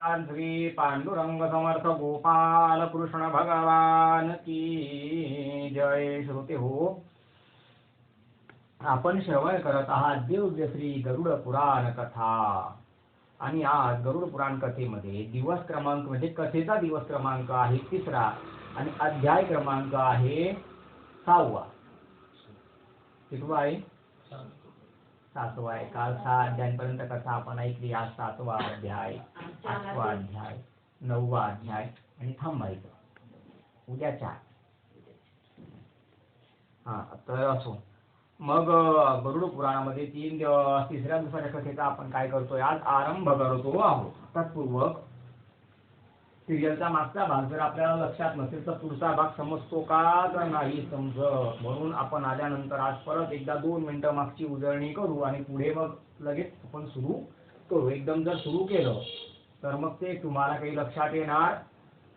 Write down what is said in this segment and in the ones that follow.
श्री पांडुरंग समर्थ गोपाल कृष्ण भगवान की जय. श्रोते हो, आपण श्रवण करत आहात दिव्य श्री गरुड पुराण कथा. आणि आज गरुड पुराण कथेमध्ये दिवस क्रमांक म्हणजे कथेचा दिवस क्रमांक आहे 3रा आणि अध्याय क्रमांक आहे 6वा. कितवा आहे? 7वा आहे. काल 6 अध्यायांपर्यंत कथा आपण ऐकली. आज 7वा अध्याय, 8वा अध्याय, 9वा अध्याय आणि थांबायचं उद्या 4. तर असो. मग गरुड पुराणामध्ये 3-3ऱ्या दिवसाच्या कथेचा आपण काय करतोय, आज आरंभ करतो आहोत. तत्पूर्वक सिरियलचा मागचा भाग जर आपल्याला लक्षात नसेल तर पुढचा भाग समजतो का तर नाही समजत. म्हणून आपण आल्यानंतर आज परत एकदा 2 मिनिटं मागची उजळणी करू आणि पुढे मग लगेच आपण सुरू करू. एकदम जर सुरू केलं तर मग ते तुम्हाला काही लक्षात येणार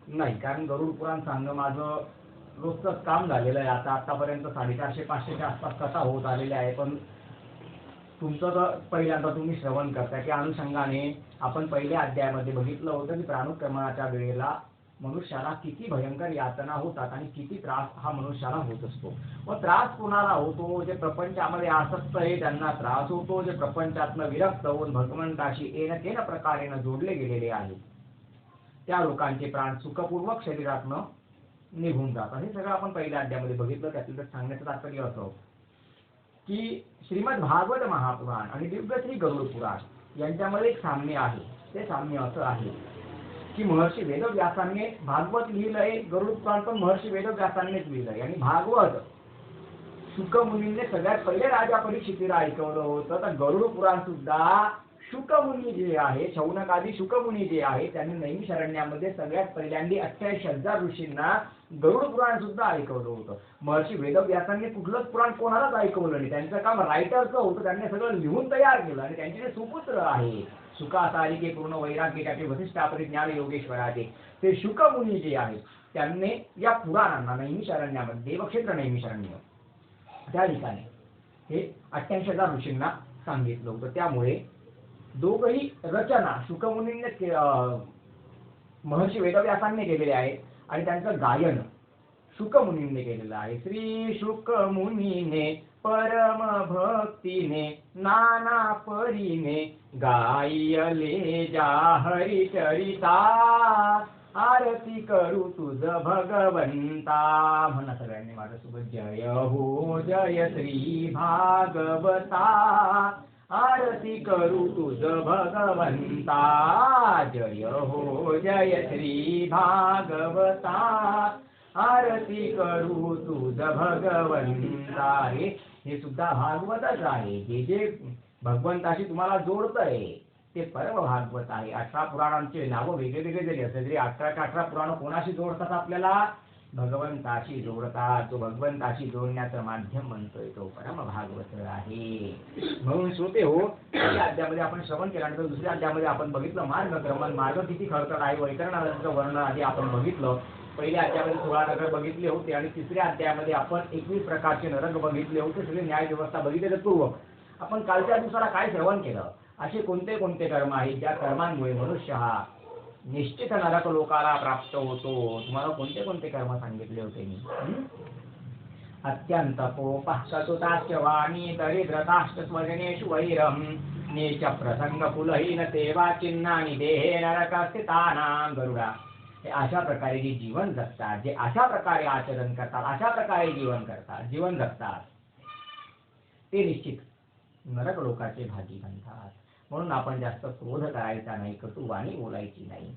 नाही. कारण गरुड पुराण सांगणं माझं रोजचंच काम झालेलं आहे. आतापर्यंत 450-500च्या आसपास कथा होत आलेल्या आहे. पण तुमचं तर पहिल्यांदा तुम्ही श्रवण करताय. त्या अनुषंगाने आपण पहिल्या अध्यायामध्ये बघितलं होतं की प्राणुक्रमणाच्या वेळेला मनुष्याला किती भयंकर यातना होतात आणि किती त्रास हा मनुष्याला होत असतो. व त्रास कोणाला होतो? जे प्रपंचामध्ये आसक्त आहे त्यांना त्रास होतो. जे प्रपंचातनं विरक्त होऊन भगवंताशी येन प्रकारेनं जोडले गेलेले आहेत त्या लोकांचे प्राण सुखपूर्वक शरीरातनं निघून जातात. हे सगळं आपण पहिल्या अध्यायामध्ये बघितलं. त्यातलं सांगण्याचं तात्पर्य असं की श्रीमद भागवत महापुराण आणि दिव्य श्री गरुड पुराण यांच्यामध्ये एक साम्य आहे. ते साम्य असं आहे की महर्षी वेदव्यासांनी भागवत लिहिलंय, गरुड पुराण पण महर्षी वेदव्यासांनीच लिहिलंय. आणि भागवत शुकमुनीने सगळ्यात पहिले राजा परीक्षितीला ऐकवलं होतं. तर गरुड पुराण सुद्धा शुकमुनी जे आहे, शौनकादी शुकमुनी जे आहे, त्यांनी नैमिषारण्यामध्ये सगळ्यात पहिल्यांदा 88,000 ऋषींना गरुड पुराण सुद्धा ऐकवलं होतं. महर्षी वेदव्यासांनी कुठलंच पुराण कोणालाच ऐकवलं नाही. त्यांचं काम रायटरचं होतं. त्यांनी सगळं लिहून तयार केलं. आणि त्यांचे जे सुपुत्र आहे सुखासारिके पूर्ण वैराग्य त्याचे वसिष्ठापरी ज्ञान योगेश्वराचे ते शुकमुनी जे आहेत त्यांनी या पुराणांना नैमिषारण्यामध्ये देवक्षेत्र नैमिषारण्य त्या ठिकाणी हे 88,000 ऋषींना सांगितलं होतं. त्यामुळे दोघही रचना शुकमुनीने महर्षी वेदव्यासांनी केलेले आहे आणि त्यांचं गायन शुकमुनीने केलेलं आहे. श्री शुकमुनीने परम भक्तीने नाना परीने गायले जा हरिचरिता आरती करू तुझ भगवंता. म्हणा सगळ्यांनी माझ्यासोबत जय हो जय श्री भागवता आरती करू तुझ भगवंता. जय हो जय श्री भागवता आरती करू तुझ भगवंता. हे सुद्धा भागवतच आहे. जे भगवंताशी तुम्हाला जोडतंय ते परम भागवत आहे. 18 पुराणांचे नावं वेगळे जरी असले तरी 18 पुराण कोणाशी जोडतात? आपल्याला भगवंताशी जोडतात. तो भगवंताशी जोडण्याचं माध्यम म्हणतोय तो परम भागवत आहे. म्हणून श्रोते हो, पहिल्या अध्यायामध्ये आपण श्रवण केल्यानंतर दुसऱ्या अध्यायामध्ये आपण बघितलं मार्गक्रमण, मार्ग किती खडतर आहे, वैतरणाचं वर्णन आधी आपण बघितलं. पहिल्या अध्यायामध्ये 16 नरक बघितले होते आणि 3ऱ्या अध्यायामध्ये आपण 21 प्रकारचे नरक बघितले होते. सगळे न्याय व्यवस्था बघितले. पूर्वक आपण कालच्या दिवसाला काय श्रवण केलं? असे कोणते कोणते कर्म आहेत ज्या कर्मांमुळे मनुष्य हा निश्चित नरक लोकाला प्राप्त होतो? तुम्हाला कोणते कोणते कर्म सांगितले होते मी? अत्यंत कोपः कटुताश्च वाणी दरिद्रताश्च स्वजनेषु वैरं नीच प्रसंग कुलहीन सेवा चिन्हानि देहे नरकस्थितानां. गरुडा हे अशा प्रकारे जे जीवन जगतात, जे अशा प्रकारे आचरण करतात, अशा प्रकारे जीवन जगतात ते निश्चित नरक लोकाचे भागी बनतात. म्हणून आपण जास्त क्रोध करायचा नाही, कटू वाणी बोलायची नाही.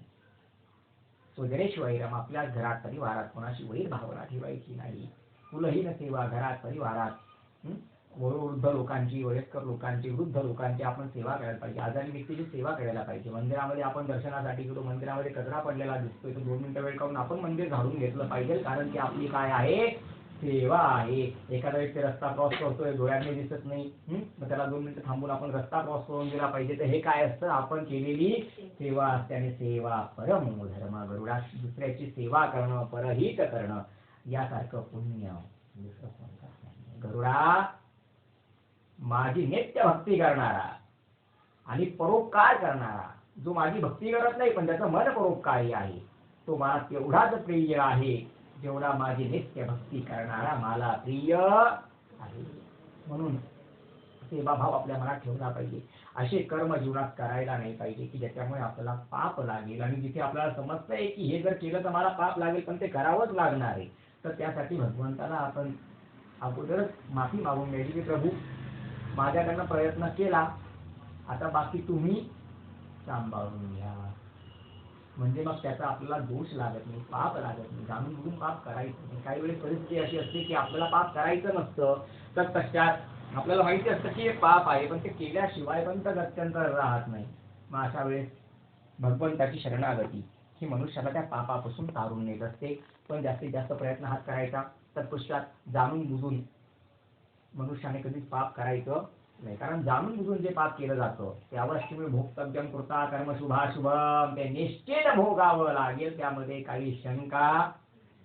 स्वजनेषु वैरम, आपल्या घरात परिवारात कोणाशी वैर भावना ठेवायची नाही. कुलहीन सेवा, घरात परिवारात वयोवृद्ध लोकांची, वयस्कर लोकांची, वृद्ध लोकांची आपण सेवा करायला पाहिजे. आजारी व्यक्तीची सेवा करायला पाहिजे. मंदिरामध्ये आपण दर्शनासाठी गेलो, मंदिरामध्ये कचरा पडलेला दिसतोय तर 2 मिनिटं वेळ काढून आपण मंदिर झाडून घेतलं पाहिजे. कारण की आपली काय आहे? सेवा आहे. एखादा व्यक्ती रस्ता क्रॉस करतोय, डोळ्यांनी दिसत नाही, मग त्याला 2 मिनिटं थांबून आपण रस्ता क्रॉस करून दिला पाहिजे. तर हे काय असतं? आपण केलेली सेवा असते. आणि सेवा परमो धर्म. गरुडा दुसऱ्याची सेवा करणं, परहित करणं यासारखं पुण्य दुसरं कोणतं नाही. गरुडा माझी नित्य भक्ती करणारा आणि परोपकार करणारा जो माझी भक्ती करत नाही पण त्याचं मन परोपकारी आहे तो मला तेवढाच प्रिय आहे जेवढा माझी नित्य भक्ती करणारा मला प्रिय आहे. म्हणून सेवाभाव आपल्या मनात ठेवला पाहिजे. असे कर्म जीवनात करायला नाही पाहिजे की ज्याच्यामुळे आपल्याला पाप लागेल आणि जिथे आपल्याला समजतंय की हे जर केलं तर मला पाप लागेल पण ते करावंच लागणार आहे तर त्यासाठी भगवंताला आपण अगोदरच माफी मागून घ्यायची की प्रभू माझ्याकडनं प्रयत्न केला आता बाकी तुम्ही सांभाळून घ्या. म्हणजे मग त्याचा आपल्याला दोष लागत नाही पाप लागत नाही. जाणून बुजून पाप करायचं नाही. काही वेळेस परिस्थिती अशी असते की आपल्याला पाप करायचं नसतं तर तशात आपल्याला माहिती असतं की हे पाप आहे पण ते केल्याशिवाय पण तर गत्यंतर राहत नाही. मग अशा वेळेस भगवंताची शरणागती ही मनुष्याला त्या पापापासून तारून नेत असते. पण जास्तीत जास्त प्रयत्न हाच करायचा तत्पश्चात जाणून बुजून मनुष्याने कधीच पाप करायचं नाही. कारण जाणून बुजून जे पाप केलं जातं त्यावर भोक्तव्यम कृता कर्म शुभाशुभम ते निश्चित भोगावं लागेल त्यामध्ये काही शंका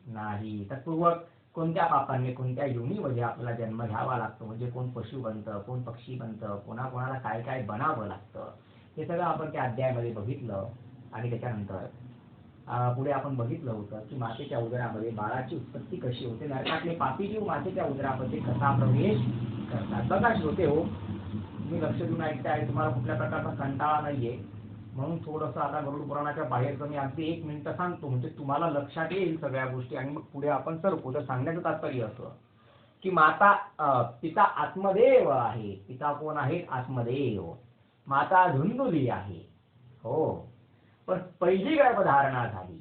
नाही. तत्पूर्वक कोणत्या पापांनी कोणत्या योनीमध्ये आपल्याला जन्म घ्यावा लागतो म्हणजे कोण पशु बनतं कोण पक्षी बनतं कोणाकोणाला काय काय बनावं लागतं हे सगळं आपण त्या अध्यायामध्ये बघितलं. आणि त्याच्यानंतर पुढे आपण बघितलं होतं की मातेच्या उदरामध्ये बाळाची उत्पत्ती कशी होते. नरकातले पापी जीव मातेच्या उदरामध्ये कसा प्रवेश करतात. बघा श्रोते हो मी लक्ष देऊन ऐकताय तुम्हाला कुठल्या प्रकारचा कंटाळा नाहीये म्हणून थोडंसं आता गरुड पुराणाच्या बाहेरचं मी अगदी 1 मिनिट सांगतो म्हणजे तुम्हाला लक्षात येईल सगळ्या गोष्टी आणि मग पुढे आपण सरकू. तर सांगण्याचं तात्पर्य असं की माता पिता आत्मदेव आहे. पिता कोण आहेत आत्मदेव. माता धुंदुली आहे हो. पण पहिली गर्भधारणा झाली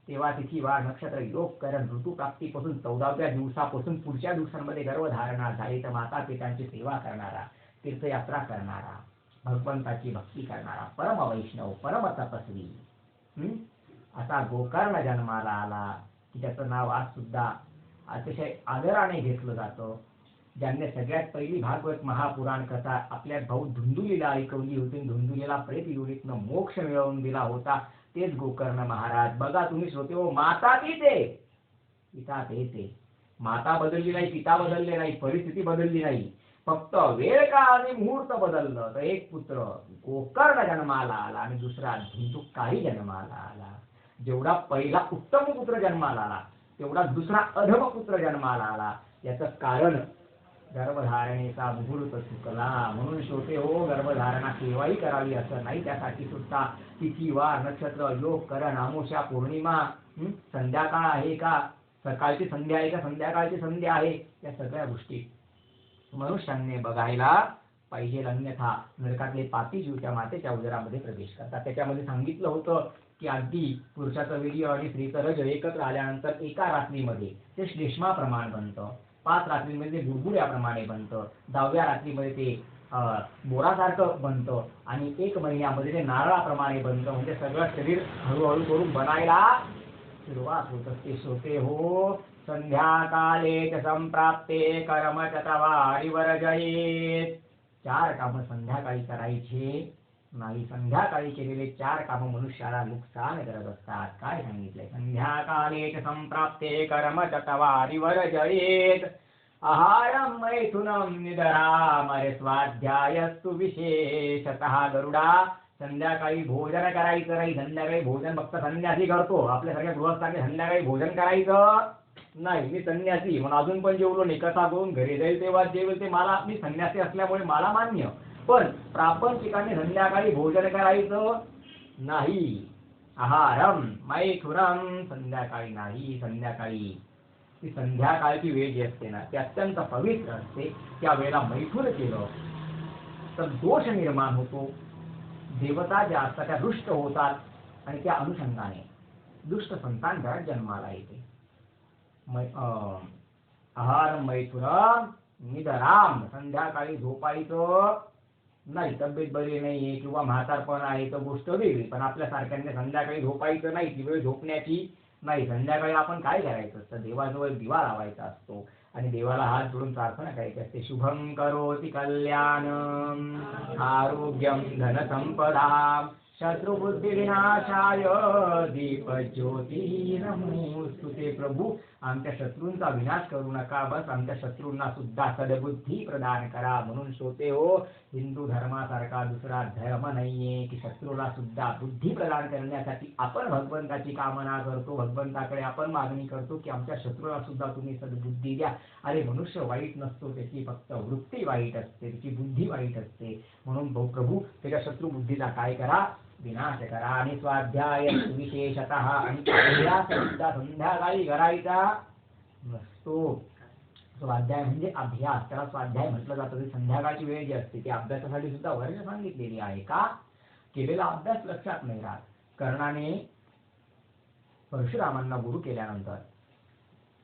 तेव्हा तिथी वार नक्षत्र योग करण ऋतुप्राप्तीपासून 14व्या दिवसापासून पुढच्या दिवसांमध्ये गर्भधारणा झाली तर माता पित्यांची सेवा करणारा तीर्थयात्रा करणारा भगवंताची भक्ती करणारा परम वैष्णव परम तपस्वी असा गोकर्ण जन्माला आला की त्याचं नाव आज सुद्धा अतिशय आदराने घेतलं जातं. ज्यांनी सगळ्यात पहिली भागवत महापुराण कथा आपल्या भाऊ धुंदुलीला ऐकवली होती. धुंदुलीला प्रेत योनीतनं मोक्ष मिळवून दिला होता तेच गोकर्ण महाराज. बघा तुम्ही श्रोते हो माता तीच आहे पिता तेच आहे. माता बदलली नाही पिता बदलले नाही परिस्थिती बदलली नाही फक्त वेळ का आणि मुहूर्त बदललं तर एक पुत्र गोकर्ण जन्माला आला आणि दुसरा धुंदुकारी जन्माला आला. जेवढा पहिला उत्तम पुत्र जन्माला आला तेवढा दुसरा अधम पुत्र जन्माला आला. याचं कारण गर्भधारणेचा मुहूर्त चुकला. म्हणून श्रोते हो गर्भधारणा केव्हाही करावी असं नाही. त्यासाठी सुद्धा तिथी वार नक्षत्र योग करण अमावस्या पौर्णिमा संध्याकाळ आहे का सकाळची संध्या आहे का संध्याकाळची संध्या आहे या सगळ्या गोष्टी मनुष्याने बघायला पाहिजे. अन्यथा नरकातले पापी जीव त्या मातेच्या उदरामध्ये प्रवेश करतात. त्याच्यामध्ये सांगितलं होतं की अगदी पुरुषाचं वीर्य आणि स्त्रीचं रज एकत्र आल्यानंतर एका रात्रीमध्ये ते श्लेष्माप्रमाण बनतं. 5 रात्रीमध्ये ते बुडबुड्याप्रमाणे बनतं. 10व्या रात्रीमध्ये ते बोरासारखं बनतं आणि 1 महिन्यामध्ये ते नारळाप्रमाणे बनतं. म्हणजे सगळं शरीर हळूहळू करून बनायला सुरुवात होत असते. श्रोते हो संध्याकाळे संप्राप्ते कर्म चतवारी वर्जयेत. 4 कामं संध्याकाळी करायचे नाही. संध्याकाळी केलेले 4 कामं मनुष्याला नुकसान करत असतात. काय सांगितलंय संध्याकाळे संप्राप्ते कर्म चतवारी वर्जयेत आहारम मैथुनम निद्राम स्वाध्यायस्तु विशेषतः. गरुडा संध्याकाळी भोजन करायचं नाही. संध्याकाळी भोजन फक्त संन्यासी करतो. आपल्यासारख्या गृहस्थांनी संध्याकाळी भोजन करायचं नाही. मी संन्यासी म्हणून अजून पण जेवलो नाही कसा करून घरी जाईल तेव्हा जेवेल ते मला मी संन्यासी असल्यामुळे मला मान्य. पण प्रापंचिकांनी संध्याकाळी भोजन करायचं नाही. आहारम मैथुनम संध्याकाळी नाही. संध्याकाळी ती संध्याकाळची वेळ जी असते ना ती अत्यंत पवित्र असते. त्या वेळेला मैथुन केलं तर दोष निर्माण होतो. देवता ज्या असतात त्या दुष्ट होतात आणि त्या अनुषंगाने दुष्ट संतान घरात जन्माला येते. आहार मैथुनम निद्राम संध्याकाळी झोपायचं नाही. तब्येत बरी नाहीये किंवा म्हातारपण आहे तर गोष्ट वेगळी पण आपल्या सारख्यांनी संध्याकाळी झोपायचं नाही. ती वेळ झोपण्याची नाही. संध्याकाळी आपण काय करायचं असतं देवाजवळ दिवा लावायचा असतो आणि देवाला हात जोडून प्रार्थना करायची असते. शुभं करोति कल्याणं आरोग्यं धनसंपदां शत्रुबुद्धी विनाशाय दीपज्योती नमोस्तुते. प्रभू आमच्या शत्रूंचा विनाश करू नका, बस आमच्या शत्रूंना सुद्धा सद्बुद्धी प्रदान करा. म्हणून श्रोते हो, हिंदू धर्मासारखा दुसरा धर्म नाहीये की शत्रूला सुद्धा बुद्धी प्रदान करण्यासाठी आपण भगवंताची कामना करतो, भगवंताकडे आपण मागणी करतो की आमच्या शत्रूला सुद्धा तुम्ही सद्बुद्धी द्या. अरे मनुष्य वाईट नसतो, त्याची फक्त वृत्ती वाईट असते, त्याची बुद्धी वाईट असते. म्हणून प्रभू त्याच्या शत्रू बुद्धीचा काय करा, विनाश करा. आणि स्वाध्याय विशेषतः आणि अभ्यास सुद्धा संध्याकाळी करायचा नसतो. स्वाध्याय म्हणजे अभ्यास, त्याला स्वाध्याय म्हटलं जातं. संध्याकाळची वेळ जी असते ती अभ्यासासाठी सुद्धा वर्ग सांगितलेली आहे. का? केलेला अभ्यास लक्षात नाही राहत. कर्णाने परशुरामांना गुरु केल्यानंतर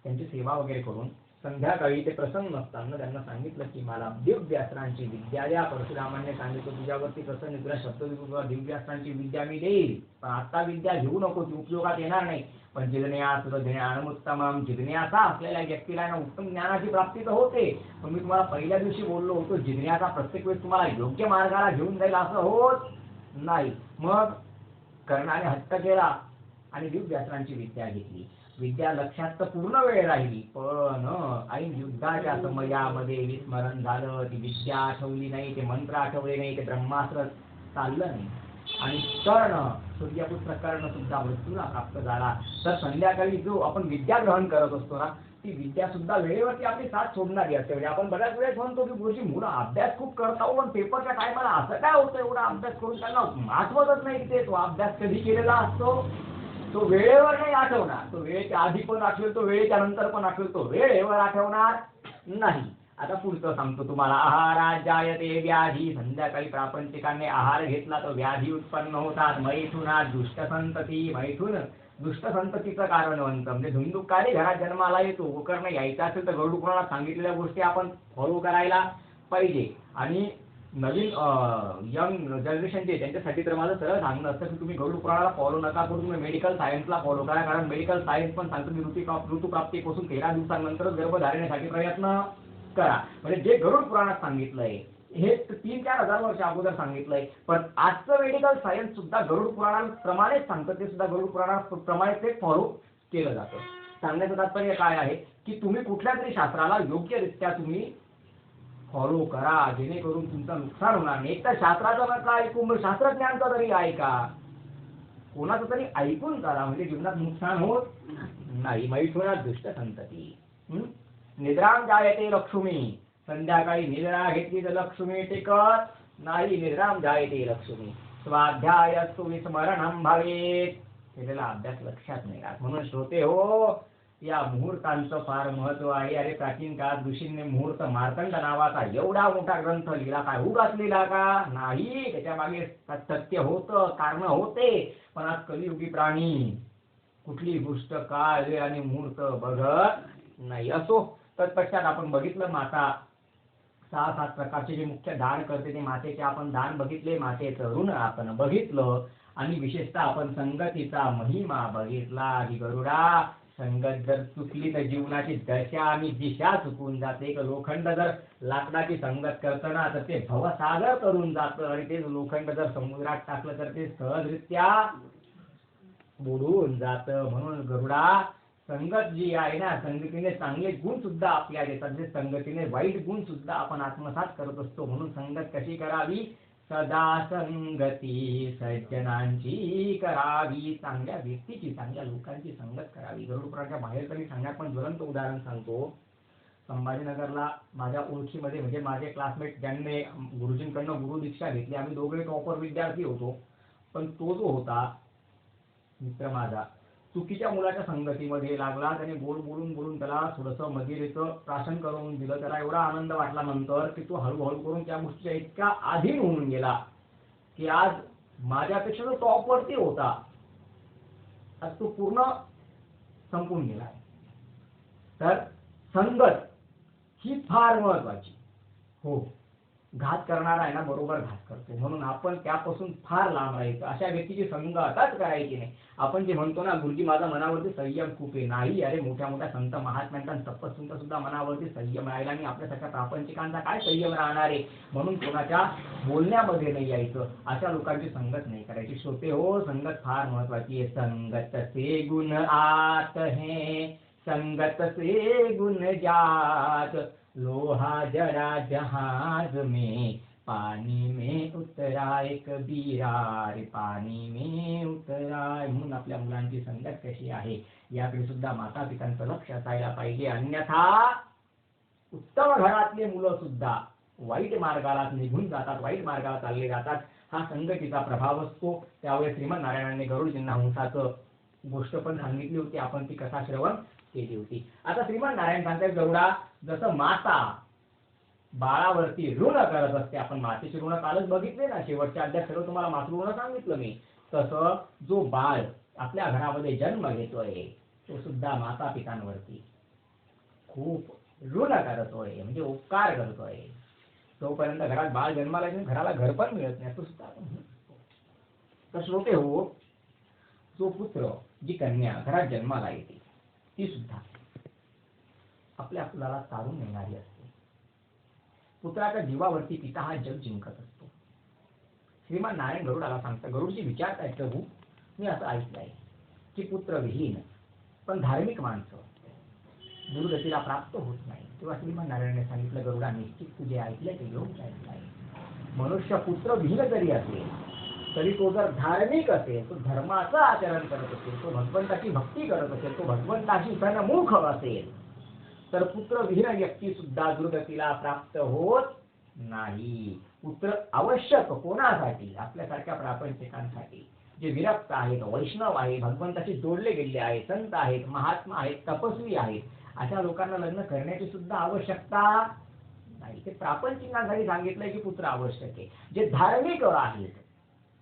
त्यांची सेवा वगैरे करून संध्याकाळी ते प्रसन्न असताना त्यांना सांगितलं की मला दिव्यास्त्रांची विद्या द्या. परशुरामांनी सांगितलं तुझ्यावरती प्रसन्न, तुला शब्द दिव्यास्त्रांची विद्या मी देईल, पण आता विद्या घेऊ नको, ती उपयोगात येणार नाही. पण जिज्ञास ज्ञानमुत्तमम, जिज्ञासा असलेल्या व्यक्तीला ना उत्तम ज्ञानाची प्राप्ती तर होते. पण मी तुम्हाला पहिल्या दिवशी बोललो होतो, जिज्ञासा प्रत्येक वेळेस तुम्हाला योग्य मार्गाला घेऊन जाईल असं होत नाही. मग कर्णाने हट्ट केला आणि दिव्यास्त्रांची विद्या घेतली. विद्या लक्षात तर पूर्ण वेळ राहिली, पण ऐन युद्धाच्या समयामध्ये विस्मरण झालं. ती विद्या आठवली नाही, ते मंत्र आठवले नाही, ते ब्रह्मास्त्र चाललं नाही. आणि कर्ण, सूर्यपुत्र कर्ण सुद्धा मृत्यूला प्राप्त झाला. तर संध्याकाळी जो आपण विद्या ग्रहण करत असतो ना, ती विद्या सुद्धा वेळेवरती आपली साथ सोडणारी असते. म्हणजे आपण बऱ्याच वेळेस म्हणतो की गुरुजी मुलं अभ्यास खूप करता, पण पेपरच्या टायमाला असं काय होतं, एवढा अभ्यास करून त्यांना आठवतच नाही की ते तो अभ्यास कधी केलेला असतो. तो वेळेवर नाही आठवणार, तो वेळेच्या आधी पण आठवेल, तो वेळेच्या नंतर पण आठवेल, तो वेळेवर आठवणार नाही. आता पुढचं सांगतो तुम्हाला. आहारात जायते व्याधी, संध्याकाळी प्रापंचिकाने आहार घेतला तर व्याधी उत्पन्न होतात. मैथुनात दुष्ट संतती, मैथुन दुष्ट संततीचं कारण म्हणतं. म्हणजे धुंदुकारी घरात जन्माला येतो. गोकर्ण यायचा असेल तर गरुड पुराणात सांगितलेल्या गोष्टी आपण फॉलो करायला पाहिजे. आणि नवीन यंग जनरेशन जे त्यांच्यासाठी तर माझं सरळ सांगणं असतं की तुम्ही गरुड पुराणाला फॉलो नका करू, तुम्ही मेडिकल सायन्सला फॉलो करा. कारण मेडिकल सायन्स पण सांगतो की ऋतुप्राप्तीपासून 13 दिवसांनंतरच गर्भधारणेसाठी प्रयत्न करा. म्हणजे जे गरुड पुराणात सांगितलंय हे 3-4 हजार वर्ष अगोदर सांगितलंय, पण आजचं मेडिकल सायन्स सुद्धा गरुड पुराणाप्रमाणेच सांगतं. ते सुद्धा गरुड पुराणाप्रमाणे ते फॉलो केलं जातं. सांगण्याचं तात्पर्य काय आहे की तुम्ही कुठल्या तरी शास्त्राला योग्यरित्या तुम्ही फॉलो करा, जेणेकरून तुमचं नुकसान होणार नाही. एक तर शास्त्राचं नका ऐकून, शास्त्रज्ञांचं तरी ऐका, कोणाचं तरी ऐकून करा, म्हणजे जीवनात नुकसान होत नाही. मैथुनात दुष्ट संतती. निद्राम जायते लक्ष्मी, संध्याकाळी निद्रा घेतली तर लक्ष्मी टिकत नाही. निद्राम जायते लक्ष्मी. स्वाध्यायस्तु विस्मरणम भवेत, केलेला अभ्यास लक्षात नाही राहत. म्हणून श्रोते हो, या मुहूर्तांचं फार महत्व आहे. अरे प्राचीन काळात ऋषींनी मुहूर्त मार्तंड नावाचा एवढा मोठा ग्रंथ लिहिला, काय उगाच लिहिला का? नाही, त्याच्या मागे सत्य होतं, कारण होते. पण आज कलियुगी प्राणी कुठली गोष्ट काळ आणि मुहूर्त बघत नाही. असो, तत्पश्चात आपण बघितलं माता 6-7 प्रकारचे जे मुख्य दान करते ते मातेचे आपण दान बघितले, मातेचं ऋण आपण बघितलं, आणि विशेषतः आपण संगतीचा महिमा बघितला. की गरुडा, संगत जर चुकली तर जीवनाची दशा आणि दिशा चुकून जाते. लोखंड जर लाकडाची संगत करताना तर ते भवसागर करून जातं, आणि ते लोखंड जर समुद्रात टाकलं तर ते सहजरित्या बुडून जातं. म्हणून गरुडा, संगत जी आहे ना, संगतीने चांगले गुण सुद्धा आपल्या देतात, म्हणजे संगतीने वाईट गुण सुद्धा आपण आत्मसात करत असतो. म्हणून संगत कशी करावी? सदा संगती सज्जनांची करावी, चांगल्या व्यक्तीची, चांगल्या लोकांची संगत करावी. गरुड पुराणाच्या बाहेर तरी सांगण्यात पण ज्वलंत उदाहरण सांगतो. संभाजीनगरला माझ्या ओळखीमध्ये, म्हणजे माझे क्लासमेट ज्यांनी गुरुजींकडनं गुरुदीक्षा घेतली, आम्ही दोघे टॉपर विद्यार्थी होतो. पण तो जो होता मित्र माझा, चुकीच्या मुलाच्या संगतीमध्ये लागला. त्याने गोड बोलून त्याला थोडंसं मदिरेचं प्राशन करून दिलं. त्याला एवढा आनंद वाटला नंतर की तो हळूहळू करून त्या गोष्टीच्या इतका अधीन होऊन गेला की आज माझ्यापेक्षा जो टॉपवरती होता, आज तो पूर्ण संपून गेला. तर संगत ही फार महत्वाची. हो, घात करणारा आहे ना बरोबर घात करतो, म्हणून आपण त्यापासून फार लांब राहायचं. अशा व्यक्तीची संगतच करायची नाही. आपण जे म्हणतो ना गुरुजी माझा मनावरती संयम खूप आहे, नाही. अरे मोठ्या मोठ्या संत महात्म्यांचा तपस्वींचा सुद्धा मनावरती संयम राहिला आणि आपल्यासारख्या प्रापंचिकांचा काय संयम राहणार आहे. म्हणून कोणाच्या बोलण्यामध्ये नाही यायचं, अशा लोकांची संगत नाही करायची. श्रोते हो, संगत फार महत्वाची आहे. संगत से गुण आत है, संगत से गुण जात, लोहा जरा जहाज में पानी में उतराय कबीरा रे, पानी में उतराय. म्हणून आपल्या मुलांची संगत कशी आहे याकडे सुद्धा माता पित्यांचं लक्ष असायला पाहिजे. अन्यथा उत्तम घरातले मुलं सुद्धा वाईट मार्गाला निघून जातात, वाईट मार्गाला चालले जातात. हा संगतीचा प्रभाव असतो. त्यावेळेस श्रीमंत नारायणांनी गरुडजींना हंसाचं गोष्ट पण सांगितली होती, आपण ती कथा श्रवण केली होती. आता श्रीमंत नारायण सांगतात गरुडा, जसं माता बाळावरती ऋण करत असते, आपण मातेचे ऋण कालच बघितले ना, शेवटच्या अध्यायात सर्व तुम्हाला मातृऋण सांगितलं मी, तसं जो बाळ आपल्या घरामध्ये जन्म घेतोय तो सुद्धा माता पितांवरती खूप ऋण करतोय, म्हणजे उपकार करतोय. तोपर्यंत घरात बाळ जन्माला येऊन घराला घर पण मिळत नाही, तो सुद्धा आपण म्हणतो. तर श्रोते हो, जो पुत्र जी कन्या घरात जन्माला येते ती सुद्धा आपल्या आपल्याला तारून येणारी असते. पुत्राच्या जीवावरती पिता हा जग जिंकत असतो. श्रीमान नारायण गरुडाला सांगतात, गरुडजी विचारतायत प्रभू, मी असं ऐकलंय की पुत्र विहीन पण धार्मिक माणसं दुर्गतीला प्राप्त होत नाही. तेव्हा श्रीमान नारायणने सांगितलं, गरुडा निश्चित तुझे ऐकलंय ते घेऊन ऐकलंय. मनुष्य पुत्र विहीन जरी असेल तरी तो जर धार्मिक असेल, तो धर्माचं आचरण करत असेल, तो भगवंताची भक्ती करत असेल, तो भगवंताशी सन्मुख असेल, तर पुत्र विहीन व्यक्ती सुद्धा दुर्गतीला प्राप्त होत नाही. पुत्र आवश्यक कोणासाठी? आपल्यासारख्या प्रापंचिकांसाठी, जे विरक्त आहेत, वैष्णव आहेत, भगवंताशी जोडले गेलेले आहेत, संत आहेत, महात्मा आहेत, तपस्वी आहेत, अशा लोकांना लग्न करण्याची सुद्धा आवश्यकता नाही. ते प्रापंचिकांसाठी सांगितलंय की पुत्र आवश्यक आहे. जे धार्मिक आहेत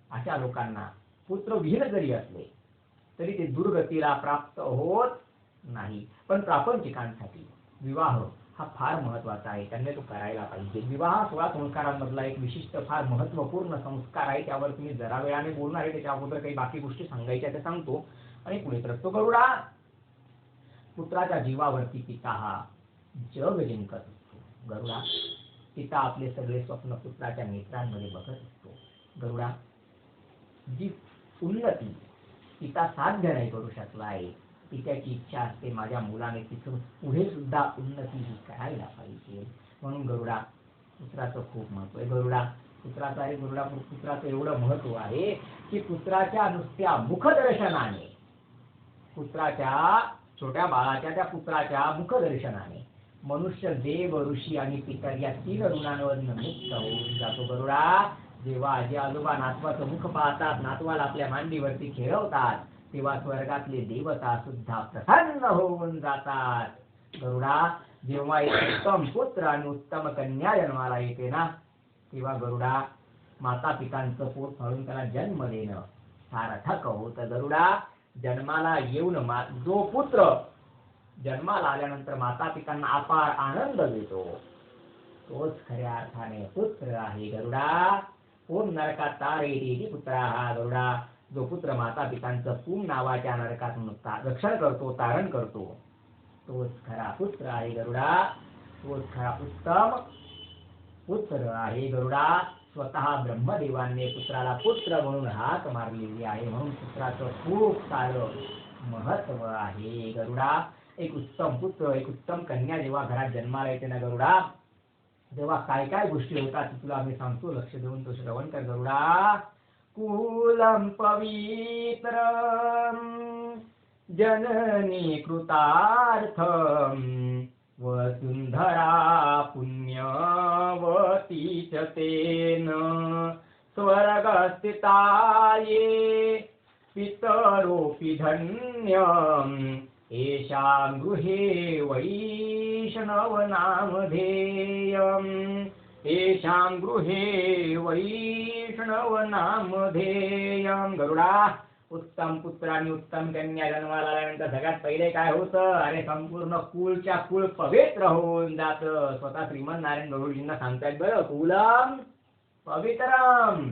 अशा लोकांना पुत्र विहीन जरी असले तरी ते दुर्गतीला प्राप्त होत नाही. पण प्रापंचिकांसाठी विवाह हा फार महत्वाचा आहे, त्यांनी तो करायला पाहिजे. विवाह 16 संस्कारांमधला एक विशिष्ट फार महत्वपूर्ण संस्कार आहे, त्यावर तुम्ही जरा वेळाने बोलणार आहे. त्याच्या अगोदर काही बाकी गोष्टी सांगायच्या ते सांगतो आणि पुढे तरतो. गरुडा, पुत्राच्या जीवावरती पिता हा जग जिंकत असतो. गरुडा, पिता आपले सगळे स्वप्न पुत्राच्या नेत्रांमध्ये बघत असतो. गरुडा, जी उन्नती पिता साध्य नाही करू शकला आहे, पित्याची इच्छा असते माझ्या मुलाने तिथून पुढे सुद्धा उन्नती ही करायला पाहिजे. म्हणून गरुडा, पुत्राचं खूप महत्व आहे. गरुडा, पुत्राचं आहे. गरुडा, पुत्राचं एवढं महत्व आहे की पुत्राच्या नुसत्या मुखदर्शनाने, पुत्राच्या छोट्या बाळाच्या त्या पुत्राच्या मुखदर्शनाने मनुष्य देव, ऋषी आणि पितर या 3 ऋणांवरून मुक्त होऊन जातो. गरुडा, जेव्हा आजी आजोबा नातवाचं मुख पाहतात, नातवाला आपल्या मांडीवरती खेळवतात, तेव्हा स्वर्गातले देवता सुद्धा प्रसन्न होऊन जातात. गरुडा, जेव्हा एक उत्तम पुत्र आणि उत्तम कन्या जन्माला येते ना, तेव्हा गरुडा माता पितांचं पोट फाडून त्याला जन्म देणं सार्थक होतं. गरुडा, जन्माला येऊन जो पुत्र जन्माला आल्यानंतर माता पितांना अपार आनंद देतो तोच खऱ्या अर्थाने पुत्र आहे. गरुडा, ओम नरकात तारेती पुत्रा हा. गरुडा, जो पुत्र माता पितांचं पूम नावाच्या नरकातून रक्षण करतो, तारण करतो, तोच खरा पुत्र आहे. गरुडा, तोच खरा उत्तम पुत्र आहे. गरुडा, स्वतः ब्रह्मदेवांनी पुत्राला पुत्र म्हणून हाक मारलेली आहे, म्हणून पुत्राचं खूप सारं महत्व आहे. गरुडा, एक उत्तम पुत्र, एक उत्तम कन्या जेव्हा घरात जन्माला येते ना गरुडा, तेव्हा काय काय गोष्टी होतात तुला मी सांगतो, लक्ष देऊन तो श्रवण कर. गरुडा, कुलम पवित्रम जननी कृतार्थम वसुंधरा पुण्यवती च तेन स्वर्गस्थिताये पितरोऽपि धन्यम् येषां गृहे वैष्णवनामधेयम् येषां गृहे वैष्णवनामधेयम्. गरुडा, उत्तम पुत्र आणि उत्तम कन्या जन्माला आल्यानंतर सगळ्यात पहिले काय होतं, अरे संपूर्ण कुळच्या कुळ पवित्र होऊन जातं. स्वतः श्रीमन नारायण गरुडजींना सांगतायत बरं, कुलम पवित्रम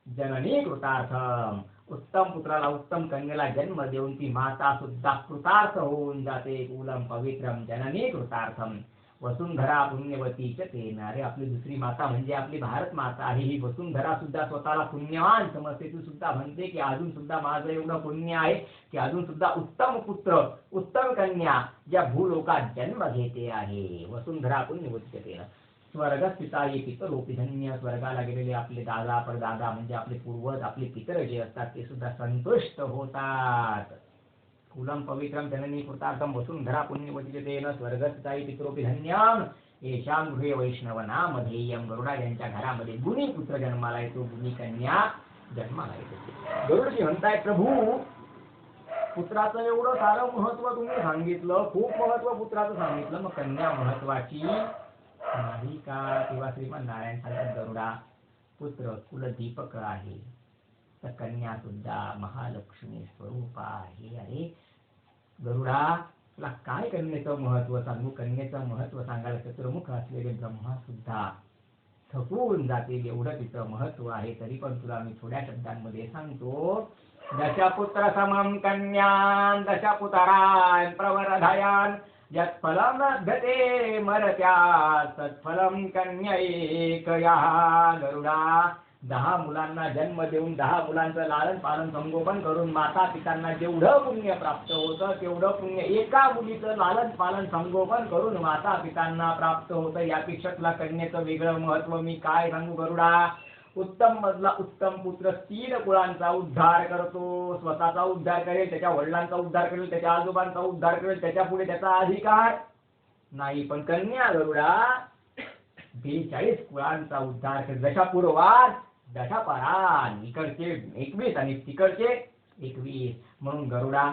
जननी कृतार्थम. उत्तम पुत्राला उत्तम कन्येला जन्म देऊन ती माता सुद्धा कृतार्थ होऊन जाते. कुलम पवित्रम जननी कृतार्थम. वसुंधरा पुण्यवती च तेन. अरे आपली दुसरी माता म्हणजे आपली भारत माता आहे. ही वसुंधरा सुद्धा स्वतःला पुण्यवान समजते. ती सुद्धा म्हणते की अजून सुद्धा माझं एवढं पुण्य आहे की अजून सुद्धा उत्तम पुत्र उत्तम कन्या ज्या भूलोकात जन्म घेते आहे. वसुंधरा पुण्यवती च तेन. स्वर्गस्थिता ये पितरोपी धन्य. स्वर्गाला गेलेले आपले दादा परदादा म्हणजे आपले पूर्वज आपले पितर जे असतात ते सुद्धा संतुष्ट होतात. कुलम पवित्रम जननी कृतार्थम वसुंधरा पुण्यवती तेन स्वर्गस्थिताय पितरोपी धन्यम येषां गृहे वैष्णव नामधेयम. गरुडा यांच्या घरामध्ये गुणी पुत्र जन्माला येतो, गुणी कन्या जन्माला येतो. गरुडजी म्हणताय, प्रभू पुत्राचं एवढं सारं महत्व तुम्ही सांगितलं, खूप महत्व पुत्राचं सांगितलं, मग कन्या महत्वाची नाही का? तेव्हा श्रीमन नारायण सांगतात, गरुडा पुत्र कुलदीपक आहे तर कन्या सुद्धा महालक्ष्मी स्वरूप आहे. अरे गरुडा तुला काय कन्येचं महत्व सांगू? कन्येचं महत्व सांगायला चतुर्मुख असलेले ब्रह्मा सुद्धा थकून जातील एवढं तिचं महत्व आहे. तरी पण तुला मी थोड्या शब्दांमध्ये सांगतो. दशपुत्र समम कन्यान दशपुतरान प्रवरधयान यत्फलम लभ्यते मरत्या तत्फलम कन्यैकया. गरुडा 10 मुलांना जन्म देऊन 10 मुलांचं लालन पालन संगोपन करून माता पितांना जेवढं पुण्य प्राप्त होतं तेवढं पुण्य एका मुलीचं लालन पालन संगोपन करून माता पितांना प्राप्त होतं. यापेक्षा तुला कन्येचं वेगळं महत्व मी काय सांगू गरुडा? उत्तम मधला उत्तम पुत्र 3 कुळांचा उद्धार करतो. स्वतःचा उद्धार करेल, त्याच्या वडिलांचा उद्धार करेल, त्याच्या आजोबांचा उद्धार करेल, त्याच्या पुढे त्याचा अधिकार नाही. पण कन्या गरुडा 42 कुळांचा उद्धार करेल. दशापूर्वात दशापरान. इकडचे 21 आणि तिकडचे 21. म्हणून गरुडा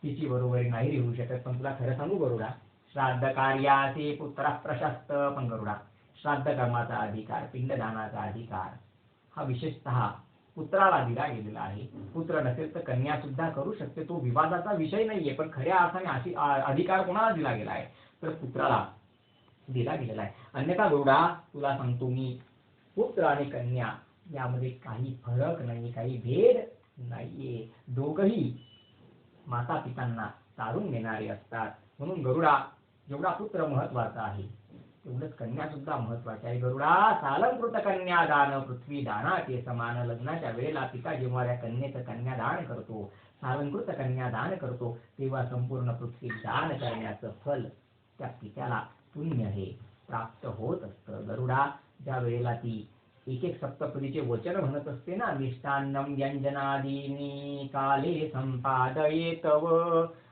तिची बरोबरी नाही होऊ शकत. पण तुला खरं सांगू गरुडा, श्राद्ध कार्याचे पुत्र प्रशस्त. पण गरुडा श्राद्ध कर्माचा अधिकार, पिंडदानाचा अधिकार हा विशेषतः पुत्राला दिला गेलेला आहे. पुत्र नसेल तर कन्या सुद्धा करू शकते. तो विवादाचा विषय नाहीये. पण खऱ्या अर्थाने अधिकार कोणाला दिला गेला आहे तर पुत्राला दिला गेलेला आहे. अन्यथा गरुडा तुला सांगतो मी, पुत्र आणि कन्या यामध्ये काही फरक नाही, काही भेद नाहीये. दोघही माता पितांना तारून नेणारे असतात. म्हणून गरुडा जेवढा पुत्र महत्वाचा आहे तेवढंच कन्या सुद्धा महत्वाची आहे. गरुडा सालंकृत कन्यादान पृथ्वी दानाचे समान. लग्नाच्या वेळेला पिता जेव्हा त्या कन्येचं कन्यादान करतो, सालंकृत कन्यादान करतो, तेव्हा संपूर्ण पृथ्वी दान करण्याचं फल त्या पित्याला पुण्य हे प्राप्त होत असतं. गरुडा ज्या वेळेला ती एक सप्तपदीचे वचन म्हणत असते ना, मिष्टान्नम व्यंजनादीनी काले संपादयेतव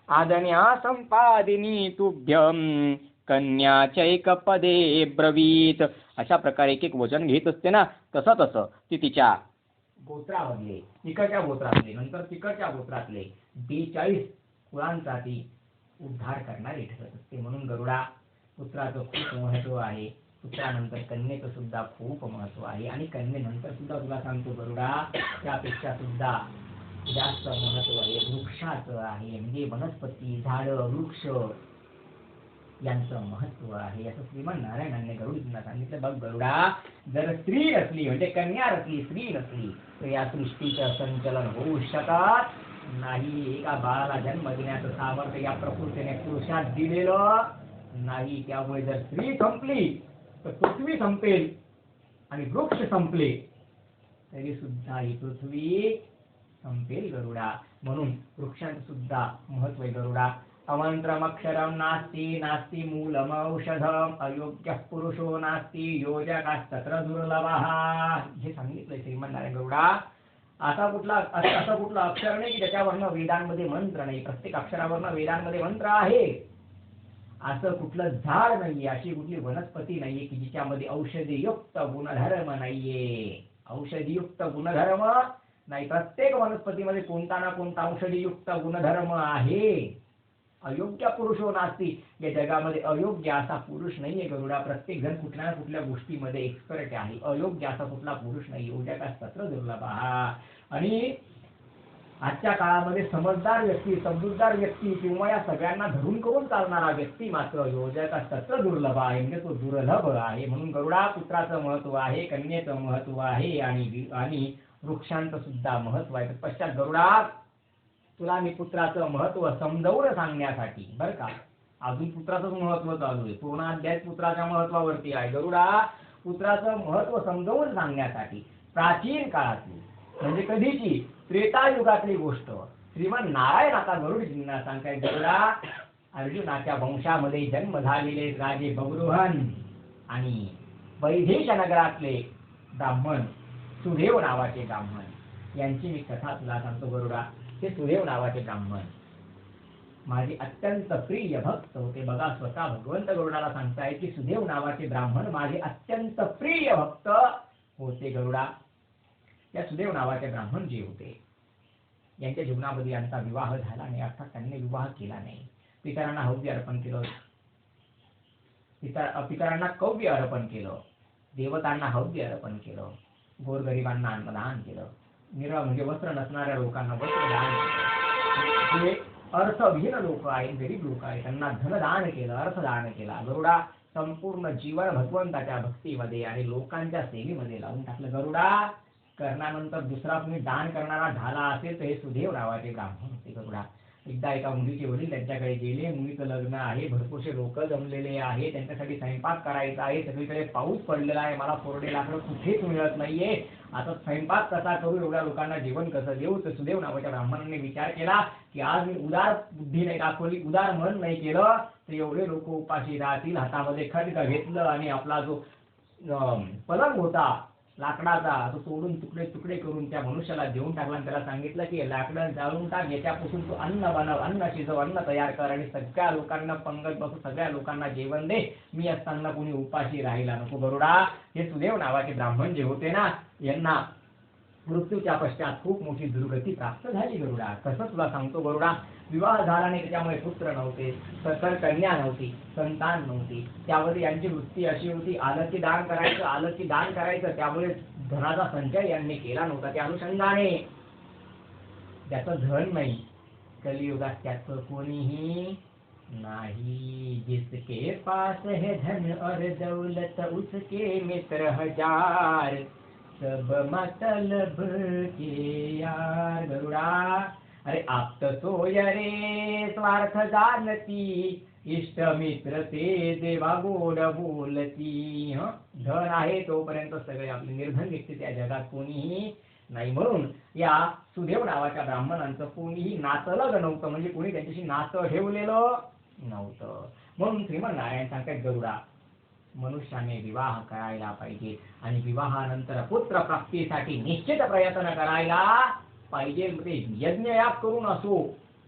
आदन्या संपादिनी तुभ्यम कन्याचैकपदे ब्रवीत. अशा प्रकारे एक वचन घेत असते ना, तसं ती तिच्या गोत्रामधले, तिकडच्या गोत्रातले, नंतर तिकडच्या गोत्रातले 42 कुळांचा ती उद्धार करणारी ठरत असते. म्हणून गरुडा पुत्राचं खूप महत्व आहे. पुत्रानंतर कन्येचं सुद्धा खूप महत्व आहे. आणि कन्येनंतर सुद्धा तुला सांगतो गरुडा, त्यापेक्षा सुद्धा जास्त महत्व आहे वृक्षाचं आहे. म्हणजे वनस्पती, झाडं, वृक्ष यांचं महत्व आहे. असं श्रीमन नारायणांनी गरुडजींना सांगितलं. बघ गरुडा, जर स्त्री नसली म्हणजे कन्या नसली, स्त्री नसली तर या सृष्टीचं संचलन होऊ शकत नाही. एका बाळाला जन्म देण्याचं सामर्थ्य या प्रकृतीने पुरुषात दिलेलं नाही. त्यामुळे जर स्त्री संपली तर पृथ्वी संपेल आणि वृक्ष संपले तरी सुद्धा ही पृथ्वी संपेल गरुडा. म्हणून वृक्षांचं सुद्धा महत्व आहे गरुडा. अमंत्रमक्षरम नास्ति नास्ति मूलम औषधम अयोग्य पुरुषो नास्ति योजकास्तत्र दुर्लभः. हे सांगितलंय श्रीमन नारायण गरुडा. असं कुठलं अक्षर नाही की त्याच्यावरनं वेदांमध्ये मंत्र नाही. प्रत्येक अक्षरावरनं वेदांमध्ये मंत्र आहे. असं कुठलं झाड नाहीये, अशी कुठली वनस्पती नाहीये की जिच्यामध्ये औषधीयुक्त गुणधर्म नाहीये. औषधीयुक्त गुणधर्म नाही. प्रत्येक वनस्पतीमध्ये कोणता ना कोणता औषधीयुक्त गुणधर्म आहे. अयोग्य पुरुषो नास्ति. या जगामध्ये अयोग्य असा पुरुष नाहीये गरुडा. प्रत्येक जण कुठल्या ना कुठल्या गोष्टीमध्ये एक्सपर्ट आहे. अयोग्य असा कुठला पुरुष नाही. योजकास्तत्र दुर्लभः. आणि आजच्या काळामध्ये समजदार व्यक्ती, समजूतदार व्यक्ती किंवा या सगळ्यांना धरून करून चालणारा व्यक्ती मात्र योजक तत्र दुर्लभ आहे, म्हणजे तो दुर्लभ आहे. म्हणून गरुडा पुत्राचं महत्व आहे, कन्येचं महत्व आहे आणि वृक्षांचं सुद्धा महत्व आहे. पश्चात गरुडा तुला मी पुत्राचं महत्व समजावून सांगण्यासाठी बरं का, अजून पुत्राचं महत्व चालू आहे, पूर्ण अध्याय पुत्राच्या महत्वावरती आहे. गरुडा पुत्राचं महत्व समजावून सांगण्यासाठी प्राचीन काळातली म्हणजे कधीची त्रेतायुगातली गोष्ट श्रीमन नारायण आता गरुडजींना सांगताय. गरुडा अर्जुनाच्या वंशामध्ये जन्म झालेले राजे बब्रुहन आणि वैदेश नगरातले ब्राह्मण सुदेव नावाचे ब्राह्मण यांची मी कथा तुला सांगतो. गरुडा ते सुदेव नावाचे ब्राह्मण माझे अत्यंत प्रिय भक्त होते. बघा स्वतः भगवंत गरुडाला सांगताय की सुदेव नावाचे ब्राह्मण माझे अत्यंत प्रिय भक्त होते. गरुडा त्या सुदेव नावाचे ब्राह्मण जे होते यांच्या जीवनामध्ये यांचा विवाह झाला नाही, अर्थात त्यांनी विवाह केला नाही. पितरांना हव्य अर्पण केलं, पितरांना कव्य अर्पण केलं, देवतांना हव्य अर्पण केलं, गोरगरिबांना अन्नदान केलं, म्हणजे वस्त्र नसणाऱ्या लोकांना वस्त्रदान केलं, जे अर्थविहीन लोक आहेत, गरीब लोक आहेत त्यांना धनदान केलं, अर्थदान केला. गरुडा संपूर्ण जीवन भगवंताच्या भक्तीमध्ये आणि लोकांच्या सेवेमध्ये लावून टाकलं. गरुडा कर्णानंतर दुसरा तुम्ही दान करणारा झाला असेल तर हे सुदेव नावाचे ब्राह्मण होते. गरुडा एकदा एका मुलीचे वडील त्यांच्याकडे गेले, मुलीचं लग्न आहे, भरपूरसे लोक जमलेले आहे, त्यांच्यासाठी स्वयंपाक करायचा आहे, सगळीकडे पाऊस पडलेला आहे, मला कोरडे लाकडं कुठेच मिळत नाहीये, आता स्वयंपाक कसा करू, एवढ्या लोकांना जेवण कसं देऊ. तर सुदेव नावाच्या ब्राह्मणांनी विचार केला की आज मी उदार बुद्धी नाही दाखवली, उदार मन नाही केलं तर एवढे लोक उपाशी राहतील. हातामध्ये खड्ग घेतलं आणि आपला जो पलंग होता लाकडाचा तो तोडून तुकडे तुकडे करून त्या मनुष्याला देऊन टाकला आणि त्याला सांगितलं की लाकडं जाळून टाक, याच्यापासून तू अन्न बनव, अन्न शिजव, अन्न तयार कर आणि सगळ्या लोकांना पंगत बसून सगळ्या लोकांना जेवण दे, मी असताना कोणी उपाशी राहिला नको. गरुडा हे सुदेव नावाचे ब्राह्मण जे होते ना यांना मृत्यूच्या पश्चात खूप मोठी दुर्गती प्राप्त झाली. गरुडा कसं तुला सांगतो. गरुडा विवाह झाला नाही, त्याच्यामुळे पुत्र नव्हते, सकल कन्या नव्हती, संतान नव्हती. त्यामध्ये यांची वृत्ती अशी होती आलं की दान करायचं, आलं की दान करायचं. त्यामुळे धनाचा संचय यांनी केला नव्हता. त्या अनुषंगाने ज्याचं धन नाही कलियुगात त्याचं कोणीही नहीं, जिसके पास है धन और दौलत उसके मित्र हजार, सब मतलब के यार. गरुडा अरे आप्त सोय रे स्वार्थ जाणती, इष्ट मित्र ते देवा गोड बोलती. धन आहे तोपर्यंत सगळे आपले, निर्धन व्यक्ती त्या जगात कोणीही नाही. म्हणून या सुदेव नावाच्या ब्राह्मणांचं कोणीही नातलग नव्हतं, म्हणजे कोणी त्यांच्याशी नातं ठेवलेलं नव्हतं. म्हणून श्रीमन नारायण सांगतात गरुडा मनुष्याने विवाह करायला पाहिजे आणि विवाहानंतर पुत्र प्राप्तीसाठी निश्चित प्रयत्न करायला पाहिजे. ते यज्ञयाग करून असो,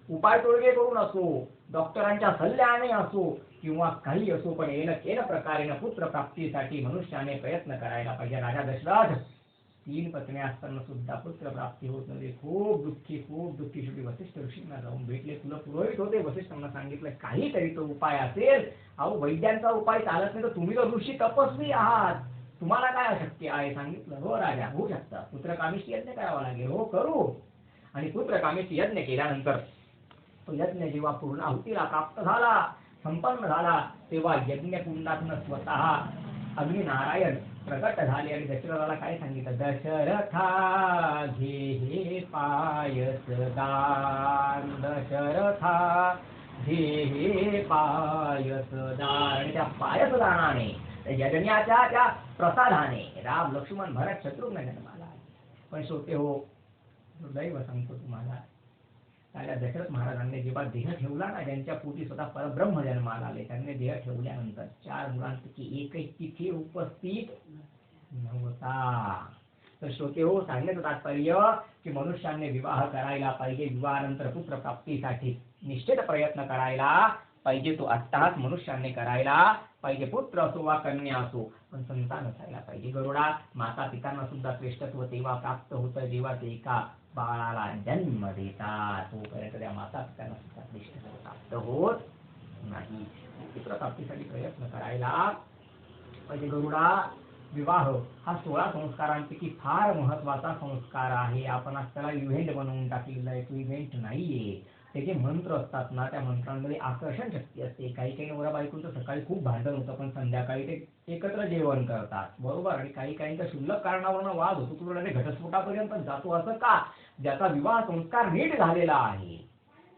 उपाय तोडगे करून असो, डॉक्टरांच्या सल्ल्याने असो किंवा काही असो, पण येन प्रकारे पुत्र प्राप्तीसाठी मनुष्याने प्रयत्न करायला पाहिजे. राजा दशरथ 3 पत्नी असताना सुद्धा पुत्र प्राप्ती होत नव्हती. खूप दुःखी शेवटी वसिष्ठ ऋषींना जाऊन भेटले. तुला पुरोहित होते, वसिष्ठांना सांगितलं काहीतरी तो उपाय असेल. अहो वैद्यांचा उपाय चालत नाही तर तुम्ही तर ऋषी तपस्वी आहात, तुम्हाला काय अशक्य आहे. सांगितलं हो राजा होऊ शकतं, पुत्रकामेशी यज्ञ करावा लागेल. हो करू. आणि पुत्रकामेशी यज्ञ केल्यानंतर तो यज्ञ जेव्हा पूर्णाहुतीला प्राप्त झाला, संपन्न झाला, तेव्हा यज्ञकुंडातून स्वतः अग्निनारायण प्रकट झाले आणि दशरथाला काय सांगितलं. दशरथा घे हे पायस दान, दशरथा घे हे पायस दान. आणि त्या पायसदानाने, यज्ञाच्या त्या प्रसादाने राम लक्ष्मण भरत शत्रुघ्न जन्माला. पण शेवटी हो दैव सांगतो तुम्हाला, राजा दशरथ महाराजांनी जेव्हा देह ठेवला ना, ज्यांच्या पोटी स्वतः परब्रह्म जन्माला आले, त्यांनी देह ठेवल्यानंतर 4 मुलांपैकी एकही तिथे उपस्थित नव्हता. तर श्रोते हो, सांगण्याचं तात्पर्य की मनुष्याने विवाह करायला पाहिजे. विवाहानंतर पुत्र प्राप्तीसाठी निश्चित प्रयत्न करायला पाहिजे. तो अट्टहास मनुष्याने करायला पाहिजे. पुत्र असो वा कन्या असो, पण संतान असायला पाहिजे. गरुडा माता पितांना सुद्धा श्रेष्ठत्व तेव्हा प्राप्त होतं जेव्हा ते एका बाळाला जन्म देतात. तोपर्यंत त्या माता पितांना सुद्धा श्रेष्ठत्व प्राप्त होत नाही. पुत्र प्राप्तीसाठी प्रयत्न करायला पाहिजे. गरुडा विवाह हा 16 संस्कारांपैकी फार महत्वाचा संस्कार आहे. आपण आज त्याला इव्हेंट बनवून टाकलेला आहे. तो इव्हेंट नाहीये. त्याचे मंत्र असतात ना, त्या मंत्रांमध्ये आकर्षण शक्ती असते. काही काही नवरा बायकोचं सकाळी खूप भांडण होतं, पण संध्याकाळी ते एकत्र जेवण करतात, बरोबर. आणि काही काहींचा क्षुल्लक कारणावरून वाद होतो, तो घटस्फोटापर्यंत जातो. असं का? ज्याचा विवाह संस्कार नीट झालेला आहे,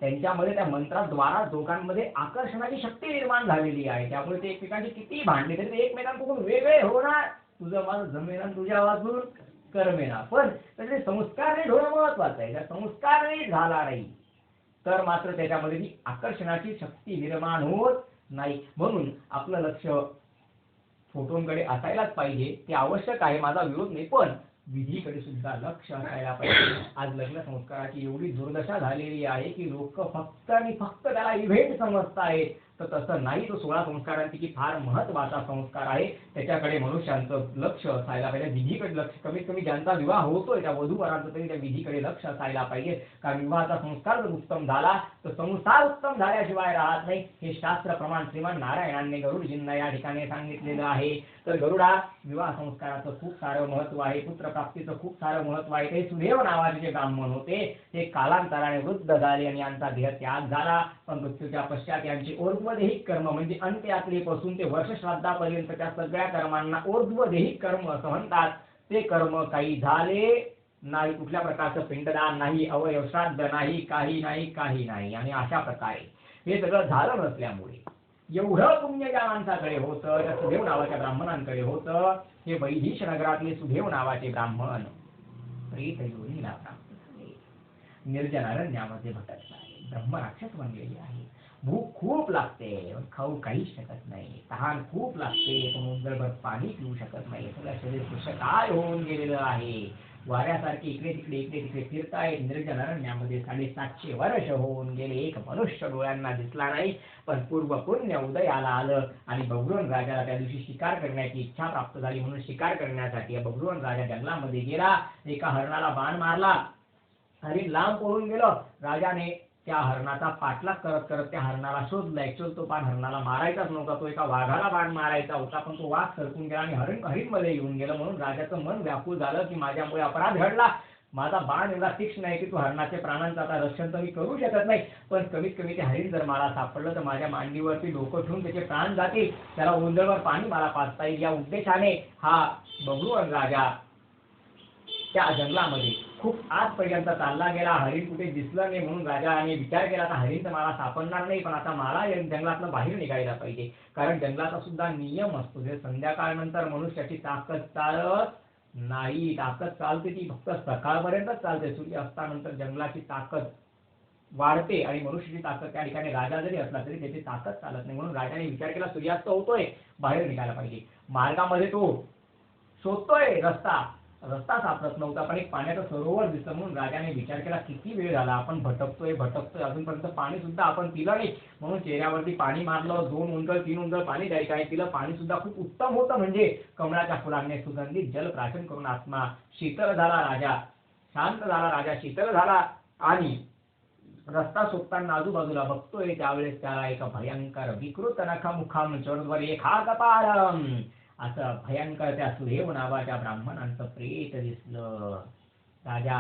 त्यांच्यामध्ये त्या मंत्राद्वारा दोघांमध्ये आकर्षणाची शक्ती निर्माण झालेली आहे. त्यामुळे ते एकमेकांची किती भांडले तरी ते एकमेकांकडून वेगळे होणार. तुझं माझं जमेना, तुझ्या वाजून करमेना, पण त्याचे संस्कार नीट होणं महत्वाचं आहे. जर संस्कार नीट झाला नाही तर मात्र त्याच्यामध्ये ती आकर्षणाची शक्ती निर्माण होत नाही. म्हणून आपलं लक्ष फोटोंकडे असायलाच पाहिजे, ते आवश्यक आहे, माझा विरोध नाही, पण विधीकडे सुद्धा लक्ष असायला पाहिजे. आज लग्न संस्काराची एवढी दुर्दशा झालेली आहे की लोक फक्त आणि फक्त त्याला इव्हेंट समजतायत. तर तसं नाही. तो 16 संस्कारांपैकी फार महत्वाचा संस्कार आहे. त्याच्याकडे मनुष्यांचं लक्ष असायला पाहिजे. विधीकडे लक्ष, कमीत कमी ज्यांचा विवाह होतोय त्या वधूवरांचं तरी त्या विधीकडे लक्ष असायला पाहिजे. कारण विवाहाचा संस्कार जर उत्तम झाला तर संसार उत्तम झाल्याशिवाय राहत नाही. हे शास्त्र प्रमाण श्रीमान नारायणांनी गरुडजींना या ठिकाणी सांगितलेलं आहे. तर गरुडा, विवाह संस्काराचं खूप सारं महत्व आहे, पुत्रप्राप्तीचं खूप सारं महत्व आहे. ते सुदेव नावाचे जे ब्राह्मण होते ते कालांतराने वृद्ध झाले आणि यांचा देह त्याग झाला. पण मृत्यूच्या पश्चात यांची ऊर्ध्वदेहिक कर्म म्हणजे अंत्ययात्रेपासून ते वर्षश्राद्धापर्यंतच्या सगळ्या कर्मांना ऊर्ध्वदेहिक कर्म असं म्हणतात. ते कर्म काही झाले नाही, कुठल्या प्रकारचं पिंडदान नाही, अवयव श्राद्ध नाही, काही नाही, काही नाही. आणि अशा प्रकारे हे सगळं झालं नसल्यामुळे एवढं पुण्य ज्या माणसाकडे होतं, त्या सुदेव नावाच्या ब्राह्मणांकडे होतं, हे वैदिश नगरातले सुदेव नावाचे ब्राह्मण प्रेत योनीला प्राप्त झाले. निर्जन अरण्यामध्ये भटकले, ब्रह्म राक्षस बनलेले आहे. भूक खूप लागते, खाऊ काहीच शकत नाही. तहान खूप लागते, पण उंदरभर पाणी पिऊ शकत नाही. सगळं शरीर पुष्कळ होऊन गेलेलं आहे. वाऱ्यासारखे इकडे तिकडे फिरतायत. निर्जन अरण्यामध्ये 750 वर्ष होऊन गेले. एक मनुष्य डोळ्यांना दिसला नाही. पण पूर्व पुण्य उदयाला आलं आणि बगरुवन राजाला त्या दिवशी शिकार करण्याची इच्छा प्राप्त झाली. म्हणून शिकार करण्यासाठी बगरुवन राजा जंगलामध्ये गेला. एका हरणाला बाण मारला. हरिण लांब पळून गेलं. राजाने त्या हरणाचा पाठलाग करत करत त्या हरणाला शोधला. ऍक्च्युअल तो बाण हरणाला मारायचाच नव्हता, तो एका वाघाला बाण मारायचा होता, पण तो वाघ सरकून गेला आणि हरिण मध्ये येऊन गेलं. म्हणून राजाचं मन व्याकुळ झालं की माझ्यामुळे अपराध घडला. माझा बाण एवढा तीक्ष्ण आहे की तो हरणाच्या प्राणांचं आता रक्षण तर मी करू शकत नाही, पण कमीत कमी ते हरिण जर मला सापडलं तर माझ्या मांडीवरती डोकं ठेवून त्याचे प्राण जातील, त्याला उंदरवर पाणी मला पाजता येईल. या उद्देशाने हा बगरुवन राजा त्या जंगलामध्ये खूप आजपर्यंत चालला गेला. हरिण कुठे दिसलं नाही. म्हणून राजाने विचार केला, आता हरिण तर मला सापडणार नाही, पण आता मला जंगलातनं बाहेर निघायला पाहिजे. कारण जंगलाचा सुद्धा नियम असतो, जे संध्याकाळ नंतर मनुष्याची ताकद चालत नाही. ताकद चालते ती फक्त सकाळपर्यंतच चालते. सूर्यास्तानंतर जंगलाची ताकद वाढते आणि मनुष्याची ताकद त्या ठिकाणी राजा जरी असला तरी त्याची ताकद चालत नाही. म्हणून राजाने विचार केला, सूर्यास्त होतोय, बाहेर निघायला पाहिजे. मार्गामध्ये तो शोधतोय रस्ता सापडत नव्हता, पण एक पाण्याचं सरोवर दिसलं. म्हणून राजाने विचार केला, किती वेळ झाला आपण भटकतोय अजूनपर्यंत पाणी सुद्धा आपण पिलं नाही. म्हणून चेहऱ्यावरती पाणी मारलं. 2 उंजळ 3 उंजळ पाणी द्यायचं आहे पिलं. पाणी सुद्धा खूप उत्तम होतं, म्हणजे कमळाच्या फुलांनी सुगंधित जल प्राशन करून आत्मा शीतल झाला. राजा शांत झाला, राजा शीतल झाला. आणि रस्ता शोधताना आजूबाजूला बघतोय त्यावेळेस त्याला एक भयंकर विकृत नखमुखम चोरद्वरेखा कपाळम असं भयंकर त्या सुदेव नावाच्या ब्राह्मणांचं प्रेत दिसलं. राजा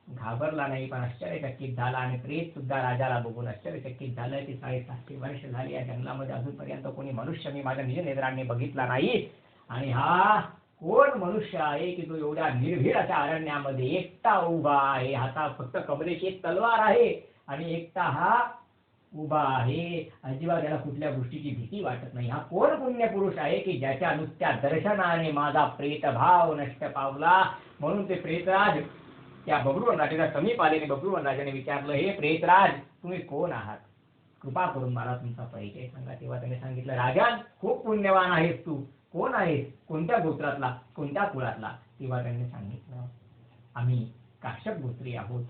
घाबरला नाही, पण आश्चर्यचकित झाला. आणि प्रेत सुद्धा राजाला बघून आश्चर्यचकित झालं की 750 वर्ष झाली या जंगलामध्ये अजूनपर्यंत कोणी मनुष्य मी माझ्या निज नेत्रांनी बघितला नाही. आणि हा कोण मनुष्य आहे की तो एवढ्या निर्भीड अशा अरण्यामध्ये एकटा उभा आहे. हातात फक्त कमरेची एक तलवार आहे आणि एकटा हा उभा आहे. अजिबात त्याला कुठल्या गोष्टीची भीती वाटत नाही. हा कोण पुण्य पुरुष आहे की ज्याच्या नुसत्या दर्शनाने माझा प्रेतभाव नष्ट पावला. म्हणून ते प्रेतराज त्या बगरुवन राजाच्या समीप आले. बगरुवन राजाने विचारलं, हे प्रेतराज, तुम्ही कोण आहात? कृपा करून मला तुमचा परिचय सांगा. तेव्हा त्याने सांगितलं, राजन, खूप पुण्यवान आहेस तू. कोण आहेस? कोणत्या गोत्रातला, कोणत्या कुळातला? तेव्हा त्यांनी सांगितलं, आम्ही काश्यप गोत्री आहोत,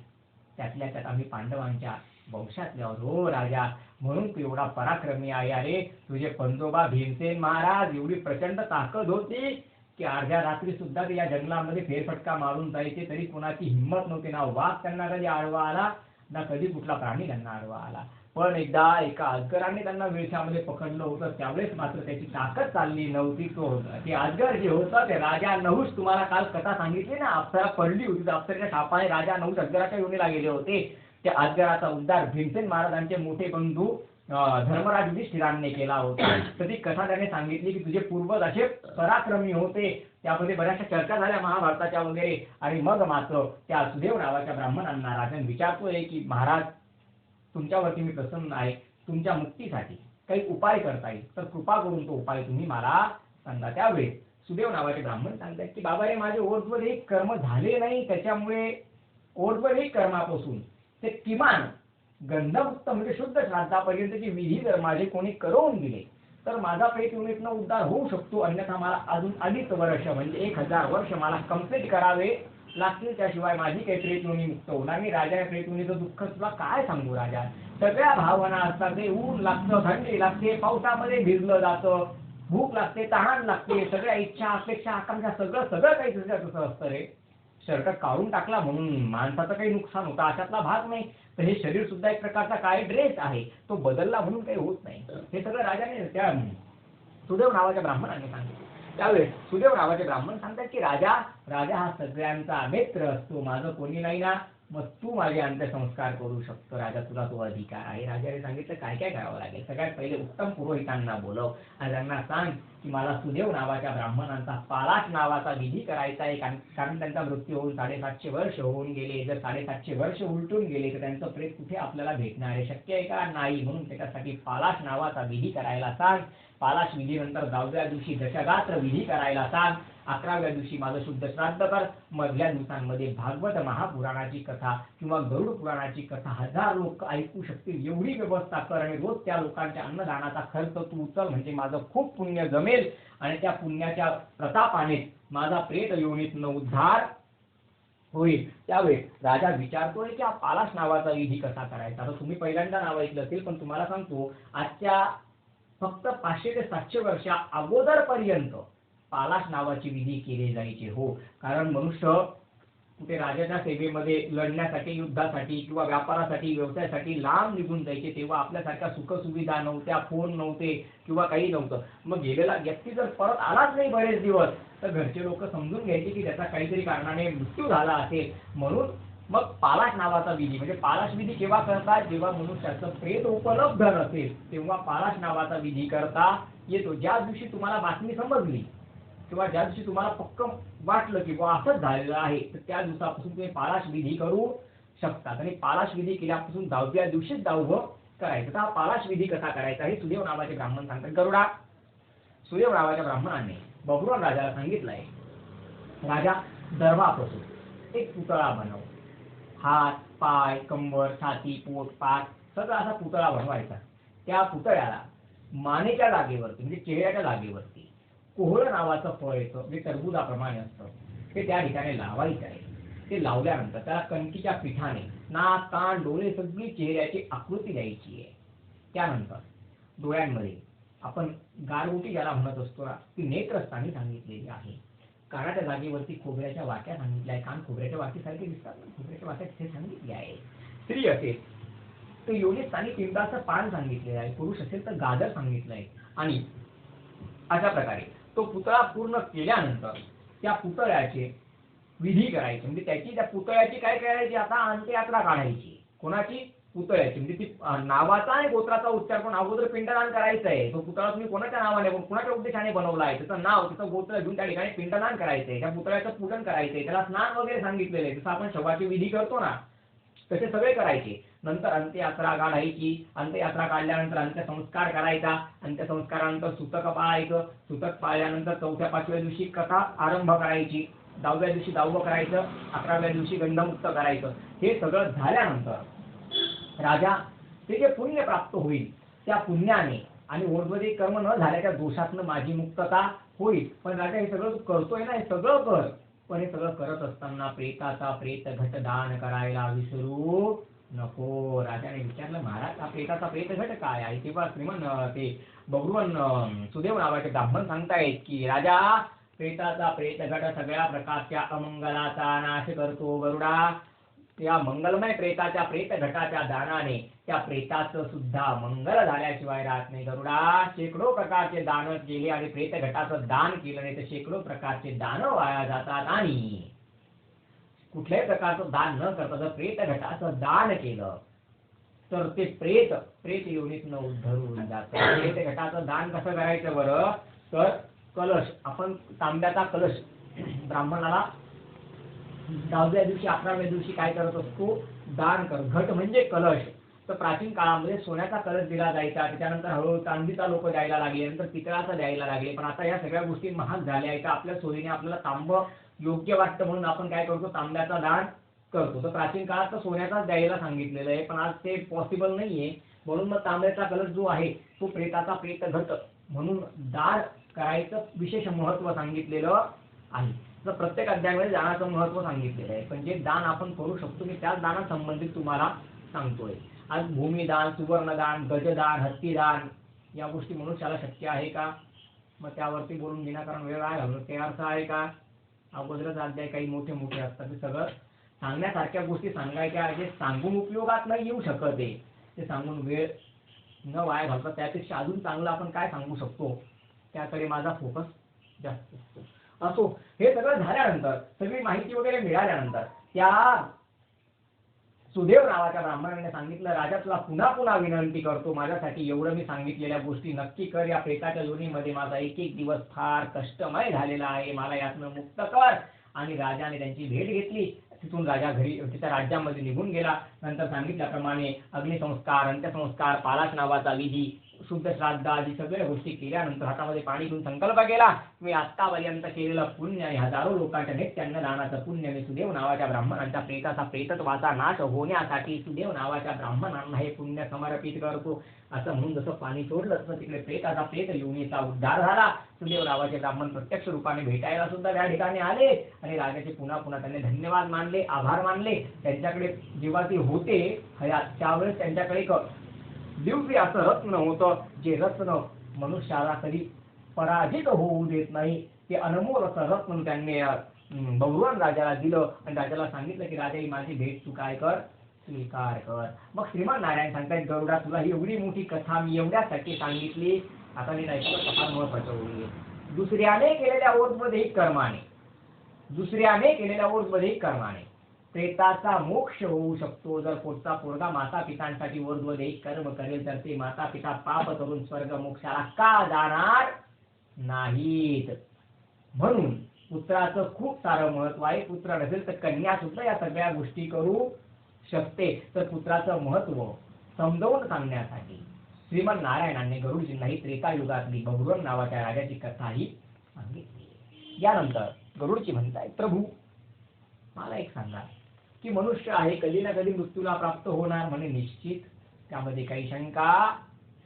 त्यातल्या त्यात आम्ही पांडवांच्या वंशातले आहोत. हो राजा, म्हणून तू एवढा पराक्रमी आहे. अरे तुझे पंजोबा भीमसेन महाराज एवढी प्रचंड ताकद होती की अर्ध्या रात्री सुद्धा ते या जंगलामध्ये फेरफटका मारून जायचे, तरी कोणाची हिंमत नव्हती ना. वाघ त्यांना कधी आडवा आला ना कधी कुठला प्राणी त्यांना आडवा आला. पण एकदा एका अजगराने त्यांना विळख्यामध्ये पकडलं होतं, त्यावेळेस मात्र त्याची ताकद चालली नव्हती. ते अजगर जे होतं ते राजा नहुष, तुम्हाला काल कथा सांगितली ना, अप्सरा पडली होती, अप्सरेच्या शापाने राजा नहुष अजगराच्या योनीला गेले होते. त्या अजगराचा उद्धार भीमसेन महाराजांचे मोठे बंधू धर्मराज युधिष्ठिरांनी केला होता. तर ती कथा त्याने सांगितली की तुझे पूर्वज असे पराक्रमी होते. त्यामध्ये बऱ्याचशा चर्चा झाल्या महाभारताच्या वगैरे. आणि मग मात्र त्या सुदेव नावाच्या ब्राह्मणांना राजन विचारतोय की महाराज, तुमच्यावरती मी प्रसन्न आहे, तुमच्या मुक्तीसाठी काही उपाय करता येईल तर कृपा करून तो उपाय तुम्ही मला सांगा. त्यावेळेस सुदेव नावाचे ब्राह्मण सांगतात की बाबा रे, माझे ओरवरही कर्म झाले नाही, त्याच्यामुळे ओरवरही कर्मापासून ते किमान गंधमुक्त म्हणजे शुद्ध श्राद्धापर्यंतची विधी जर माझे कोणी करून दिले तर माझा प्रेत युनिटनं उद्धार होऊ शकतो. अन्यथा मला अजून अडीच वर्ष म्हणजे 1000 वर्ष मला कंप्लीट करावे लागतील, त्याशिवाय माझी काही प्रेत योनी मुक्त होणार नाही. राजा या प्रेत योनीचं दुःख तुला काय सांगू राजा. सगळ्या भावना असतात, ते ऊन लागतं, थंडी लागते, पावसामध्ये भिजलं जातं, भूक लागते, तहान लागते, सगळ्या इच्छा अपेक्षा आकांक्षा सगळं सगळं काही तसं असतं रे. शर्ट काढून टाकला म्हणून माणसाचं काही नुकसान होतं अशातला भाग नाही. तर हे शरीर सुद्धा एक प्रकारचा काय ड्रेस आहे, तो बदलला म्हणून काही होत नाही. हे सगळं राजाने त्या सुदेव नावाच्या ब्राह्मणाने सांगितलं. त्यावेळेस सुदेव नावाचे ब्राह्मण सांगतात की राजा हा सगळ्यांचा मित्र असतो, माझं कोणी नाही ना, मग तू माझे अंत्यसंस्कार करू शकतो राजा, तुला तो अधिकार आहे. राजाने सांगितलं काय काय करावं लागेल. सगळ्यात पहिले उत्तम पुरोहितांना बोलव आणि त्यांना सांग की मला सुदेव नावाच्या ब्राह्मणांचा पालाश नावाचा विधी करायचा आहे, कारण त्यांचा मृत्यू होऊन 750 वर्ष होऊन गेले. जर 750 वर्ष उलटून गेले तर त्यांचं प्रेत कुठे आपल्याला भेटणार आहे, शक्य आहे का, नाही. म्हणून त्याच्यासाठी पालाश नावाचा विधी करायला सांग. पालाश विधीनंतर 10व्या दिवशी दशगात्र विधी करायला सांग. 11व्या दिवशी माझं शुद्ध श्राद्ध कर. मधल्या दिवसांमध्ये भागवत महापुराणाची कथा किंवा गरुड पुराणाची कथा 1000 लोक ऐकू शकतील एवढी व्यवस्था कर आणि रोज त्या लोकांच्या अन्नदानाचा खर्च तू उचल, म्हणजे माझं खूप पुण्य जमेल आणि त्या पुण्याच्या प्रतापाने माझा प्रेत योनीतनं उद्धार होईल. त्यावेळेस राजा विचारतोय की हा पालाश नावाचा विधी कसा करायचा. आता तुम्ही पहिल्यांदा नाव ऐकलं असेल, पण तुम्हाला सांगतो आजच्या फक्त 500 ते 700 वर्षा अगोदर पर्यंत पालाश नावाची विधी केली जायची. हो, कारण मनुष्य कुठे राजाच्या सेवेमध्ये लढण्यासाठी, युद्धासाठी किंवा व्यापारासाठी, व्यवसायासाठी लांब निघून जायचे, तेव्हा आपल्यासारख्या सुखसुविधा नव्हत्या, फोन नव्हते किंवा काही नव्हतं. मग गेलेला व्यक्ती जर परत आलाच नाही बरेच दिवस तर घरचे लोक समजून घ्यायचे की त्याचा काहीतरी कारणाने मृत्यू झाला असेल. म्हणून मग पालाश नावाचा विधी, म्हणजे पालाश विधी केव्हा करतात, जेव्हा मनुष्याचं प्रेत उपलब्ध नसेल तेव्हा पालाश नावाचा विधी करता येतो. ज्या दिवशी तुम्हाला बातमी समजली किंवा ज्या दिवशी तुम्हाला पक्क वाटलं की बुवा असंच झालेलं आहे, तर त्या दिवसापासून तुम्ही पालाश विधी करू शकतात. आणि पालाश विधी केल्यापासून 10व्या दिवशीच 10वं करायचं. तर हा पालाश विधी कसा करायचा हे सुदेव नावाचे ब्राह्मण सांगतात. गरुडा सुदेव नावाच्या ब्राह्मणाने बब्रुवान राजाला सांगितलंय, राजा दर्भापासून एक पुतळा बनव. हात, पाय, कंबर, छाती, पोट, पाठ सगळा असा पुतळा बनवायचा. त्या पुतळ्याला मानेच्या जागेवरती म्हणजे चेहऱ्याच्या जागेवरती कोहळं नावाचं फळ येतं, म्हणजे टरबुजाप्रमाणे असतं, ते त्या ठिकाणी लावायचं आहे. ते लावल्यानंतर त्याला कणकीच्या पिठाने नाक, कान, डोळे सगळी चेहऱ्याची आकृती द्यायची आहे. त्यानंतर डोळ्यांमध्ये आपण गारगोटी ज्याला म्हणत असतो ना, ती नेत्रस्थानी सांगितलेली आहे. कानाच्या जागेवरती खोबऱ्याच्या वाट्या सांगितल्या आहे. कान खोबऱ्याच्या वाटीसारखे दिसतात ना, खोबऱ्याच्या वाट्या तिथे सांगितली आहे. स्त्री असेल तर योनीस्थानी पिंपळाचं पान सांगितलेलं आहे. पुरुष असेल तर गाजर सांगितलं आहे. आणि अशा प्रकारे तो पुतळा पूर्ण केल्यानंतर त्या पुतळ्याचे विधी करायचे, म्हणजे त्या पुतळ्याची काय करायची, आता अंत्ययात्रा काढायची. कोणाची, पुतळ्याची. म्हणजे ती नावाचा आणि गोत्राचा उच्चार करून अगोदर पिंडदान करायचं आहे. तो पुतळा तुम्ही कोणाच्या नावाने, कोणाच्या उद्देशाने बनवला आहे, त्याचं नाव, त्याचं गोत्र घेऊन त्या ठिकाणी पिंडदान करायचंय. त्या पुतळ्याचं पूजन करायचंय, त्याला स्नान वगैरे सांगितलेलं आहे. जसं आपण शवाची विधी करतो ना तसे सगळे करायचे. नंतर अंत्ययात्रा काढायची. अंत्ययात्रा काढल्यानंतर अंत्यसंस्कार करायचा. अंत्यसंस्कारानंतर सुतक पाळायचं. सुतक पाळल्यानंतर 4-5व्या दिवशी कथा आरंभ करायची. 10व्या दिवशी 10वं करायचं. 11व्या दिवशी गंधमुक्त करायचं. हे सगळं झाल्यानंतर राजा ते जे पुण्य प्राप्त होईल त्या पुण्याने आणि ओढवदे कर्म न झाल्याच्या दोषातनं माझी मुक्तता होईल. पण राजा हे सगळं तू करतोय ना, हे सगळं कर, पण हे सगळं करत असताना प्रेताचा प्रेत घट दान करायला विसरू नको. राजाने विचारलं, महाराज हा प्रेताचा प्रेत घट काय आहे. तेव्हा श्रीमन ते बब्रुवान सुदेव नावाचे ब्राह्मण सांगतायत की राजा, प्रेताचा प्रेत घट सगळ्या प्रकारच्या अमंगलाचा नाश करतो. गरुडा, या मंगलमय प्रेताच्या प्रेत घटाच्या दानाने त्या प्रेताचं सुद्धा मंगल झाल्याशिवाय राहत नाही. गरुडा शेकडो प्रकारचे दान केले आणि प्रेत घटाचं दान केलं नाही तर शेकडो प्रकारचे दान वाया जातात. आणि कुठल्याही प्रकारचं दान न करता जर प्रेत घटाचं दान केलं तर ते प्रेत योनीतनं उद्धरून जातं. प्रेत घटाचं दान कसं करायचं बरं, तर कलश, आपण तांब्याचा कलश ब्राह्मणाला 10व्या दिवशी 11व्या दिवशी काय करत असतो, दान कर. घट म्हणजे कलश. तर प्राचीन काळामध्ये सोन्याचा कलश दिला जायचा, त्याच्यानंतर हळूहळू चांदीचा लोक द्यायला लागले, नंतर पितळाचा द्यायला लागले. पण आता या सगळ्या गोष्टी महाग झाल्या आहेत. आपल्या सोयीने आपल्याला तांब योग्य वाटतं म्हणून आपण काय करतो, तांब्याचा दान करतो. तर प्राचीन काळात तर सोन्याचाच द्यायला सांगितलेलं आहे, पण आज ते पॉसिबल नाहीये. म्हणून मग तांब्याचा कलश जो आहे तो प्रेताचा प्रेत घट म्हणून दान करायचं विशेष महत्व सांगितलेलं आहे. तर प्रत्येक अध्यायामध्ये दानाचं महत्व सांगितलेलं आहे. पण जे दान आपण करू शकतो मी त्याच दानासंबंधित तुम्हाला सांगतोय. आज भूमिदान, सुवर्णदान, गजदान, हत्तीदान या गोष्टी मनुष्याला शक्य आहे का, मग त्यावरती बोलून विनाकारण वेळ आहे घालून ते अर्थ आहे का. अगोदरच अध्याय काही मोठे मोठे असतात, ते सगळं सांगण्यासारख्या गोष्टी सांगायच्या, जे सांगून उपयोगात नाही येऊ शकत आहे ते सांगून वेळ न वाया घालता त्यापेक्षा अजून चांगलं आपण काय सांगू शकतो त्याकडे माझा फोकस जास्त असतो. असो, हे सगळं झाल्यानंतर, सगळी माहिती वगैरे मिळाल्यानंतर त्या सुदेव नावाच्या ब्राह्मणाने सांगितलं, राजा तुला पुन्हा पुन्हा विनंती करतो, माझ्यासाठी एवढं मी सांगितलेल्या गोष्टी नक्की कर. या प्रेताच्या योनीमध्ये माझा एक एक दिवस फार कष्टमय झालेला आहे, मला यातनं मुक्त कर. आणि राजाने त्यांची भेट घेतली. तिथून राजा घरी तिच्या राज्यामध्ये निघून गेला. नंतर सांगितल्याप्रमाणे अग्निसंस्कार, अंत्यसंस्कार, पालाश नावाचा विधी, शुद्ध श्राद्ध आदी सगळ्या गोष्टी केल्यानंतर हातामध्ये पाणी घेऊन संकल्प केला, मी आत्तापर्यंत केलेलं पुण्य आणि हजारो लोकांच्या नित्यान्न दानाचं पुण्य मी सुदेव नावाच्या ब्राह्मणांच्या प्रेताचा प्रेतत्वाचा नाश होण्यासाठी सुदेव नावाच्या ब्राह्मणांना हे पुण्य समर्पित करतो. असं म्हणून जसं पाणी सोडलं तसं तिकडे प्रेताचा प्रेत योनीचा उद्धार झाला. सुदेव नावाचे ब्राह्मण प्रत्यक्ष रूपाने भेटायला सुद्धा त्या ठिकाणी आले आणि राजाचे पुन्हा पुन्हा त्यांनी धन्यवाद मानले, आभार मानले. त्यांच्याकडे जेव्हा ते होते हयात त्यावेळेस त्यांच्याकडे दिव्य असं रत्न होतं, जे रत्न मनुष्याला कधी पराजित होऊ देत नाही. ते अनमोल असं रत्न त्यांनी बहुवन राजाला दिलं आणि राजाला सांगितलं की राजा ही माझी भेट तू काय कर, स्वीकार कर. मग श्रीमान नारायण सांगतायत, गरुडा तुला ही एवढी मोठी कथा मी एवढ्यासाठी सांगितली, आता मी नाही कथा महत्वाचं होईल. दुसऱ्याने केलेल्या ओझमध्ये कर्माने प्रेताचा मोक्ष होऊ शकतो. जर पुढचा पोरगा माता पितांसाठी ऊर्ध्वदेही कर्म करेल तर ते माता पिता पाप करून स्वर्ग मोक्षाला का जाणार नाहीत. म्हणून पुत्राचं खूप सारं महत्व आहे. पुत्र नसेल तर कन्या सुद्धा या सगळ्या गोष्टी करू शकते. तर पुत्राचं महत्व समजावून सांगण्यासाठी श्रीमन नारायणांनी गरुडजींना ही त्रेतायुगातली बहुरन नावाच्या राजाची कथाही सांगितली. यानंतर गरुडजी म्हणताय, प्रभू मला एक सांगा की मनुष्य आहे कधी ना कधी मृत्यूला प्राप्त होणार म्हणे निश्चित, त्यामध्ये काही शंका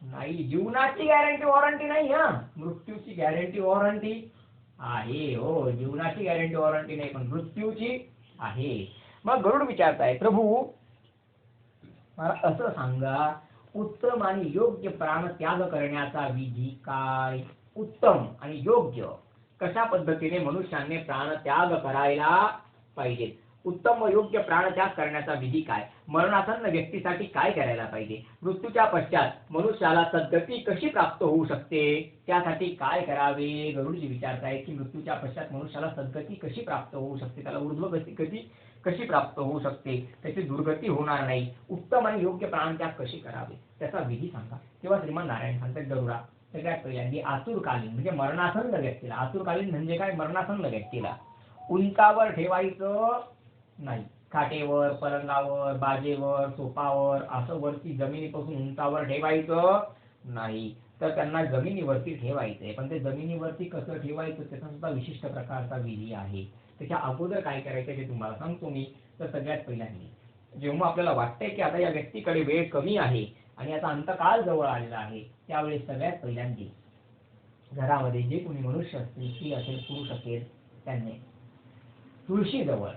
नाही. जीवनाची गॅरंटी वॉरंटी नाही, हा मृत्यूची गॅरंटी वॉरंटी आहे. हो, जीवनाची गॅरंटी वॉरंटी नाही पण मृत्यूची आहे. मग गरुड विचारताय, प्रभू मला असं सांगा, उत्तम आणि योग्य प्राणत्याग करण्याचा विधी काय. उत्तम आणि योग्य कशा पद्धतीने मनुष्याने प्राणत्याग करायला पाहिजे. उत्तम व योग्य प्राणत्याग करण्याचा विधी काय. मरणासन्न व्यक्तीसाठी काय करायला पाहिजे. मृत्यूच्या पश्चात मनुष्याला सद्गती कशी प्राप्त होऊ शकते, त्यासाठी काय करावे. गरुडजी विचारतायत की मृत्यूच्या पश्चात मनुष्याला सद्गती कशी प्राप्त होऊ शकते, त्याला ऊर्ध्वगती कशी प्राप्त होऊ शकते, त्याची दुर्गती होणार नाही. उत्तम आणि योग्य प्राणत्याग कशी करावे त्याचा विधी सांगा. तेव्हा श्रीमान नारायण सांगतात, गरुडा सगळ्यात पहिल्यांदी आतुरकालीन म्हणजे मरणासन्न व्यक्तीला, आतुरकालीन म्हणजे काय, मरणासन्न व्यक्तीला उंचावर ठेवायचं नाही. खाटेवर, पलंगावर, बाजेवर, सोपावर असं वरती जमिनीपासून उंचावर ठेवायचं नाही. तर त्यांना जमिनीवरती ठेवायचंय. पण ते जमिनीवरती कसं ठेवायचं त्याचा सुद्धा विशिष्ट प्रकारचा विधी आहे. त्याच्या अगोदर काय करायचं ते तुम्हाला सांगतो मी. तर सगळ्यात पहिल्यांदी जेव्हा आपल्याला वाटतंय की आता या व्यक्तीकडे वेळ कमी आहे आणि आता अंतकाळ जवळ आलेला आहे, त्यावेळेस सगळ्यात पहिल्यांदी घरामध्ये जे कोणी मनुष्य असतील, स्त्री असेल, पुरुष असेल, त्यांनी तुळशीजवळ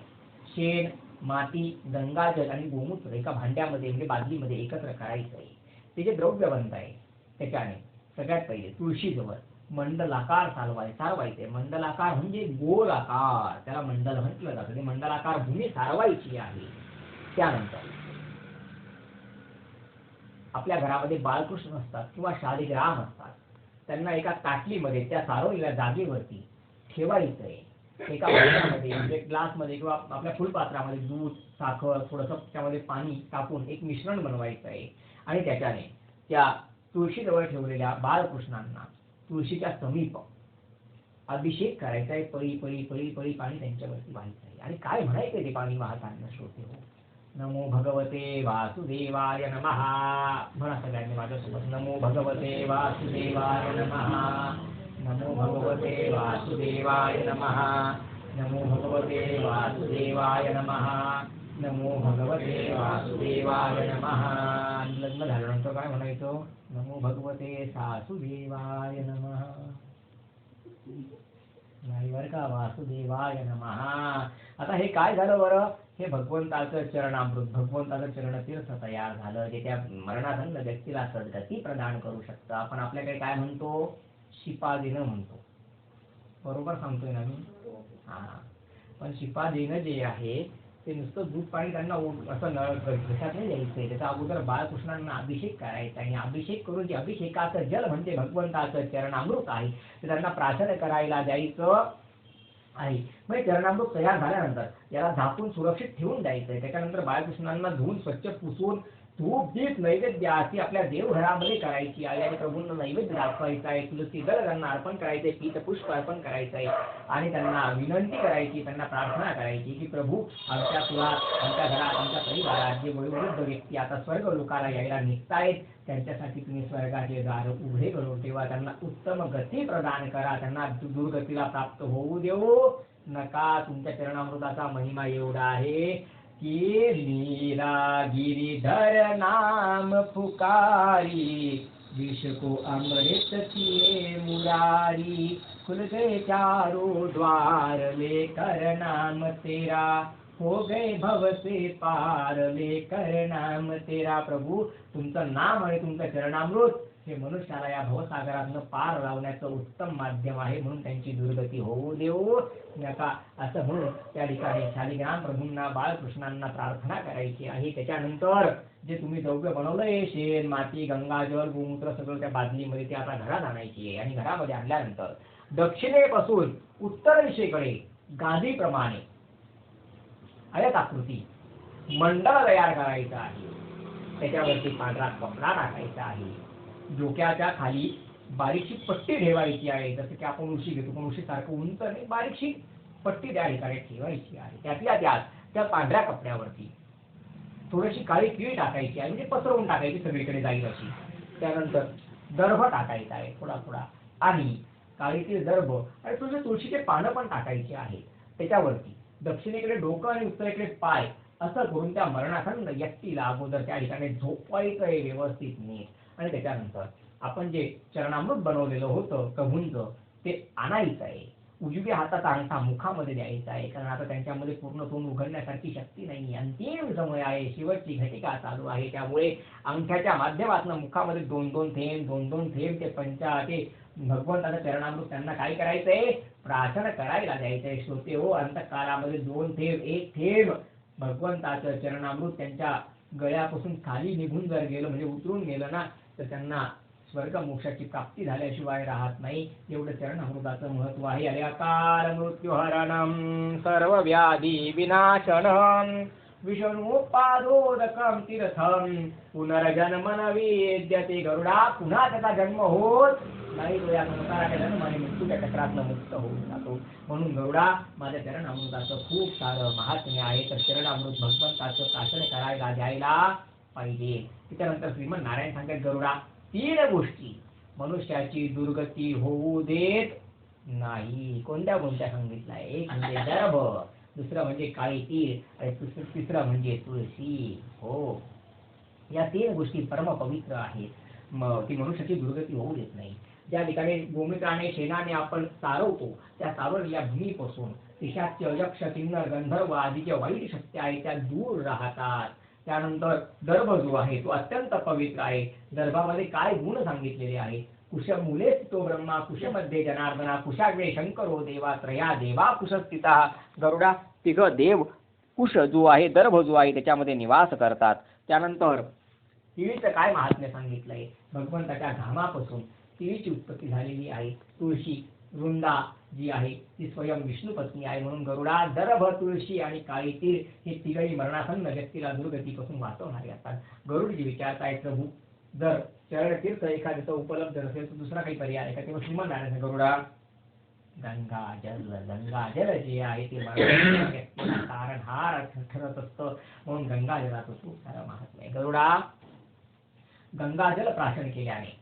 शेण, माती, गंगाजल आणि गोमूत्र एका भांड्यामध्ये म्हणजे बादलीमध्ये एकत्र करायचं आहे. ते जे द्रव्य बनत आहे त्याच्याने सगळ्यात पहिले तुळशीजवळ मंडलाकार सारवायचे. मंडलाकार म्हणजे गोल आकार, त्याला मंडल म्हटलं जातं. ते मंडलाकार भूमी सारवायची आहे. त्यानंतर आपल्या घरामध्ये बाळकृष्ण असतात किंवा शालिग्राम असतात, त्यांना एका ताटलीमध्ये त्या सारवलेल्या जागेवरती ठेवायचंय. एका पात्रामध्ये म्हणजे ग्लासमध्ये किंवा आपल्या फुलपात्रामध्ये दूध, साखर, थोडंसं त्यामध्ये पाणी टाकून एक मिश्रण बनवायचं आहे आणि त्याच्याने त्या तुळशीजवळ ठेवलेल्या बाळकृष्णांना तुळशीच्या समीप अभिषेक करायचा आहे. पळी पळी पळी पळी पाणी त्यांच्यावरती व्हायचं आहे. आणि काय म्हणायचंय ते पाणी वाहताना श्रोते हो, नमो भगवते वासुदेवाय नमः. म्हणा सगळ्यांनी माझ्यासोबत, नमो भगवते वासुदेवाय नमः, नमो भगवते वासुदेवाय नमः, नमो भगवते वासुदेवाय नमः, नमो भगवते वासुदेवाय नमः. लग्न झाल्यानंतर काय म्हणायचं, नमो भगवते वासुदेवाय नमः. नाही बरं का, वासुदेवाय नमः. आता हे काय झालं बरं, हे भगवंताचं चरणामृत, भगवंताचं चरणतीर्थ तयार झालं, जे त्या मरणाधन्न व्यक्तीला सद्गती प्रदान करू शकतं. आपण आपल्याकडे काय म्हणतो, शिपादेनं म्हणतो, बरोबर सांगतोय ना मी. हा, पण शिपादेनं जे आहे ते नुसतं दूध पाणी त्यांना असं घशात नाही द्यायचंय. त्याचा अगोदर बाळकृष्णांना अभिषेक करायचा आणि अभिषेक करून जे अभिषेकाचं जल म्हणजे भगवंताचं चरणामृत आहे ते त्यांना प्राशन करायला द्यायचं आहे. मग चरणामृत तयार झाल्यानंतर याला झाकून सुरक्षित ठेवून द्यायचंय. त्याच्यानंतर बाळकृष्णांना धुवून स्वच्छ पुसून धूप दीप नैवेद्य अशी आपल्या देवघरामध्ये करायची आहे आणि प्रभूंना नैवेद्य दाखवायचा आहे. तुलसी दल त्यांना अर्पण करायचंय, पीठ पुष्प अर्पण करायचंय आणि त्यांना विनंती करायची, त्यांना प्रार्थना करायची की प्रभू आमच्या कुळात, आमच्या घरात, आमच्या परिवारात जे वयोवृद्ध व्यक्ती आता स्वर्ग लोकाला यायला निघतायत त्यांच्यासाठी तुम्ही स्वर्गाचे दार उघडे करून ठेवा, त्यांना उत्तम गती प्रदान करा, त्यांना दुर्गतीला प्राप्त होऊ देऊ नका. तुमच्या चरणामृताचा महिमा एवढा आहे कि लीला गिरिधर नाम पुकारी, विष को अमृत किए मुरारी, खुल गए चारों द्वार लेकर नाम तेरा, हो गए भव से पार लेकर नाम तेरा. प्रभू तुमचं नाम आणि तुमचं चरणामृत हे मनुष्याला या भवसागरातनं पार लावण्याचं उत्तम माध्यम आहे, म्हणून त्यांची दुर्गती होऊ देऊ नका असं म्हणून त्या ठिकाणी शालिग्राम प्रभूंना बाळकृष्णांना प्रार्थना करायची आहे. त्याच्यानंतर जे तुम्ही द्रव्य बनवलंय, शेण, माती, गंगाजल, गोमूत्र सगळं त्या बादलीमध्ये ते आता घरात आणायची आहे आणि घरामध्ये आणल्यानंतर दक्षिणेपासून उत्तर दिशेकडे गादीप्रमाणे आयताकृती मंडळ तयार करायचं आहे. त्याच्यावरती पांढरा कपडा टाकायचा आहे. डोक्याच्या खाली बारीकशी पट्टी ठेवायची आहे, जसं की आपण उशी घेतो पण उशी सारखं उंच नाही, बारीकशी पट्टी त्या ठिकाणी ठेवायची आहे. त्यातल्या त्यात त्या पांढऱ्या कपड्यावरती थोडीशी काळी किळी टाकायची आहे, म्हणजे पसरवून टाकायची सगळीकडे जाईल अशी. त्यानंतर दर्भ टाकायचा आहे थोडा थोडा आणि काळीतील दर्भ आणि तुळशीचे पानं पण टाकायची आहे. त्याच्यावरती दक्षिणेकडे डोकं आणि उत्तरेकडे पाय असं करून त्या मरणासन्न व्यक्तीला अगोदर त्या ठिकाणी झोपवायचं आहे व्यवस्थित नीट. आणि त्याच्यानंतर आपण जे चरणामृत बनवलेलं होतं प्रभूंचं ते आणायचं आहे. उजव्या हाताचा अंगठा मुखामध्ये द्यायचा आहे, कारण आता त्यांच्यामध्ये पूर्ण तोंड उघडण्यासारखी शक्ती नाही, अंतिम समय आहे, शेवटची घटिका चालू आहे. त्यामुळे अंगठ्याच्या माध्यमातून मुखामध्ये दोन दोन थेंब ते ते भगवंताचं चरणामृत त्यांना काय करायचंय, प्राशन करायला द्यायचंय. श्रोते हो, अंतःकालामध्ये 2 थेंब 1 थेंब भगवंताचं चरणामृत त्यांच्या गळ्यापासून खाली निघून जर गेलं म्हणजे उतरून गेलं ना तर त्यांना स्वर्ग मोक्षाची प्राप्ती झाल्याशिवाय राहत नाही. एवढं चरणामृताचं महत्व आहे. अरे अकाल मृत्युहरणं सर्व व्याधी विनाशनं विष्णुपादोदकं तीर्थं पुनर्जन्म न विद्यते. गरुडा पुन्हा त्याचा जन्म होत नाही, तो या संसाराच्या जन्म आणि मृत्यूच्या चक्रातनं मुक्त होऊन जातो. म्हणून गरुडा माझ्या चरणामृताचं खूप सारं महात्म्य आहे, तर चरणामृत भगवंताचं प्राशन करायला द्यायला पाहिजे. त्याच्यानंतर श्रीमन नारायण सांगतात गरुडा 3 गोष्टी मनुष्याची दुर्गती होऊ देत नाही. कोणत्या कोणत्या सांगितल्या, एक म्हणजे दर्भ, दुसरं म्हणजे काळी तीळ आणि तिसरं म्हणजे तुळशी. हो, या 3 गोष्टी परम पवित्र आहेत, ती मनुष्याची दुर्गती होऊ देत नाही. ज्या ठिकाणी गोमूत्राने शेणाने आपण सारवतो त्या सारवलेल्या भूमीपासून पिशाच्य, यक्ष, किन्नर, गंधर्व आदीच्या वाईट शक्ती आहेत त्या दूर राहतात. त्यानंतर दर्भ जो आहे तो अत्यंत पवित्र आहे. दर्भामध्ये काय गुण सांगितलेले आहे, कुशमूले स्थितो ब्रह्मा, कुशमध्ये जनार्दना, कुशाग्रे शंकरो देवा, त्रया देवा कुशस्थिता. गरुडा 3 देव कुश जो आहे, दर्भ जो आहे त्याच्यामध्ये निवास करतात. त्यानंतर तिळीचं काय महात्म्य सांगितलंय? भगवंताच्या घामापासून तिळीची उत्पत्ती झालेली आहे. तुळशी वृंदा जी आहे ती स्वयं विष्णू पत्नी आहे, म्हणून गरुडा, दर्भ, तुळशी आणि काळी तीळ हे तिघही मरणासन्न व्यक्तीला दुर्गतीपासून वाचवणारे असतात. गरुडजी विचारतायत, प्रभू जर चरणतीर्थ एखाद्याचं उपलब्ध नसेल तर दुसरा काही पर्याय आहे का? तेव्हा श्रीमंत नारायण, गरुडा गंगाजल जे आहे ते व्यक्तीला तारणहार ठरत असतं, म्हणून गंगाजलाचं खूप सारं महात्म्य आहे. गरुडा, गंगाजल प्राशन केल्याने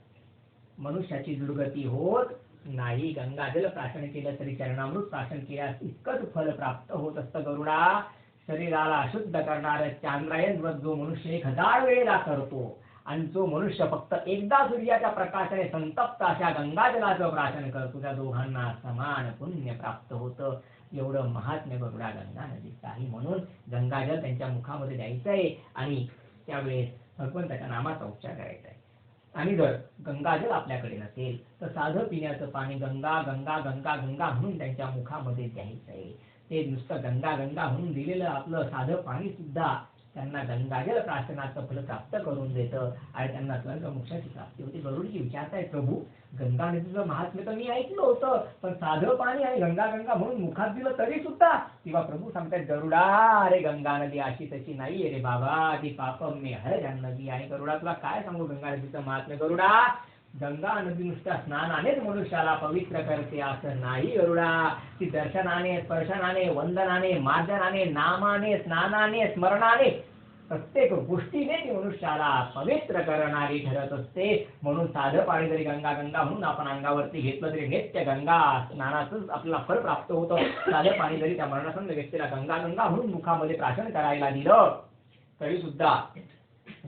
मनुष्याची दुर्गती होत नाही. गंगाजल प्राशन केलं तरी चरणामृत प्राशन केल्यास इतकंच फल प्राप्त होत असतं. गरुडा, शरीराला अशुद्ध करणारं चांद्रायन व्रत जो मनुष्य 1000 वेळेला करतो आणि जो मनुष्य फक्त एकदा सूर्याच्या प्रकाशाने संतप्त अशा गंगाजलाचं प्राशन करतो, त्या दोघांना समान पुण्य प्राप्त होतं. एवढं महात्म्य गरुडा गंगा नदीचं आहे. म्हणून गंगाजल त्यांच्या मुखामध्ये द्यायचं आहे आणि त्यावेळेस भगवंताच्या नामाचा उच्चार करायचा आहे. आणि जर गंगाजल आपल्याकडे नसेल तर साधं पिण्याचं पाणी गंगा गंगा गंगा गंगा म्हणून त्यांच्या मुखामध्ये द्यायचं आहे. ते नुसतं गंगा गंगा म्हणून दिलेलं आपलं साधं पाणी सुद्धा त्यांना गंगाजल प्राशनाचं फल प्राप्त करून देतं आणि त्यांना स्वर्ग मोक्षाची प्राप्ती होती. गरुडजी विचारतायत, प्रभू गंगा नदीचं महात्म्य तर मी ऐकलं होतं, पण साधं पाणी आणि गंगा गंगा म्हणून मुखात दिलं तरी सुद्धा? तेव्हा प्रभू सांगतात, गरुडा, अरे गंगा नदी अशी तशी नाहीये रे बाबा, ती पापम मे हर नदी आहे. गरुडा, तुला काय सांगू गंगा नदीचं महात्म्य? गरुडा, गंगा नदी नुसत्या स्नानानेच मनुष्याला पवित्र करते असं नाही गरुडा. ती दर्शनाने, स्पर्शनाने, वंदनाने, मार्जनाने, नामाने, स्नानाने, स्मरणाने, प्रत्येक गोष्टीने ती मनुष्याला पवित्र करणारी ठरत असते. म्हणून साधं पाणी जरी गंगा गंगा म्हणून आपण अंगावरती घेतलं तरी नित्य गंगा स्नानाचंच आपल्याला फळ प्राप्त होतं. साधं पाणी जरी त्या मरणासन्न व्यक्तीला गंगा गंगा म्हणून मुखामध्ये प्राशन करायला दिलं तरी सुद्धा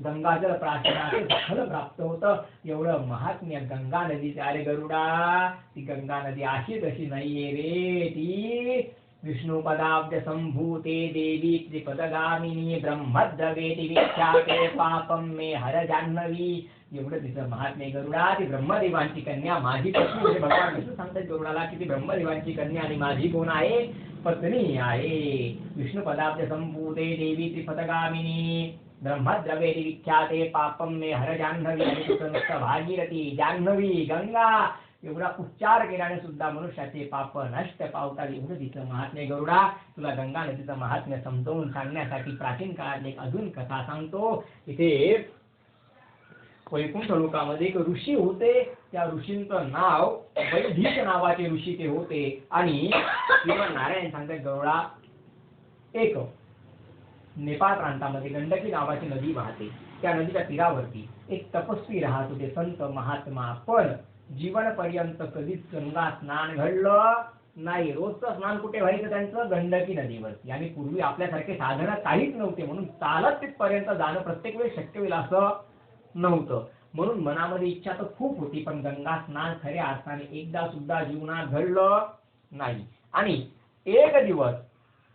गंगाजल प्राशनाचे फल प्राप्त होतं. एवढं महात्म्य गंगा नदीचे. अरे गरुडा, ती गंगा नदी अशी तशी नाहीये रे, ती विष्णू पदाब्ज संभूते देवी त्रिपदगामिनी ब्रह्मद्रवेति विख्याते पापम मे हर जान्हवी. एवढं तिचं महात्म्य. गरुडा, ती ब्रह्मदेवांची कन्या माझी पत्नी, म्हणजे भगवान विष्णू सांगतात गरुडाला की ती ब्रह्मदेवांची कन्या आणि माझी कोण आहे? पत्नी आहे. विष्णू पदाब्ज संभूते देवी त्रिपदगामिनी ब्रह्मद्रवेति विख्याते पापम मे हर जान्हवी. आणि तुझं नुसतं भागीरथी, जान्हवी, गंगा एवढा उच्चार केल्याने सुद्धा मनुष्याचे पाप नष्ट पावतात. एवढं तिचं महात्म्य. गरुडा, तुला गंगा नदीचं महात्म्य समजावून सांगण्यासाठी प्राचीन काळात एक अजून कथा सांगतो. इथे वैकुंठ लोकामध्ये एक ऋषी होते. त्या ऋषींचं नाव वैधिक नावाचे ऋषी ते होते. आणि नारायण सांगतात, गरुडा, एक नेपाळ प्रांतामध्ये गंडकी नावाची नदी वाहते. त्या नदीच्या तीरावरती एक तपस्वी राहत होते, संत महात्मा. पण जीवनपर्यंत कधीच गंगा स्नान घडलं नाही. रोजचं स्नान कुठे व्हायचं त्यांचं? गंडकी नदीवरती. आणि पूर्वी आपल्यासारखे साधनं काहीच नव्हते, म्हणून चालत तिथपर्यंत जाणं प्रत्येक वेळेस शक्य होईल असं नव्हतं. म्हणून मनामध्ये इच्छा तर खूप होती, पण गंगा स्नान खऱ्या अर्थाने एकदा सुद्धा जीवनात घडलं नाही. आणि एक दिवस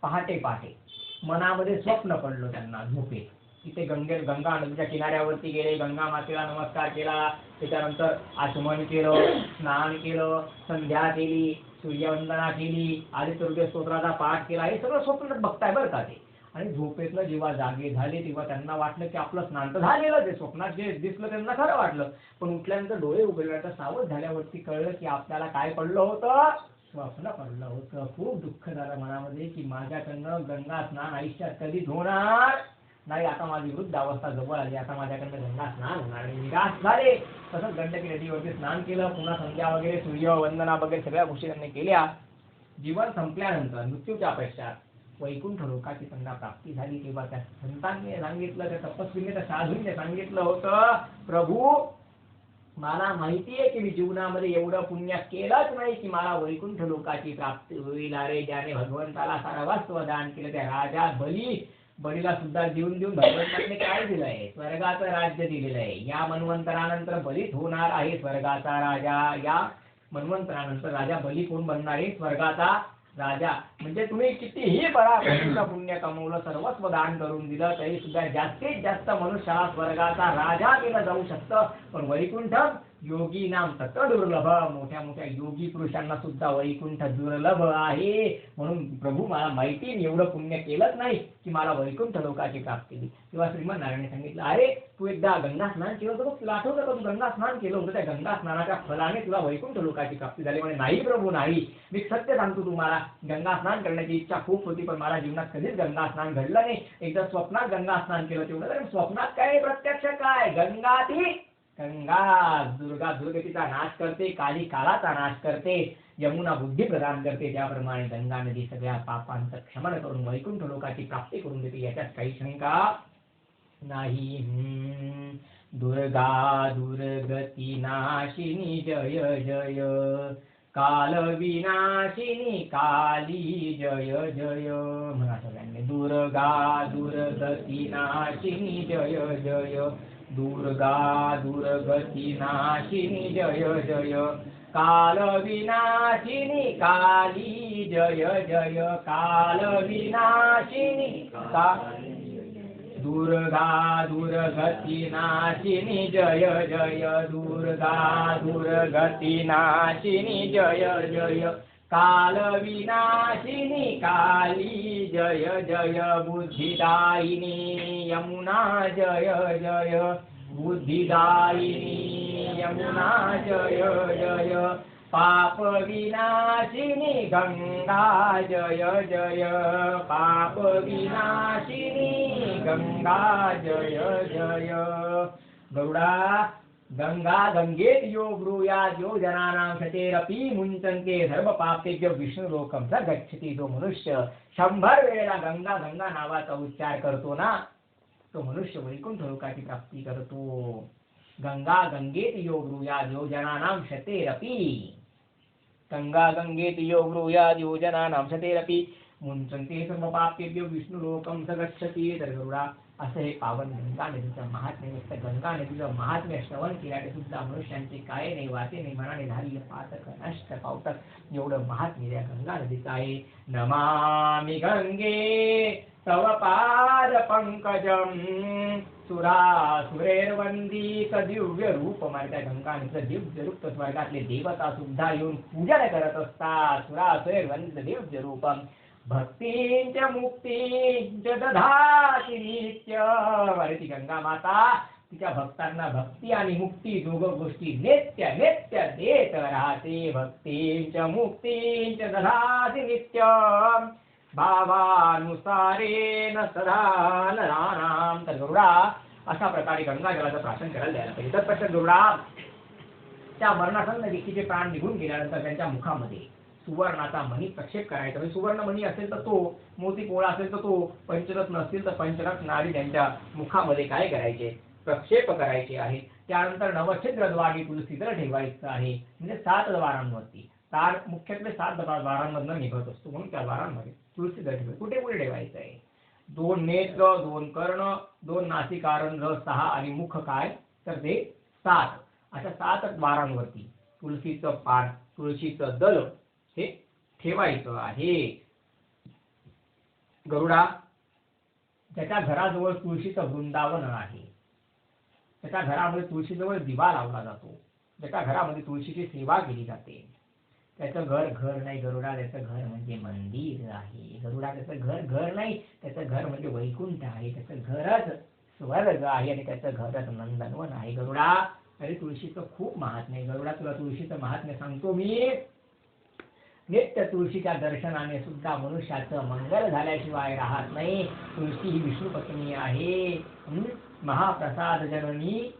पहाटे पहाटे मनामध्ये स्वप्न पडलं त्यांना झोपेत. तिथे गंगा नदीच्या किनाऱ्यावरती गेले, गंगा मातेला नमस्कार केला, त्याच्यानंतर आचमन केलं, स्नान केलं, संध्या केली, सूर्यवंदना केली, आदित्य हृदय स्तोत्राचा पाठ केला. हे सगळं स्वप्नात बघताय बरं का ते. आणि झोपेतलं जेव्हा जागे झाले तेव्हा त्यांना वाटलं की आपलं स्नान तर झालेलं. ते स्वप्नात जे दिसलं त्यांना खरं वाटलं. पण उठल्यानंतर डोळे उघडल्यानंतर सावध झाल्यावरती कळलं की आपल्याला काय पडलं होतं? स्वप्न पडलं होतं. खूप दुःख झालं मनामध्ये की माझ्याकडनं गंगा स्नान आयुष्यात कधीच होणार नाही. आता माझी वृद्ध अवस्था जवळ आली, आता माझ्याकडनं गंगा स्नान होणार. निराश झाले. तसंच गंडकी नदीवरती स्नान केलं, पुन्हा संध्या वगैरे, सूर्यवंदना वगैरे सगळ्या गोष्टी त्यांनी केल्या. जीवन संपल्यानंतर मृत्यूच्या पश्चात वैकुंठ लोकाची त्यांना प्राप्ती झाली. तेव्हा त्या संतांनी सांगितलं, त्या तपस्वीने, त्या साधूंनी सांगितलं होतं, प्रभू मला माहिती आहे की मी जीवनामध्ये एवढं पुण्य केलंच नाही की मला वैकुंठ लोकाची प्राप्ती होईल. अरे ज्याने भगवंताला सर्वस्व दान केलं, त्या राजा बलीला सुद्धा देऊन भगवंताने काय दिलंय? स्वर्गाचं राज्य दिलेलं आहे. या मन्वंतरानंतर बलीच होणार आहे स्वर्गाचा राजा. या मन्वंतरानंतर राजा बली कोण बनणार आहे? स्वर्गाचा राजा. म्हणजे तुम्ही कितीही बळा पुण्य कमवलं, सर्वस्व दान करून दिलं, तरी सुद्धा जास्तीत जास्त मनुष्याला स्वर्गाचा राजा केलं जाऊ शकतं, पण वैकुंठ योगी नाम तत् दुर्लभ, मोठ्या मोठ्या योगी पुरुषांना सुद्धा वैकुंठ दुर्लभ आहे. म्हणून प्रभू मला माहिती एवढं पुण्य केलंच नाही की मला वैकुंठ लोकाची प्राप्ती झाली. तेव्हा श्रीमन नारायण सांगितलं, अरे तू एकदा गंगा स्नान केलं होतं, तुला आठवतं का तू गंगा स्नान केलं होतं, त्या गंगा स्नानाच्या फलाने तुला वैकुंठ लोकाची प्राप्ती झाली. म्हणे नाही प्रभू नाही, मी सत्य सांगतो तुम्हाला, गंगा स्नान करण्याची इच्छा खूप होती पण मला जीवनात कधीच गंगा स्नान घडलं नाही. एकदा स्वप्नात गंगा स्नान केलं तेवढं, कारण स्वप्नात काय प्रत्यक्ष काय, गंगा ती गंगा दुर्गा दुर्गतीचा नाश करते, काली काळाचा नाश करते, यमुना बुद्धी प्रदान करते. त्याप्रमाणे गंगा नदी सगळ्या पापांचं क्षमन करून वैकुंठ लोकाची प्राप्ती करून देते, याच्यात काही शंका नाही. दुर्गा दुर्गती नाशिनी जय जय, काल विनाशिनी काली जय जय. म्हणा सगळ्यांनी, दुर्गा दुर्गती नाशिनी जय जय, दुर्गा दुर्गती नाशिनी जय जय, काल विनाशिनी काली जय जय, काल विनाशिनी दुर्गा दुर्गती नाशिनी जय जय, दुर्गा दुर्गती नाशिनी जय जय, काल विनाशिनी काली जय जय, बुद्धिदायिनी यमुना जय जय, बुद्धिदायिनी यमुना जय जय, पाप विनाशिनी गंगा जय जय, पाप विनाशिनी गंगा जय जय. गरुडा, गंगा गंगेत यो ब्रूयात् यो जनानां शतेरपि मुञ्चन्ते सर्व पापेभ्यो विष्णुलोकं स गच्छति. जो मनुष्य 100 वेळेला गंगा गंगा नावाचा उच्चार करतो ना, तो मनुष्य वैकुंठ लोकाची प्राप्ती करतो. गंगा गंगेत यो ब्रूयात् यो जनानां शतेरपि, गंगा गंगेत यो ब्रूयात् यो जनानां शतेरपि मुञ्चन्ते सर्व पापेभ्यो विष्णुलोकं स गच्छति. तर गरुडा, असं हे पावन गंगा नदीचं महात्म्य नुसतं गंगा नदीचं महात्म्य श्रवण केल्याने सुद्धा मनुष्यांचे काय नाही वाटे नाही मनाने धारले पातक नष्ट पावतात, एवढं महात्म्य या गंगा नदीचं आहे. नमामि गंगे तव पाद पंकजम, सुरासुरेर्वंदित दिव्य रूप. त्या गंगा नदीचं दिव्य रूप स्वर्गातले देवता सुद्धा येऊन पूजन करत असतात. सुरासुरेर्वंदित दिव्य रूपम, भक्तींच मुक्तींच दधाती नित्य. अरे ती गंगा माता तिच्या भक्तांना भक्ती आणि मुक्ती दोघं गोष्टी नित्य नित्य देत राहते. भक्तींच मुक्तींच दधाती नित्य, भावानुसारेण सदा नराणाम. तर गरुडा, अशा प्रकारे गंगा जलाचं प्राशन करायला द्यायला पाहिजे. तत्पश्चात गरुडा, त्या मरणासन्न व्यक्तीचे प्राण निघून गेल्यानंतर त्यांच्या मुखामध्ये सुवर्णाचा मणी प्रक्षेप करायचा. म्हणजे सुवर्ण मणी असेल तर तो, मोती पोळा असेल तर तो, पंचरत्न असतील तर पंचरत्न नाडी त्यांच्या मुखामध्ये काय करायचे, प्रक्षेप करायचे आहे. त्यानंतर नवछिद्र द्वारी तुलसीदल ठेवायचं आहे. म्हणजे 7 द्वारांवरती, तार मुख्यत्वे 7 द्वारांमधनं निघत असतो, म्हणून त्या द्वारांमध्ये तुलसीदल ठेवायचं. कुठे कुठे ठेवायचं आहे? 2 नेत्र, 2 कर्ण, 2 नासिकारंध्र, 6 आणि मुख काय तर ते 7. अशा 7 द्वारांवरती तुळशीचं पान, तुळशीचं दल हे ठेवायचं आहे. गरुडा, ज्याच्या घराजवळ तुळशीचं वृंदावन आहे, त्याच्या घरामध्ये तुळशीजवळ दिवा लावला जातो, ज्याच्या घरामध्ये तुळशीची सेवा केली जाते, त्याचं घर घर नाही गरुडा, त्याचं घर म्हणजे मंदिर आहे. गरुडा, त्याचं घर घर नाही, त्याचं घर म्हणजे वैकुंठ आहे. त्याचं घरच स्वर्ग आहे आणि त्याचं घरच नंदनवन आहे. गरुडा, अरे तुळशीचं खूप महात्म्य आहे. गरुडा, तुला तुळशीचं महात्म्य सांगतो मी. नित्य तुळशीच्या दर्शनाने सुद्धा मनुष्याचं मंगल झाल्याशिवाय राहत नाही. तुळशी ही विष्णू पत्नी आहे. महाप्रसाद जननी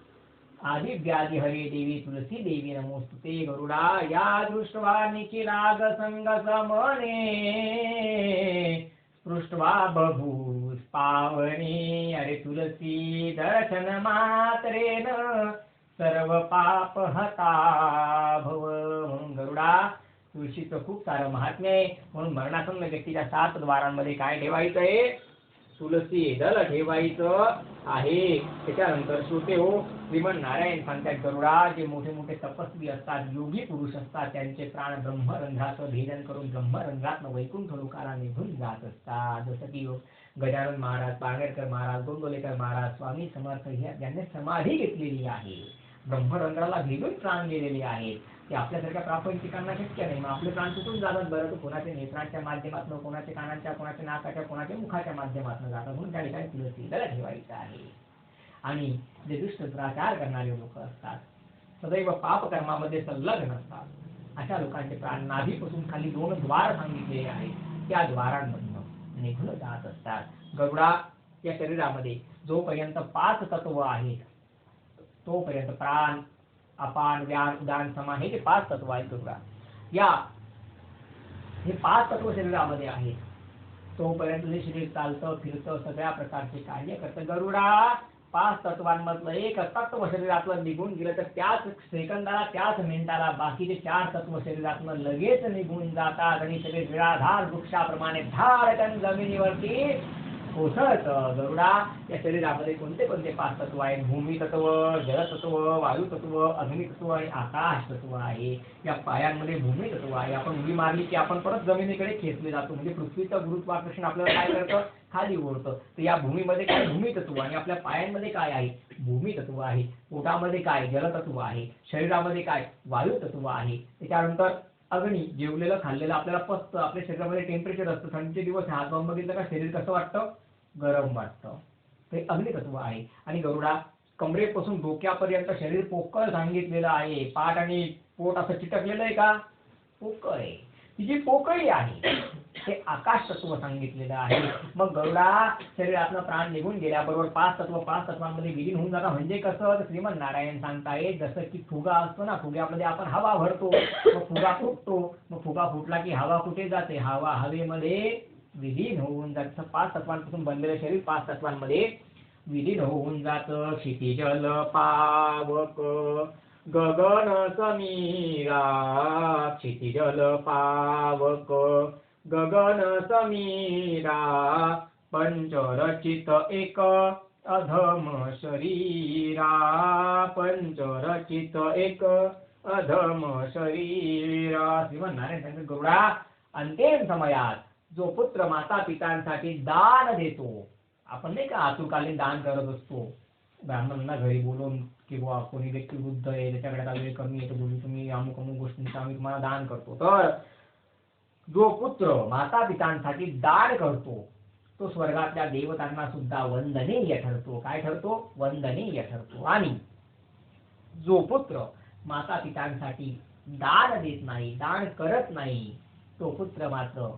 आदिव्याधी हरे देवी तुलसी देवी नमोस्तुते. गरुडा, या दृष्ट्वा निखिलाग संग समने, पृष्ट्वा बभूस पावनी. अरे तुलसी दर्शन मात्रेन सर्व पाप हता भव. म्हणून गरुडा, तुळशीचं खूप सारं महात्म्य आहे. म्हणून मरणासन्न व्यक्तीच्या 7 द्वारांमध्ये काय ठेवायचं आहे? तुलसी दल ठेवायचं आहे. त्याच्यानंतर श्रोते हो, श्रीमन नारायण सांगतात गरुडा, जे मोठे मोठे तपस्वी असतात, योगी पुरुष असतात, त्यांचे प्राण ब्रह्मरंध्राचं भेदन करून ब्रह्मरंध्रातनं वैकुंठ लोकाला निघून जात असतात. जसं की गजानन महाराज, पांगेरकर महाराज, गोंदवलेकर महाराज, स्वामी समर्थ, ज्यांनी समाधी घेतलेली आहे, ब्रह्मरंध्राला भेदून प्राण गेलेले आहेत. ते आपल्यासारख्या प्रापंचिकांना शक्य नाही. मग आपले प्राण कुठून जातात बरं? तो कोणाच्या नेत्रांच्या माध्यमातून, कोणाच्या कानांच्या, कोणाच्या नाकाच्या, कोणाच्या मुखाच्या माध्यमातून जातात. म्हणून त्या ठिकाणी तुलसीला ठेवायचं आहे. आणि जे दुष्ट दुराचार करणारे लोक असतात, सदैव पाप कर्मामध्ये संलग्न असतात, अशा लोकांचे प्राण नाभीपासून खाली 2 द्वार सांगितलेले आहेत. त्या द्वारांमधून निघून जात असतात. गरुडा या शरीरामध्ये जोपर्यंत 5 तत्व आहेत तोपर्यंत प्राण, अपान, व्यान, उदान, समान हे जे 5 तत्व आहेत गरुडा, हे 5 तत्व शरीरामध्ये आहेत तोपर्यंत जे शरीर चालतं, फिरतं, सगळ्या प्रकारचे कार्य करतं. गरुडा 5 तत्वांमधलं एक तत्व शरीरातलं निघून गेलं तर त्याच सेकंदाला, त्याच मिनिटाला बाकीचे 4 तत्व शरीरातनं लगेच निघून जातात आणि शरीर निराधार वृक्षाप्रमाणे धाडकन जमिनीवरती कोसळतं. गरुडा या शरीरामध्ये कोणते कोणते 5 तत्व आहेत? भूमी तत्व, जल तत्व, वायू तत्व, अग्नी तत्व आणि आकाश तत्व आहे. या पायांमध्ये भूमी तत्व आहे. आपण उडी मारली की आपण परत जमिनीकडे खेचले जातो. म्हणजे पृथ्वीचं गुरुत्वाकर्षण आपल्याला काय करतं? खाली ओढतं. तर या भूमीमध्ये काय? भूमी तत्व. आणि आपल्या पायांमध्ये काय आहे? भूमी तत्व आहे. पोटामध्ये काय? जल तत्व आहे. शरीरामध्ये काय? वायू तत्व आहे. त्याच्यानंतर अग्नी, जेवलेलं खाल्लेलं आपल्याला पचतं. आपल्या शरीरामध्ये टेम्परेचर असतं. थंडीचे दिवस हात लावून बघितलं का शरीर कसं वाटतं? गरम वाटतं. ते अग्नितत्व आहे. आणि गरुडा कमरेपासून डोक्यापर्यंत शरीर पोकळ सांगितलेलं आहे. पाठ आणि पोट असं चिटकलेलं आहे का? पोकळ आहे. ही जी पोकळी आहे ते आकाश तत्व सांगितलेलं आहे. मग गरुडा शरीरातनं प्राण निघून गेल्याबरोबर 5 तत्वांमध्ये विलीन होऊन जातात. म्हणजे कसं? तर श्रीमन नारायण सांगतायत जसं की फुगा असतो ना, फुग्यामध्ये आपण हवा भरतो, मग फुगा फुटतो. मग फुगा फुटला की हवा कुठे जाते? हवा हवेमध्ये विलीन होऊन जातं. 5 तत्वांपासून बनलेलं शरीर 5 तत्वांमध्ये विलीन होऊन जातं. क्षितिजल पावक गगन समीरा, क्षितिजल पावक गगन समीरा, पंचरचित एक अधम शरीरा, पंचरचित एक अधम शरीरा. श्रीमंतनारायण सांगतात गरुडा अंतिम समयात जो पुत्र माता पितांसाठी दान देतो, आपण नाही का आतुरकालीन दान करत असतो, ब्राह्मणांना घरी बोलून किंवा कोणी व्यक्ती वृद्ध आहे त्याच्याकडे वेळ कमी येतो, बोलून तुम्ही अमुक अमुक गोष्टींचा आम्ही तुम्हाला दान करतो. तर जो पुत्र माता पितांसाठी दान करतो तो स्वर्गातल्या देवतांना सुद्धा वंदनीय ठरतो. काय ठरतो? वंदनीय ठरतो. आणि जो पुत्र माता पितांसाठी दान देत नाही, दान करत नाही, तो पुत्र मात्र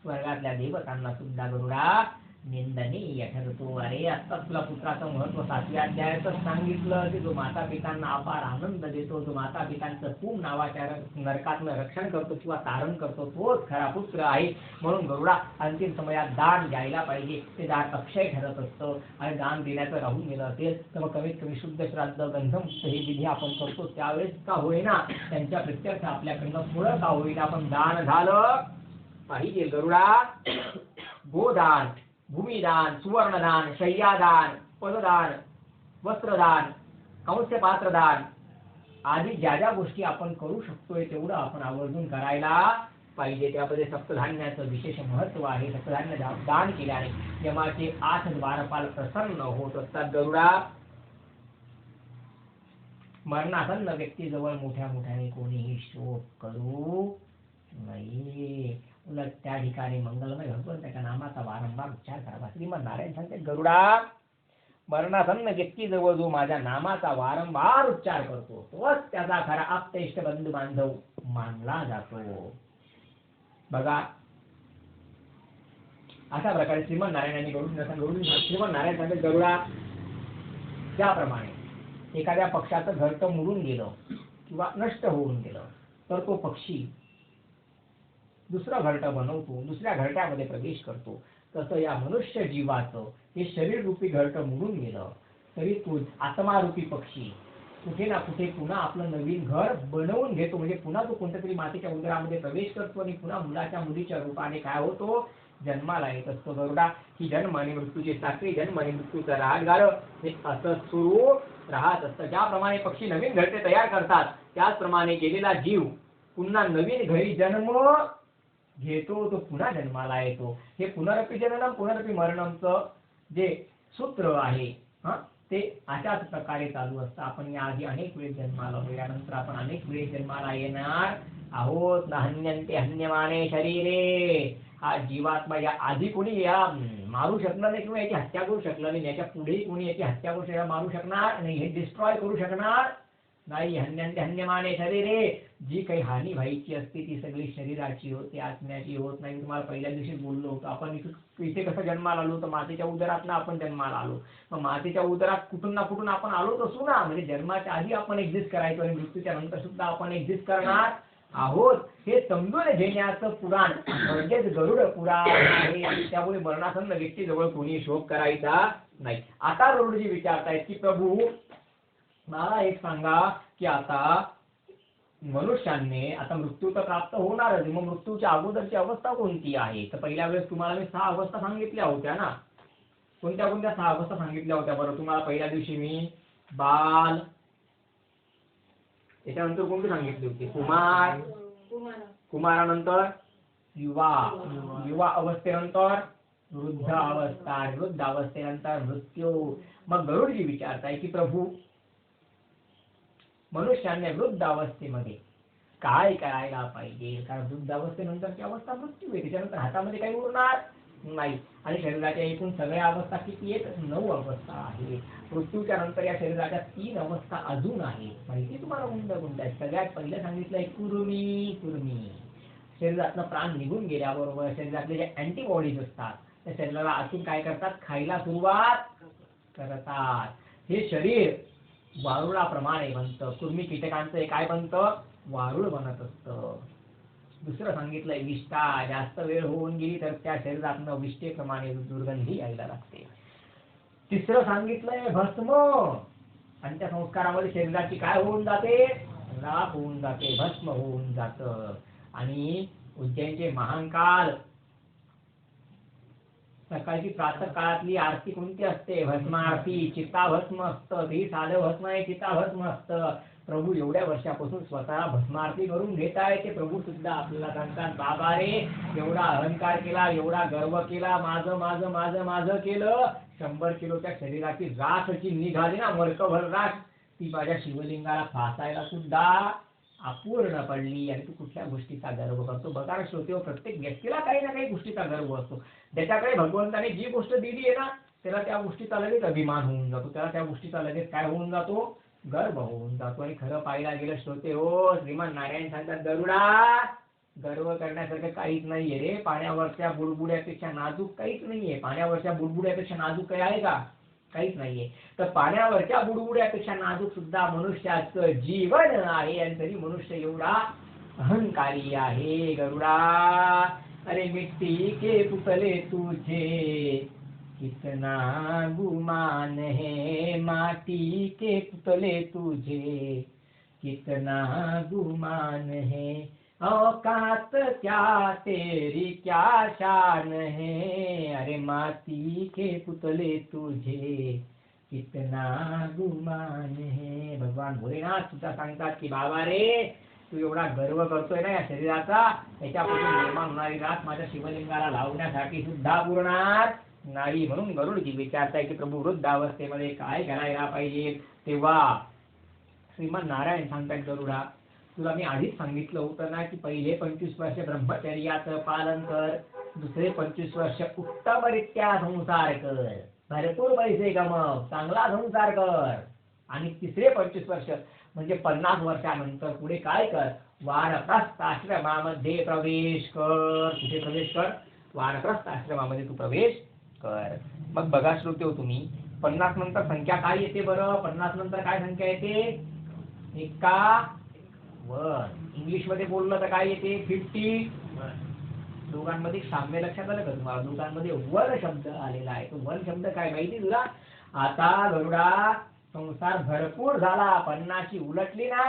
स्वर्गातल्या देवतांना सुद्धा गरुडा निंदनीय ठरतो. अरे आता तुला पुत्राचं महत्व 7व्या अध्यायातच सांगितलं की जो माता पितांना अपार आनंद देतो, जो माता पितांचं पूम नावाच्या नरकातलं रक्षण करतो किंवा तारण करतो, तोच खरा पुत्र आहे. म्हणून गरुडा अंतिम समयात दान द्यायला पाहिजे. ते दान अक्षय ठरत असतं. आणि दान देण्याचं राहून गेलं असेल तर मग कमीत कमी शुद्ध श्राद्ध गंधमुक्त हे विधी आपण करतो त्यावेळेस का होईना त्यांच्या प्रत्यर्थ आपल्याकडनं थोडं का होईना पण दान झालं पाहिजे. गरुडा गोदान, भूमिदान, सुवर्णदान, शय्यादान, पददान, वस्त्रदान, कंस्यपात्रदान आदी ज्या ज्या गोष्टी आपण करू शकतोय तेवढं आपण आवर्जून करायला पाहिजे. त्यामध्ये सप्तधान्याचं विशेष महत्व आहे. सप्तधान्य दान केल्याने यमाचे 8 द्वारपाल प्रसन्न होत असतात. गरुडा मरणासन्न व्यक्तीजवळ मोठ्या मोठ्याने कोणीही शोक करू नाही. उलट त्या ठिकाणी मंगलमय भगवंत त्याच्या नामाचा वारंवार उच्चार करावा. श्रीमन नारायण सांगते गरुडा मरणासन्न व्यक्तीजवळ जो माझ्या नामाचा वारंवार उच्चार करतो तोच त्याचा खरा आप्तेष्ट बंधू बांधव मानला जातो. बघा अशा प्रकारे श्रीमन नारायणांनी श्रीमन नारायण सांगते गरुडा त्याप्रमाणे एखाद्या पक्षाचं घरटं मुरून गेलं किंवा नष्ट होऊन गेलं तर तो पक्षी दुसरं घरटं बनवतो, दुसऱ्या घरट्यामध्ये प्रवेश करतो. तसं या मनुष्य जीवाचं हे शरीर रूपी घरटं मुरून गेलं तरी तो आत्मारूपी पक्षी कुठे ना कुठे पुन्हा आपलं नवीन घर बनवून घेतो. म्हणजे पुन्हा तो कोणत्या तरी मातेच्या उदरामध्ये प्रवेश करतो आणि पुन्हा मुलाच्या मुलीच्या रूपाने काय होतो? जन्माला येत असतो. गरुडा ही जन्म आणि मृत्यूची साखळी, जन्म आणि मृत्यूचं राजगार हे असं सुरू राहत असतं. ज्याप्रमाणे पक्षी नवीन घरटे तयार करतात त्याचप्रमाणे गेलेला जीव पुन्हा नवीन घरी जन्म घेतो, तो पुन्हा जन्माला येतो. हे पुनरपी जननम पुनरपी मरणमचं जे सूत्र आहे ते अशाच प्रकारे चालू असतं. आपण याआधी अनेक वेळेस जन्माला आलो, यानंतर आपण अनेक वेळेस जन्माला येणार आहोत. न हन्यन्ते हन्यमाने शरीरे. हा जीवात्मा या आधी कोणी या मारू शकणार नाही किंवा याची हत्या करू शकणार नाही, याच्या पुढे कोणी याची हत्या करू शकणार, मारू शकणार नाही, हे डिस्ट्रॉय करू शकणार नाही. हन्यन्ते हन्यमाने शरीरे. जी काही हानी व्हायची असते ती सगळी शरीराची होते, आत्म्याची होत नाही. तुम्हाला पहिल्या दिवशी बोललो होतो. आपण इथे कसं जन्माला आलो, तर मातेच्या उदरात आपण जन्माला आलो. मग मातेच्या उदरात कुठून ना कुठून आपण आलोच असू ना. म्हणजे जन्माच्या आधी आपण एक्झिस्ट करायचो आणि मृत्यूच्या नंतर सुद्धा आपण एक्झिस्ट करणार आहोत. हे समजून घेण्याचं पुराण म्हणजेच गरुड पुराण आहे. त्यामुळे मरणासन्न व्यक्तीजवळ कोणी शोक करायचा नाही. आता गरुडजी विचारतायत की प्रभू मला एक सांगा की आता मनुष्याने आता मृत्यू तर प्राप्त होणारच, मग मृत्यूच्या अगोदरची अवस्था कोणती आहे? तर पहिल्या वेळेस तुम्हाला मी 6 अवस्था सांगितल्या होत्या ना. कोणत्या कोणत्या 6 अवस्था सांगितल्या होत्या बरं तुम्हाला? पहिल्या दिवशी मी बाल, त्याच्यानंतर कोणती सांगितली होती? कुमार, कुमारानंतर युवा, युवा अवस्थेनंतर वृद्ध अवस्था, वृद्ध अवस्थेनंतर मृत्यू. मग गरुडजी विचारताय की प्रभू मनुष्याने वृद्ध अवस्थेमध्ये काय करायला पाहिजे? कारण वृद्ध अवस्थेनंतरची अवस्था मृत्यू आहे, त्याच्यानंतर हातामध्ये काही उरणार नाही. आणि शरीराच्या एकूण सगळ्या अवस्था किती आहेत? 9 अवस्था आहे. मृत्यूच्या नंतर या शरीराच्या 3 अवस्था अजून आहेत. माहिती तुम्हाला कोणत्या आहेत? सगळ्यात पहिलं सांगितलंय कुर्मी. कुर्मी शरीरातनं प्राण निघून गेल्याबरोबर शरीरातले जे अँटीबॉडीज असतात त्या शरीराला आतून काय करतात? खायला सुरुवात करतात. हे शरीर वारुळाप्रमाणे बनतं. कुर्मी कीटकांचं काय बनतं? वारुळ बनत असतं. दुसरं सांगितलंय विष्ठा. जास्त वेळ होऊन गेली तर त्या शरीरातनं विष्ठेप्रमाणे दुर्गंधी यायला लागते. तिसरं सांगितलंय भस्म. आणि त्या संस्कारामध्ये शरीराची काय होऊन जाते? राख होऊन जाते, भस्म होऊन जातं. आणि उज्जैनचे महाकाल सकाळची प्रातः काळातली आरती कोणती असते? भस्म आरती. चिताभस्म असतं, ते साधं भस्म आहे, चिताभस्म असतं. प्रभू एवढ्या वर्षापासून स्वतः भस्मारती करून घेताय. ते प्रभू सुद्धा आपल्याला सांगतात बाबा रे एवढा अहंकार केला, एवढा गर्व केला, माझं माझं माझं माझं केलं. 100 किलोच्या शरीराची राखची निघाली ना, मरकभर राख, ती माझ्या शिवलिंगाला फासायला सुद्धा अपूर्ण पडली. आणि तू कुठल्या गोष्टीचा गर्व करतो? बघा श्रोते, प्रत्येक व्यक्तीला काही ना काही गोष्टीचा गर्व असतो. ज्याच्याकडे भगवंताने जी गोष्ट दिली आहे ना त्याला त्या गोष्टीचा लगेच अभिमान होऊन जातो, त्याला त्या गोष्टीचा लगेच काय होऊन जातो? गर्व होऊन जातो. आणि खरं पाहायला गेलं श्रोते हो, श्रीमान नारायण सांगतात गरुडा गर्व करण्यासारखं काहीच नाहीये रे. पाण्यावरच्या बुडबुड्यापेक्षा नाजूक काहीच नाहीये. पाण्यावरच्या बुडबुड्यापेक्षा नाजूक काही आहे का? काहीच नाहीये. तर पाण्यावरच्या बुडबुड्यापेक्षा नाजूक सुद्धा मनुष्याचं जीवन आहे. आणि तरी मनुष्य एवढा अहंकारी आहे. गरुडा अरे मिट्टी के पुतले तुझे कितना गुमान है, माटी के पुतले तुझे कितना गुमान है, औकात क्या तेरी क्या शान है, अरे माटी के पुतले तुझे कितना गुमान है. भगवान भोलेनाथ सुद्धा सांगतात की बाबा रे तू एवढा गर्व करतोय ना या शरीराचा, त्याच्यापासून निर्माण होणारी राख माझ्या शिवलिंगाला लावण्यासाठी सुद्धा पुरणार नाही. म्हणून गरुडजी विचारताय की प्रभू वृद्ध अवस्थेमध्ये काय करायला पाहिजे? तेव्हा श्रीमन नारायण सांगतात गरुडा तुला मी आधीच सांगितलं होतं ना की पहिले 25 वर्ष ब्रह्मचर्याचं पालन कर, दुसरे 25 वर्ष उत्तमरित्या संसार कर, भरपूर पैसे कमव, चांगला संसार कर, आणि तिसरे 25 वर्ष म्हणजे 50 वर्षानंतर पुढे काय कर? वानप्रस्थ आश्रमामध्ये प्रवेश कर. कुठे प्रवेश कर? वानप्रस्थ आश्रमामध्ये तू प्रवेश कर. मग बघा श्रोते हो तुम्ही 50 नंतर संख्या काय येते बरं? 50 नंतर काय संख्या येते? 51. इंग्लिश मध्ये बोललं तर काय येते? 51. दोघांमध्ये साम्य लक्षात आलं का तुम्हाला? दोघांमध्ये वन शब्द आलेला आहे. तो वन शब्द काय माहिती तुला? आता गरुडा संसार भरपूर झाला, 50ची उलटली ना,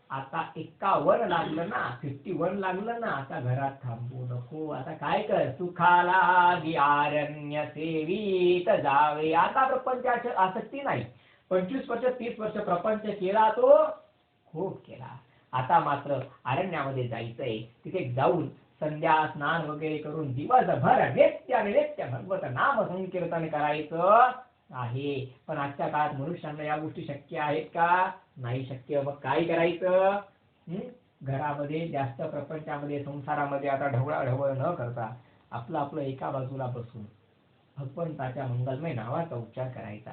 आता 51 लागलं ना, 51 लागलं ना, आता घरात थांबू नको. आता काय कर? सुखाला अरण्य सेवीत जावे. आता प्रपंचाची आसक्ती नाही. 25 वर्ष 30 वर्ष प्रपंच केला तो खूप केला. आता मात्र अरण्यामध्ये जायचंय. तिथे जाऊन संध्या स्नान वगैरे करून दिवसभर नित्य भगवत नाम संकीर्तन करायचं. आहे. पण आजच्या काळात मनुष्यांना या गोष्टी शक्य आहेत का? नाही शक्य. मग काय करायचं? घरामध्ये जास्त प्रपंचामध्ये संसारामध्ये आता ढवळाढवळ न करता आपलं आपलं एका बाजूला बसून भगवंताच्या मंगलमय नावाचा उच्चार करायचा,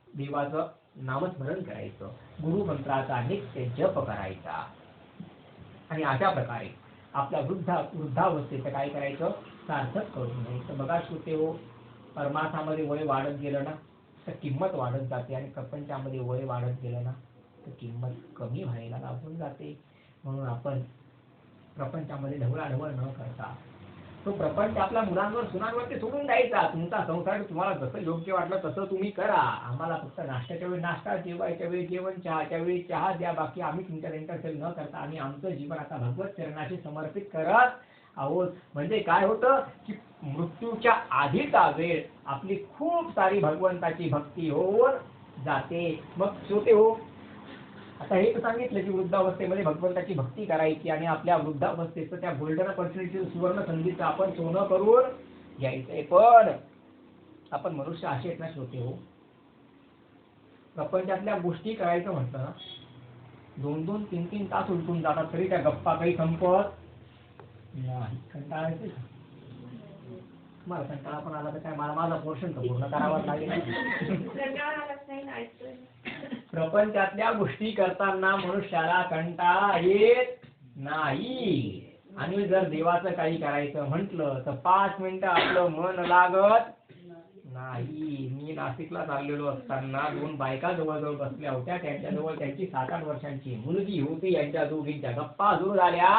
देवाचं नामस्मरण करायचं, गुरुमंत्राचा नित्य जप करायचा. आणि अशा प्रकारे आपल्या वृद्धावस्थेचं काय करायचं? सार्थक करून घ्यायचं. बघा श्रोते हो, परमार्थामध्ये वय वाढत गेलं ना तर किंमत वाढत जाते, आणि प्रपंचामध्ये वय वाढत गेलं ना तर किंमत कमी व्हायला लागून जाते. म्हणून आपण प्रपंचामध्ये ढवळाढवळ न करता तो प्रपंच आपल्या मुलांवर सुनांवरती सोडून द्यायचा. तुमचा संसार तुम्हाला जसं योग्य वाटलं तसं तुम्ही करा. आम्हाला फक्त नाश्त्याच्या वेळी नाश्ता, जेवायच्या वेळी जेवण, चहाच्या वेळी चहा द्या. बाकी आम्ही तुमच्या इंटरफेअर न करता आम्ही आमचं जीवन आता भगवत चरणाशी समर्पित करत आहोत. म्हणजे काय होतं की मृत्यूच्या आधीचा वेळ आपली खूप सारी भगवंताची भक्ती होऊन जाते. मग श्रोते हो, आता हे सांगितलं की वृद्धावस्थेमध्ये भगवंताची भक्ती करायची, आणि आपल्या वृद्धावस्थेचं त्या गोल्डन ऑपॉर्च्युनिटी, सुवर्ण संधीचं आपण सोनं करून घ्यायचंय. पण आपण मनुष्य असे आहेत ना श्रोते हो, प्रपंचातल्या गोष्टी करायचं म्हटलं ना 2-2, 3-3 तास उलटून जातात तरी त्या गप्पा काही संपत नाही. कंटाळा येते. मला कंटाळा पण आला तर काय, मला माझा पोर्शन तर पूर्ण करावाच लागेल. प्रपंचातल्या गोष्टी करताना मनुष्याला कंटाळा येत नाही. आणि जर देवाचं काही करायचं म्हटलं तर 5 मिनिटं आपलं मन लागत नाही. मी नाशिकला चाललेलो असताना 2 बायका जवळजवळ बसल्या होत्या. त्यांच्याजवळ त्यांची 7-8 वर्षांची मुलगी होती. यांच्या दोघींच्या गप्पा सुरू झाल्या.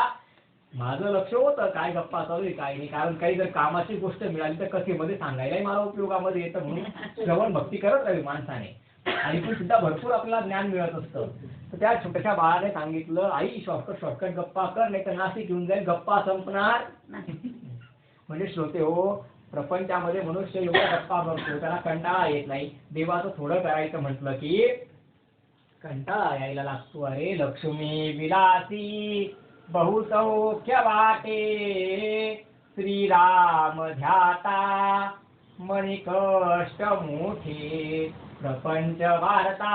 माझं लक्ष होतं काय गप्पा चालू आहे काय नाही, कारण काही जर कामाची गोष्ट मिळाली तर कथेमध्ये सांगायलाही मला उपयोगामध्ये येतं. म्हणून श्रवण भक्ती करत राहावी माणसाने, आणि पण सुद्धा भरपूर आपल्याला ज्ञान मिळत असतं. तर त्या छोट्याशा बाळाने सांगितलं, आई शॉर्टकट गप्पा कर, नाही तर नाशिक घेऊन जाईल, गप्पा संपणार नाही. म्हणजे श्रोते हो, प्रपंचामध्ये मनुष्य एवढ्या गप्पा करतो त्याला कंटाळा येत नाही. देवाचं थोडं करायचं म्हटलं की कंटाळा यायला लागतो. अरे लक्ष्मी विलासी बहुसौख्य वाटे, श्रीराम ध्याता मनी कष्ट मोठे, प्रपंच वार्ता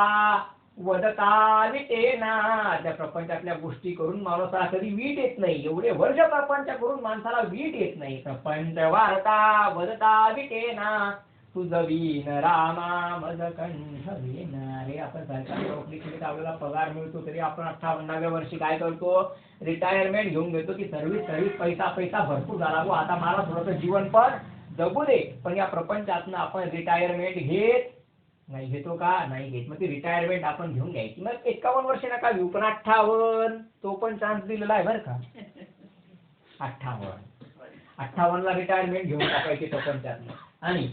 वदता विटेना. त्या प्रपंचातल्या गोष्टी करून माणसाला कधी वीट येत नाही. एवढे वर्ष प्रपंच करून माणसाला वीट येत नाही. प्रपंच वार्ता वदता विटेना, तुझवीन रामा मज कंठ वेन. अरे आपण सरकारी नोकरी केली तर आपल्याला पगार मिळतो, तरी आपण 58व्या वर्षी काय करतो? रिटायरमेंट घेऊन घेतो की सर्व्हिस पैसा भरपूर झाला गो, आता मला थोडंसं जीवन पण जगू दे. पण या प्रपंचातनं आपण रिटायरमेंट घेत नाही. घेतो का? नाही घेत. मग ती रिटायरमेंट आपण घेऊन घ्यायची. मग 51 वर्ष नका घेऊ, पण 58 तो पण चान्स दिलेला आहे बरं का. 58 ला रिटायरमेंट घेऊन टाकायची प्रपंचातनं. आणि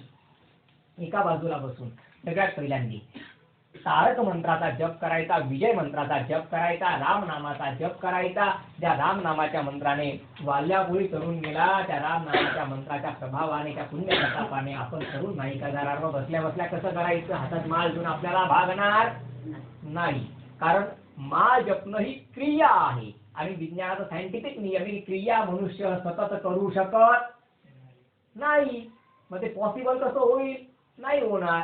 एका बाजूला बसून सगळ्यात पहिल्यांदी तारक मंत्राचा जप करायचा, विजय मंत्राचा जप करायचा, रामनामाचा जप करायचा. ज्या रामनामाच्या मंत्राने वाल्यापुरी तरुण गेला, त्या रामनामाच्या मंत्राच्या प्रभावाने, त्या पुण्य प्रतापाने आपण तरुण नाही करणार. बसल्या बसल्या कसं करायचं? हातात माळ घेऊन आपल्याला भागणार नाही. कारण माळ जपणं ही क्रिया आहे, आणि विज्ञानाचा सायंटिफिक नियम ही क्रिया मनुष्य सतत करू शकत नाही. मग ते पॉसिबल कसं होईल? नाही होणार.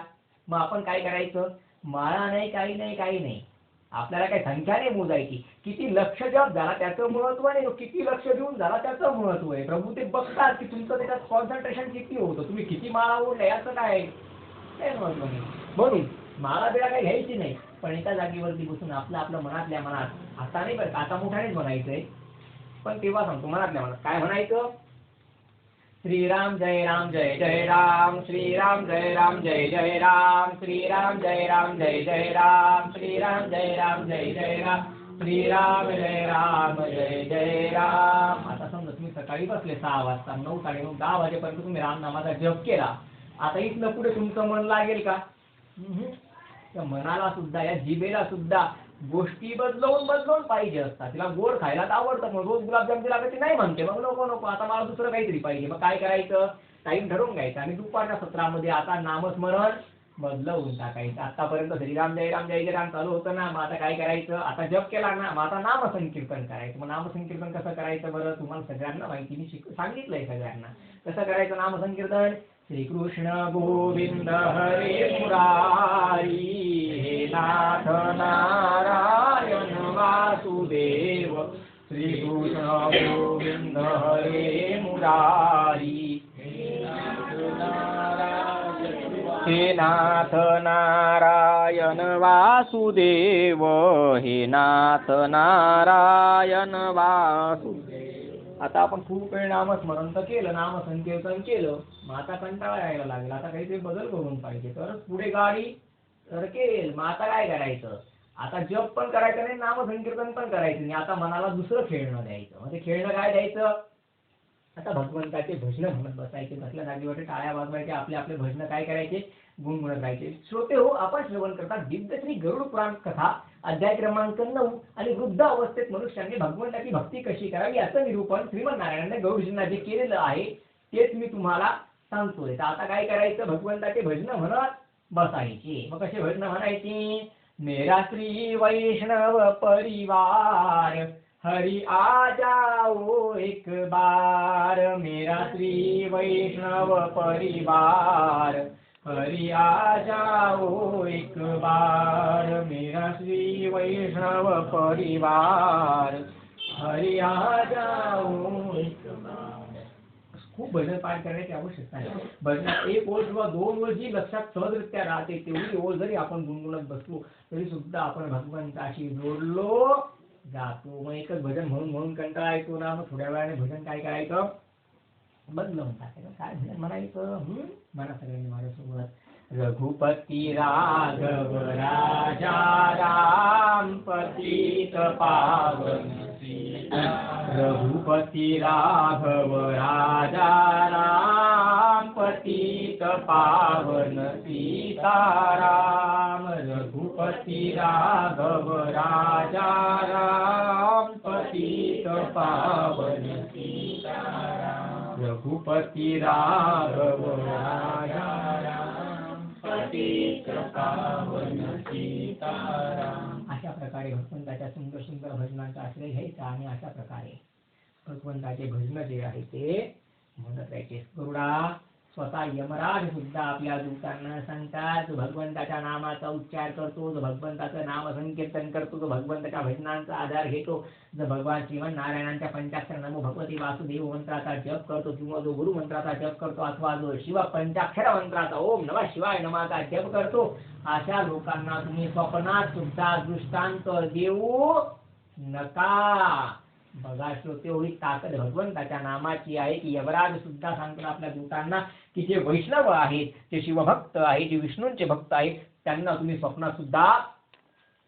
मग आपण काय करायचं? माळा नाही, काही नाही. आपल्याला काही संख्या नाही मोजायची. किती लक्ष जप झाला त्याचं महत्व नाही, किती लक्ष देऊन झाला त्याचं महत्व आहे. प्रभू ते बघतात की तुमचं त्याच्यात कॉन्सन्ट्रेशन किती होतं, तुम्ही किती माळा ओढल्या याचं काय महत्व नाही. म्हणून माळा बिळा काही घ्यायची नाही, पण एका जागेवरती बसून आपलं मनातल्या मनात, आता नाही बरं, आता मोठ्यानेच म्हणायचंय, पण तेव्हा सांगतो मनातल्या मनात काय म्हणायचं? श्रीराम जय राम जय जय राम, श्रीराम जय राम जय जय राम, श्रीराम जय राम जय जय राम, श्रीराम जय राम जय जय राम, श्रीराम जय राम जय जय राम. आता समजा तुम्ही सकाळी बसले 6 वाजता, 9, 9:30, 10 वाजेपर्यंत तुम्ही रामनामाचा जप केला. आता इथनं पुढे तुमचं मन लागेल का? त्या मनाला सुद्धा, या जिभेला सुद्धा गोष्टी बदलवून पाहिजे असतात. तिला गोड खायला आवडतं, मग रोज गुलाबजाम दिला की नाही म्हणते, मग नको आता मला दुसरं काहीतरी पाहिजे. मग काय करायचं? टाइम ठरवून घ्यायचा, आणि दुपारच्या सत्रामध्ये आता नामस्मरण बदलवून टाकायचं. आतापर्यंत श्रीराम जय राम जय जय राम चालू होतं ना, मग आता काय करायचं? आता जप केला ना, मग आता नामसंकीर्तन करायचं. मग नामसंकीर्तन कसं करायचं बरं? तुम्हाला सगळ्यांना माहिती, मी सांगितलंय सगळ्यांना कसं करायचं नामसंकीर्तन. श्रीकृष्ण गोविंद हरे मुरारी, हे नाथ नारायण वासुदेव, श्रीकृष्ण गोविंद हरे मुरारी, हे नाथ नारायण वासुदेव, हे नाथ नारायण वासुदेव. आता आपण खूप वेळ नामस्मरण तर केलं, नामसंकीर्तन केलं, मग आता कंटाळा यायला लागला, आता काहीतरी बदल करून पाहिजे, तरच पुढे गाडी सरकेल. मग आता काय करायचं, आता जप पण करायचं नाही, नामसंकीर्तन पण करायचं नाही, आता मनाला दुसरं खेळणं द्यायचं. म्हणजे खेळणं काय द्यायचं, आता भगवंताचे भजन म्हणत बसायचे, बसल्या जागेवर टाळ्या वाजवायचे, आपले आपले भजन काय करायचे, गुणगुणत राहायचे. श्रोते हो, आपण श्रवण करतात दिव्य श्री गरुड पुराण कथा अध्याय क्रमांक 9 आणि वृद्ध अवस्थेत मनुष्याने भगवंताची भक्ती कशी करावी याचं निरूपण श्रीमन्नारायणाने गौडजींना जे केलेलं आहे तेच मी तुम्हाला सांगतोय. तर आता काय करायचं, भगवंताचे भजन म्हणत बसायचे. मग कसे भजन म्हणायचे, मेरा श्री वैष्णव परिवार हरि आ जाओ एक बार, मेरा श्री वैष्णव परिवार हरि आ जाओ एक बार, मेरा श्री वैष्णव परिवार हरि आ जाओ एक बार. खूप भजन पाठ करण्याची आवश्यकता आहे. भजनात एक ओळ किंवा दोन ओळ जी लक्षात सहजरित्या राहते तेवढी ओळ जरी आपण गुणगुणत बसलो तरी सुद्धा आपण भगवंताशी जोडलो जातो. मग एकच भजन म्हणून म्हणून कंटाळा येतो ना, मग थोड्या वेळाने भजन काय करायचं, बदलून टाकायचं. काय भजन म्हणायचं, म्हणा सगळ्यांनी माझ्यासोबत. रघुपती राघव राजा राम पतित पावन सीता, रघुपती राघव राजा राम पतित पावन सीताराम, रघुपती राघव राजा राम पतित पावन सीताराम, रघुपती राघव राजा राम पतित पावन सीताराम. अशा प्रकारे भगवंताच्या सुंदर सुंदर भजनांचा आश्रय घ्यायचा आणि अशा प्रकारे भगवंताचे भजन जे आहे ते म्हणत राहायचे. गरुडा स्वतः यमराज सुद्धा आपल्या दूतांना सांगतात, जो भगवंताच्या नामाचा उच्चार करतो, जो भगवंताचं नाम संकीर्तन करतो, जो भगवंताच्या भजनांचा आधार घेतो, जो भगवान श्रीमन्नारायणांच्या पंचाक्षर नमो भगवती वासुदेव मंत्राचा जप करतो किंवा जो गुरु मंत्राचा जप करतो अथवा जो शिव पंचाक्षर मंत्राचा ओम नमः शिवाय नमाचा जप करतो, अशा लोकांना तुम्ही स्वप्नात सुद्धा दृष्टांत देऊ नका. बघा श्रोते, एवढी ताकद भगवंताच्या नामाची आहे की यमराज सुद्धा सांगतात आपल्या दूतांना की जे वैष्णव आहेत, जे शिवभक्त आहेत, जे विष्णूंचे भक्त आहेत, त्यांना तुम्ही स्वप्नात सुद्धा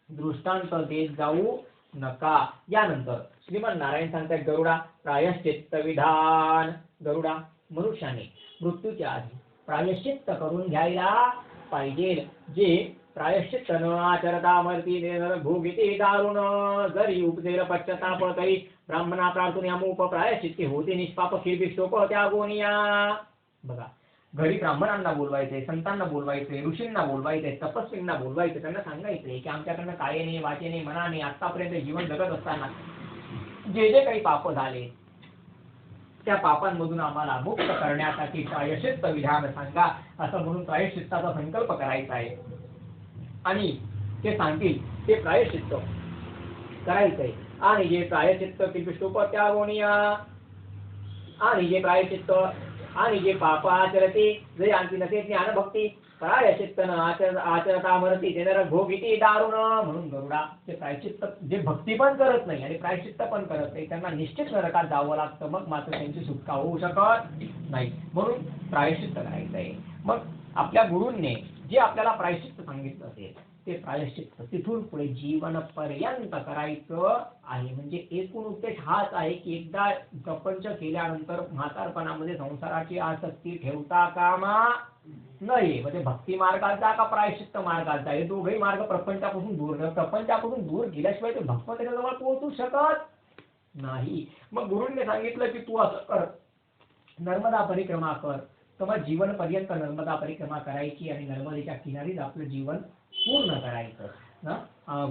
दृष्टांत देत जाऊ नका. यानंतर श्रीमन्नारायण सांगतात, गरुडा प्रायश्चित्त विधान. गरुडा, मनुष्याने मृत्यूच्या आधी प्रायश्चित्त करून घ्यायला पाहिजे. जे प्रायश्चित्त न आचरता मरती भोगिते दारुण, जरी उपदेर पश्चाताप काही ब्राह्मणा प्रार्थून यामोप प्रायश्चित्ते होते निष्पाप खिळबिष्टोप त्यागोनिया. बघा, घरी ब्राह्मणांना बोलवायचे, संतांना बोलवायचे, ऋषींना बोलवायचे, तपस्वींना बोलवायचे, त्यांना सांगायचे की आमच्याकडनं कायेने वाचेने मनाने आतापर्यंत जीवन जगत असताना जे जे काही पाप झाले त्या पापांमधून आम्हाला मुक्त करण्यासाठी प्रायश्चित्त विधान सांगा, असं म्हणून प्रायश्चित्ताचा संकल्प करायचा आहे. आणि ते सांगतील ते प्रायश्चित्त करायचंय. आणि जे प्रायश्चित्त किल्पिष्टोप त्यागोनिया, आणि जे प्रायश्चित्त आणि जे पाप आचरते, जे आणखी नसे ज्ञानभक्ती प्रायश्चित्त न आचरता मरती ते नरक भोगिती दारुण. म्हणून गरुडा, ते प्रायश्चित्त जे भक्ती पण करत नाही आणि प्रायश्चित्त पण करत नाही त्यांना निश्चित नरकात जावं लागतं, मग मात्र त्यांची सुटका होऊ शकत नाही. म्हणून प्रायश्चित्त करायचंय. मग आपल्या गुरूंनी जे आपल्याला प्रायश्चित्त सांगितलं असेल ते प्रायश्चित्त तिथून पुढे जीवनपर्यंत करायचं आहे. म्हणजे एकूण उद्देश हाच आहे की एकदा प्रपंच केल्यानंतर म्हातारपणामध्ये संसाराची आसक्ती ठेवता कामा नये. म्हणजे भक्ती मार्गाचा का प्रायश्चित्त मार्गाचा, हे दोघेही मार्ग प्रपंचापासून दूर. प्रपंचापासून दूर गेल्याशिवाय ते भगवंताच्या जवळ पोहोचू शकत नाही. मग गुरूंनी सांगितलं की तू असं कर, नर्मदा परिक्रमा कर. तर मग जीवनपर्यंत नर्मदा परिक्रमा करायची आणि नर्मदेच्या किनारीच आपलं जीवन पूर्ण करायचं.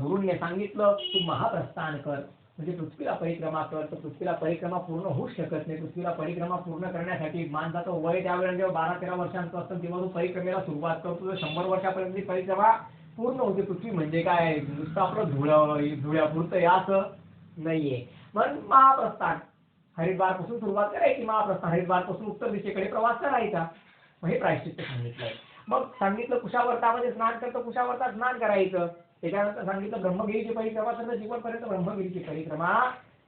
गुरूंनी सांगितलं तू महाप्रस्थान कर, म्हणजे पृथ्वीला परिक्रमा करतो. पृथ्वीला परिक्रमा पूर्ण होऊ शकत नाही. पृथ्वीला परिक्रमा पूर्ण करण्यासाठी माणसाचं वय त्यावेळेला जेव्हा 12-13 वर्षांचं असतं तेव्हा तो परिक्रमेला सुरुवात करतो. 100 वर्षापर्यंत परिक्रमा पूर्ण होते. पृथ्वी म्हणजे काय नुसतं आपलं धुळ्यापुरतं याचं नाहीये. म्हणून महाप्रस्थान हरिद्वारपासून सुरुवात करायची. महाप्रस्थान हरिद्वारपासून उत्तर दिशेकडे प्रवास करायचा. मग हे प्रायश्चित्त सांगितलंय. मग सांगितलं कुशावर्तामध्ये स्नान करतो. कुशावर्तात स्नान करायचं. त्याच्यानंतर सांगितलं ब्रह्मगिरीची परिक्रमा तर जीवनपर्यंत ब्रह्मगिरीची परिक्रमा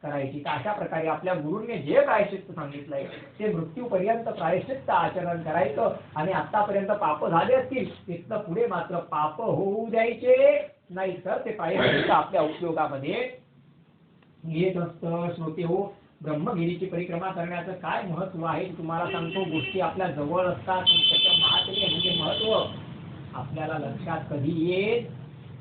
करायची. तर अशा प्रकारे आपल्या गुरूंनी जे प्रायश्चित्त सांगितलंय ते मृत्यूपर्यंत प्रायश्चित्त आचरण करायचं. आणि आतापर्यंत पाप झाले असतील तिथनं पुढे मात्र पाप होऊ द्यायचे नाही. तर ते प्रायश्चित्त आपल्या उपयोगामध्ये येत असतं. श्रोते हो, ब्रह्मगिरीची परिक्रमा करण्याचं काय महत्व आहे तुम्हाला सांगतो. गोष्टी आपल्या जवळ असतात त्याचं महात्म्य म्हणजे महत्व आपल्याला लक्षात कधी येत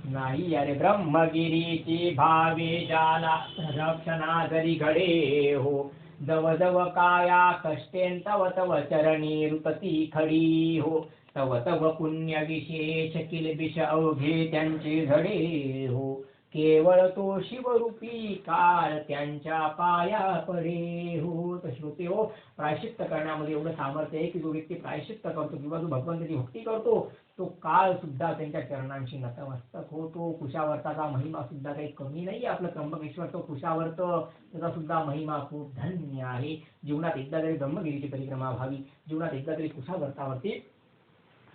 नाही. अरे ब्रह्मगिरीची भावे जाला रक्षणा जरी घडे हो, जव जव काया कष्टेन तव तव चरणी रुतती खडी हो, तव तव पुण्य विशेष किलबिष अवघे त्यांचे झडे हो, केवळ तो शिवरूपी काळ त्यांच्या पाया पडे हो. तर श्रोते हो, प्रायश्चित्त करण्यामध्ये एवढं सामर्थ्य आहे की जो व्यक्ती प्रायश्चित्त करतो किंवा जो भगवंताची भक्ती करतो तो काळ सुद्धा त्यांच्या चरणांशी नतमस्तक होतो. कुशावर्ताचा महिमा सुद्धा काही कमी नाही. आपलं त्र्यंबकेश्वर तो कुशावर्त त्याचा सुद्धा महिमा खूप धन्य आहे. जीवनात एकदा तरी ब्रह्मगिरीची परिक्रमा व्हावी. जीवनात एकदा तरी कुशावर्तावरती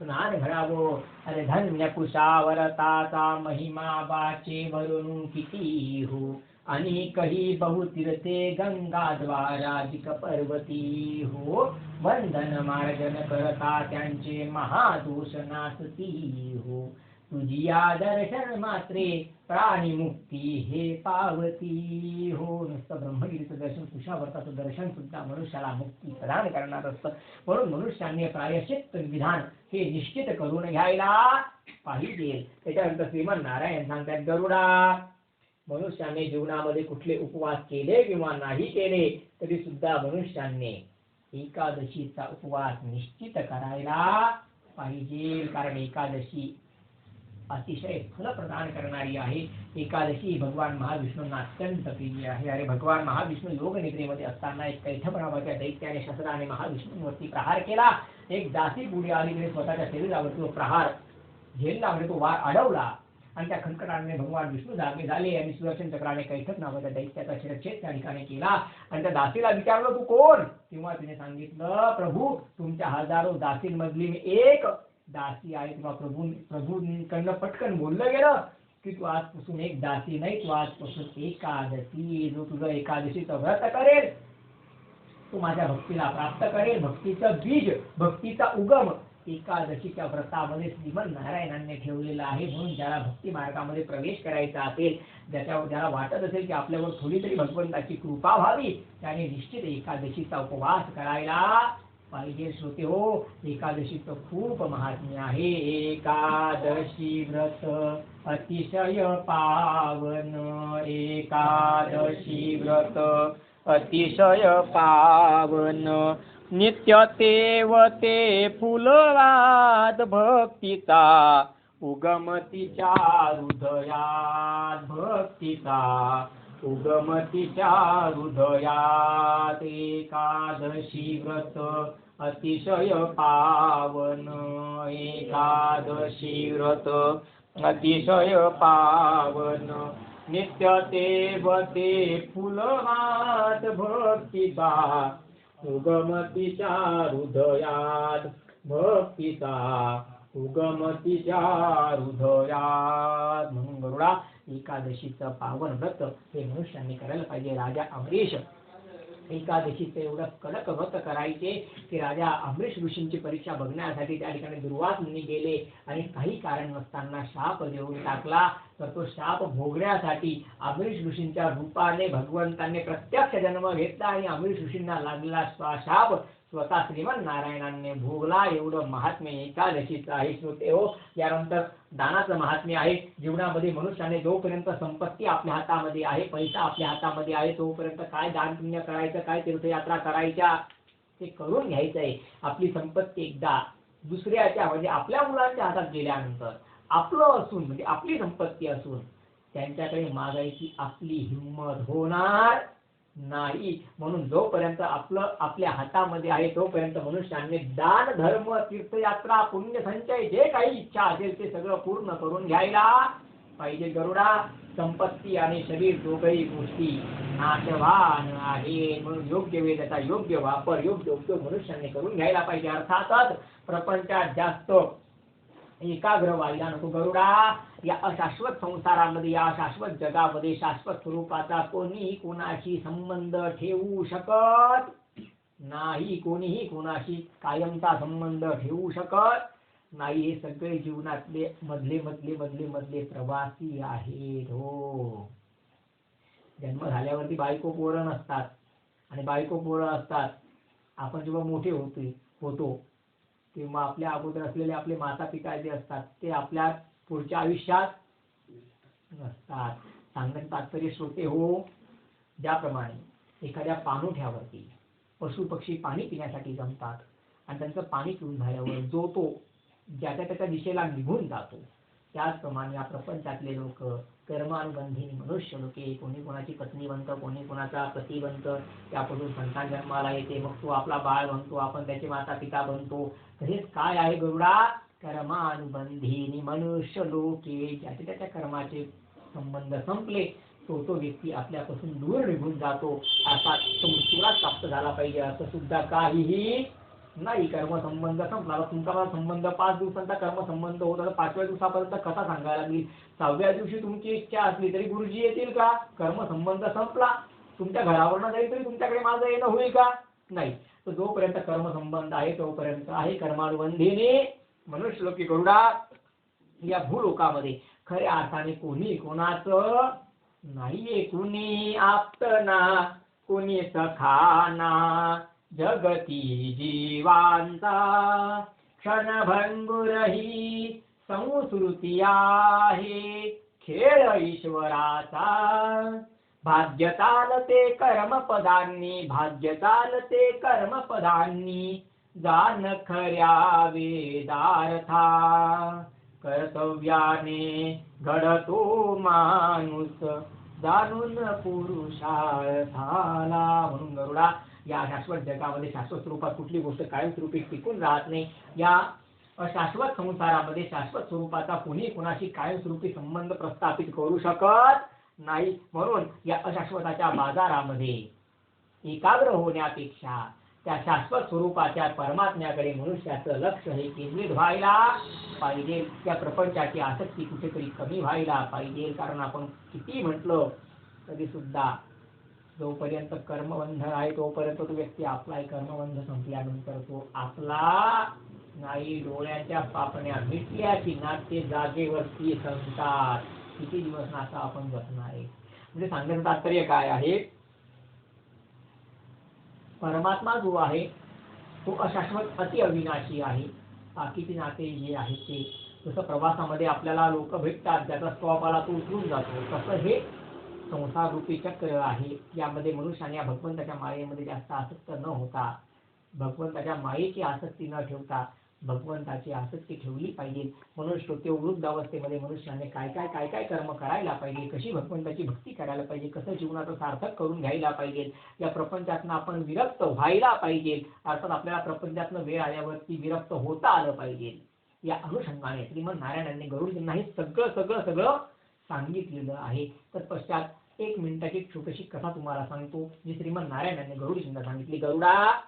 स्नान घडावं. अरे धन्य कुशावर्ताचा महिमा बाचे वरून किती हो, अनेकही बहुतीर्थे गंगा द्वाराधिक पर्वती हो, वंदन मार्जन करता त्यांचे महादोष नासती हो, तुझी या दर्शन मात्रे प्राणी मुक्ती हे पावती हो. नुसतं ब्रह्मगिरीचं दर्शन कुशावर्ताचं दर्शन सुद्धा मनुष्याला मुक्ती प्रदान करणार असतं. म्हणून मनुष्याने प्रायश्चित्त विधान हे निश्चित करून घ्यायला पाहिजे. त्याच्यानंतर श्रीमन नारायण सांगतात गरुडा, मनुष्याने जीवनामध्ये कुठले उपवास केले किंवा नाही केले तरी सुद्धा मनुष्याने एकादशीचा उपवास निश्चित करायला पाहिजे. कारण एकादशी अतिशय फल प्रदान करणारी आहे. एकादशी भगवान महाविष्णूंना अत्यंत प्रिय आहे. अरे भगवान महाविष्णू योग निद्रेमध्ये असताना एक कैठभ नावाच्या दैत्याने शस्त्राने महाविष्णूंवरती प्रहार केला. एक दासी पुढे आली तिने स्वतःच्या शरीरावरती प्रहार झेलला म्हणजे तो वार अडवला आणि त्या खटखटाने भगवान विष्णू जागे झाले आणि सुदर्शन चक्राने कैठभ नावाच्या दैत्याचा शिरच्छेद त्या ठिकाणी केला. आणि त्या दासीला विचारलं तू कोण. तेव्हा तिने सांगितलं प्रभू तुमच्या हजारो दासींमधली मी एक दासी आहे. तेव्हा प्रभूंकडनं पटकन बोललं गेलं की तू आजपासून एक दासी नाही, तू आजपासून एकादशी. जो तुझं एकादशीचं व्रत करेल तो माझ्या भक्तीला प्राप्त करेल. भक्तीचं बीज भक्तीचा उगम एकादशीच्या व्रतामध्ये श्रीमन नारायणांनी ठेवलेला आहे. म्हणून ज्याला भक्ती मार्गामध्ये प्रवेश करायचा असेल, ज्याला वाटत असेल की आपल्यावर थोडी तरी भगवंताची कृपा व्हावी, त्याने निश्चित एकादशीचा उपवास करायला पाहिजे. श्रोते हो, एकादशीचं खूप महात्म्य आहे. एकादशी व्रत अतिशय पावन, एकादशी व्रत अतिशय पावन, नित्य ते फुलवाद भक्तीचा उगमतीच्या हृदयात, भक्तीचा उगमतीच्या हृदयात. एकादशी व्रत अतिशय पावन, एकादशी व्रत अतिशय पावन, नित्य ते फुलवात भक्तीचा उगमतीच्या हृदयात, भक्तीचा उगमतीच्या हृदयात. म्हणून गरुडा एकादशीचं पावन व्रत हे मनुष्यांनी करायला पाहिजे. राजा अमरीश एकादशीचं एवढं कडक व्रत करायचे की राजा अमरीश ऋषींची परीक्षा बघण्यासाठी त्या ठिकाणी दुर्वास मुनी गेले आणि काही कारण नसताना शाप देऊन टाकला. तर तो शाप भोगण्यासाठी अमरीश ऋषींच्या रूपाने भगवंतांनी प्रत्यक्ष जन्म घेतला आणि अमरीश ऋषींना लागलेला शाप स्वतः श्रीमन नारायणांनी भोगला. एवढं महात्म्य एकादशीचं आहे. श्रोते हो, यानंतर दानाचं महात्म्य आहे. जीवनामध्ये मनुष्याने जोपर्यंत संपत्ती आपल्या हातामध्ये आहे, पैसा आपल्या हातामध्ये आहे, तोपर्यंत काय दान पुण्य करायचं, काय तीर्थयात्रा करायच्या ते करून घ्यायचंय. आपली संपत्ती एकदा दुसऱ्याच्या म्हणजे आपल्या मुलांच्या हातात गेल्यानंतर आपलं असून म्हणजे आपली संपत्ती असून त्यांच्याकडे मागायची आपली हिंमत होणार नाही. म्हणून जोपर्यंत आपल्या हातामध्ये आहे तोपर्यंत मनुष्याने दान धर्म तीर्थयात्रा पुण्य संचय जे काही इच्छा असेल ते सगळं पूर्ण करून घ्यायला पाहिजे. गरुडा, संपत्ती आणि शरीर दोघही गोष्टी नाशवान आहे. म्हणून योग्य वेळ त्याचा योग्य वापर योग्य उपयोग मनुष्याने करून घ्यायला पाहिजे. अर्थातच प्रपंचात जास्त एकाग्र व्हायला नको. गरुडा, या अशाश्वत संसारामध्ये या शाश्वत जगामध्ये शाश्वत स्वरूपाचा कोणीही कोणाशी संबंध ठेवू शकत नाही. कोणीही कोणाशी कायमचा संबंध ठेवू शकत नाही. हे सगळे जीवनातले मधले प्रवासी आहेत. हो, जन्म झाल्यावरती बायको पोरं नसतात आणि बायको पोरं असतात. आपण जेव्हा मोठे होतो तेव्हा आपल्या अगोदर असलेले आपले माता पिता जे असतात ते आपल्या पुढच्या आयुष्यात नसतात. सांगण्याचं तात्पर्य श्रोते हो, ज्याप्रमाणे एखाद्या पाणवठ्यावरती पशु पक्षी पाणी पिण्यासाठी जमतात आणि त्यांचं पाणी पिऊन झाल्यावर जो तो ज्याच्या त्याच्या दिशेला निघून जातो, त्याचप्रमाणे या प्रपंचातले लोक कर्मानुबंधीने मनुष्य लोके, कोणी कोणाची पत्नी बनतं, कोणी कोणाचा पती बनतं, त्यापासून संतान जन्माला येते, मग तो आपला बाळ बनतो, आपण त्याचे माता पिता बनतो. तसेच काय आहे गरुडा, कर्मानुबंधीने मनुष्य लोके, ज्याच्या त्याच्या कर्माचे संबंध संपले तो व्यक्ती आपल्यापासून दूर निघून जातो. अर्थात तो मृत्यूला प्राप्त झाला पाहिजे असं सुद्धा काहीही नाही. कर्मसंबंध संपला. तुमचा मला संबंध 5 दिवसांचा कर्मसंबंध होता तर 5व्या दिवसापर्यंत कथा सांगायला लागली. 6व्या दिवशी तुमची इच्छा असली तरी गुरुजी येतील का? कर्मसंबंध संपला. तुमच्या घरावरनं जाईल तरी तुमच्याकडे माझं येणं होईल का? नाही. तर जोपर्यंत कर्मसंबंध आहे तोपर्यंत आहे. कर्मानुबंधीने मनुष्य लोकी गरुडा, या भूलोकामध्ये खऱ्या अर्थाने कोणी कोणाचं नाहीये. कोणी आप्तना, कोणी सखाना, जगती जीवांचा क्षणभंगुरही संस्कृती आहे खेळ ईश्वराचा. भाग्य चालते कर्मपदांनी, भाग्य चालते कर्मपदांनी, जाण खऱ्या वेदार्था. कर्तव्याने घडतो माणूस, जाणून पुरुषार्थाला. म्हणून गरुडा, या शाश्वत जगामध्ये शाश्वत स्वरूपात कुठली गोष्ट कायमस्वरूपी टिकून राहत नाही. या अशाश्वत संसारामध्ये शाश्वत स्वरूपाचा कोणी कोणाशी कायमस्वरूपी संबंध प्रस्थापित करू शकत नाही. म्हणून या अशाश्वताच्या बाजारामध्ये एकाग्र होण्यापेक्षा त्या शाश्वत स्वरूपाच्या परमात्म्याकडे मनुष्याचं लक्ष हे केंद्रित व्हायला पाहिजे. त्या प्रपंचाची आसक्ती कुठेतरी कमी व्हायला पाहिजे. कारण आपण किती म्हटलं तरी सुद्धा जोपर्यंत कर्मबंध आहे तोपर्यंत तो व्यक्ती आपला कर्मबंध संपल्यानंतर तो आपला नाही. डोळ्याच्या पापण्या मिटल्या की नाट्य जागेवरती संतात. किती दिवस नाता आपण बसणार आहे. म्हणजे सांगण्याचं तात्पर्य काय आहे, परमात्मा जो आहे तो अशाश्वत अति अविनाशी आहे. बाकीचे नाते जे आहेत ते जसं प्रवासामध्ये आपल्याला लोक भेटतात, ज्याचा स्टॉप आला तो उतरून जातो, तसं हे संसार रूपी चक्र आहे. यामध्ये मनुष्याने या भगवंताच्या मायेमध्ये जास्त आसक्त न होता, भगवंताच्या मायेची आसक्ती न ठेवता भगवंताची आसक्ती ठेवली पाहिजे. मनुष्य ते वृद्ध अवस्थेमध्ये मनुष्याने काय काय कर्म करायला पाहिजे, कशी भगवंताची भक्ती करायला पाहिजे, कसं जीवनाचं सार्थक करून घ्यायला पाहिजे, या प्रपंचातनं आपण विरक्त व्हायला पाहिजे. अर्थात आपल्याला प्रपंचातनं वेळ आल्यावरती विरक्त होता आलं पाहिजे. या अनुषंगाने श्रीमन्नारायणांनी गरुडजींना हे सगळं सांगितलेलं आहे. तत्पश्चात 1 मिनिटाची छोटीशी कथा तुम्हाला सांगतो जी श्रीमन्नारायणांनी गरुडजींना सांगितली. गरुडा,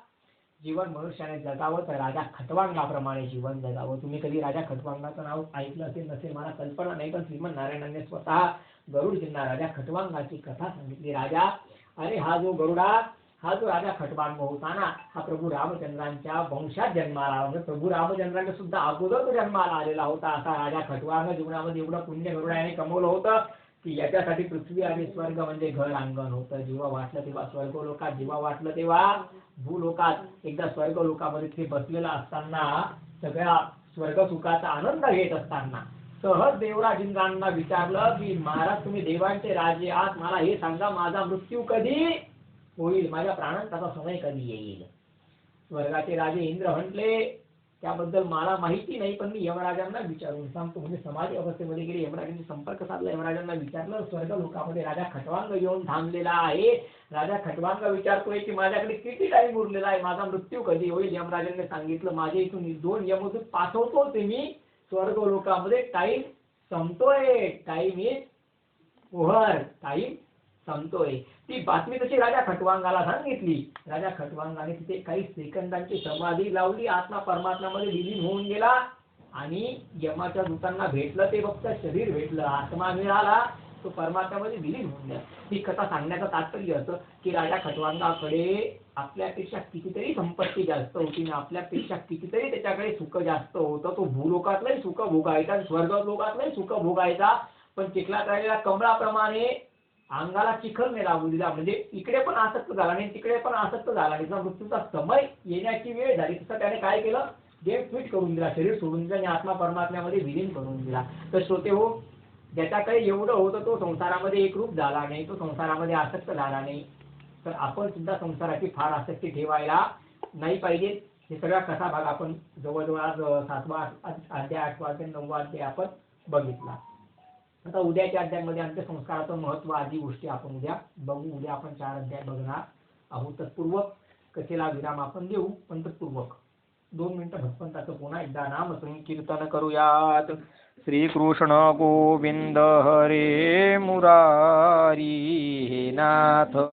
जीवन मनुष्याने जगावं तर राजा खटवांगाप्रमाणे जीवन जगावं. तुम्ही कधी राजा खटवांगाचं नाव ऐकलं असेल नसेल मला कल्पना नाही, पण श्रीमन्नारायणांनी स्वतः गरुडजींना राजा खटवांगाची कथा सांगितली. राजा, अरे हा जो गरुडा, हा जो राजा खटवांग होता ना, हा प्रभू रामचंद्रांच्या वंशात जन्माला आला. म्हणजे प्रभू रामचंद्रांच्या सुद्धा अगोदर तो जन्माला आलेला होता. असा राजा खटवांग जीवनामध्ये एवढं पुण्य गरुडाने कमवलं होतं की याच्यासाठी पृथ्वी आणि स्वर्ग म्हणजे घर अंगण होतं. जेव्हा वाटलं तेव्हा स्वर्ग लोकात, जेव्हा वाटलं तेव्हा भूलोकात. एकदा स्वर्ग लोकामध्ये ते बसलेला असताना, सगळ्या स्वर्ग सुखाचा आनंद घेत असताना सहज देवराजेंद्रांना विचारलं की महाराज तुम्ही देवांचे राजे आहात, मला हे सांगा माझा मृत्यू कधी होईल, माझ्या प्राणांचा समय कधी येईल. स्वर्गाचे राजे इंद्र म्हटले त्याबद्दल मला माहिती नाही, पण मी यमराजांना विचारून सांगतो. म्हणजे समाधी अवस्थेमध्ये गेले, यमराजांनी संपर्क साधला, यमराजांना विचारलं. स्वर्ग लोकामध्ये राजा खटवांग येऊन थांबलेला आहे. राजा खटवांग विचारतोय की माझ्याकडे किती टाइम उरलेला आहे, माझा मृत्यू कधी होईल. यमराजांनी सांगितलं माझे इथून 2 यमदूत पाठवतो ते मी स्वर्ग लोकामध्ये, टाइम संपतोय, टाइम इज ओव्हर, टाइम संपतोय. ती बातमी तशी राजा खटवांगाला सांगितली. राजा खटवांगाने तिथे काही सेकंदांची समाधी लावली, आत्मा परमात्म्यामध्ये विलीन होऊन गेला आणि यमाच्या दूतांना भेटलं ते फक्त शरीर भेटलं, आत्मा मिळाला, तो परमात्म्यामध्ये विलीन होऊन गेला. ही कथा सांगण्याचं तात्पर्य असं की राजा खटवांगाकडे आपल्यापेक्षा कितीतरी संपत्ती जास्त होती ना, आपल्यापेक्षा कितीतरी त्याच्याकडे सुख जास्त होतं. तो भूलोकातलंही सुख भोगायचा, स्वर्ग लोकातलंही सुख भोगायचा, पण चिखलात राहिलेल्या कमळाप्रमाणे अंगाला चिखल नाही लागू दिला. म्हणजे इकडे पण आसक्त झाला नाही, तिकडे पण आसक्त झाला नाही. मृत्यूचा समय येण्याची वेळ झाली तसं त्याने काय केलं, गेम फिट करून दिला, शरीर सोडून दिला आणि आत्मा परमात्म्यामध्ये विलीन करून दिला. तर श्रोते हो, ज्याच्याकडे एवढं होतं तो संसारामध्ये एकरूप झाला नाही, तो संसारामध्ये आसक्त झाला नाही. तर आपण सुद्धा संसाराची फार आसक्ती ठेवायला नाही पाहिजे. हे सगळा कथा भाग आपण जवळजवळ आज 7वा अध्याय, 8वा अध्याय, 9वा अध्याय आपण बघितला. आता उद्याच्या अध्यायामध्ये अंत्यसंस्काराचं महत्त्व आदी गोष्टी आपण उद्या बघू. उद्या आपण 4 अध्याय बघणार आहोत. तत्पूर्वक कथेला विराम आपण देऊ, पण तत्पूर्वक 2 मिनिटं भगवंताचं पुन्हा एकदा नाम संकीर्तन करूयात. श्रीकृष्ण गोविंद हरे मुरारी, हे नाथ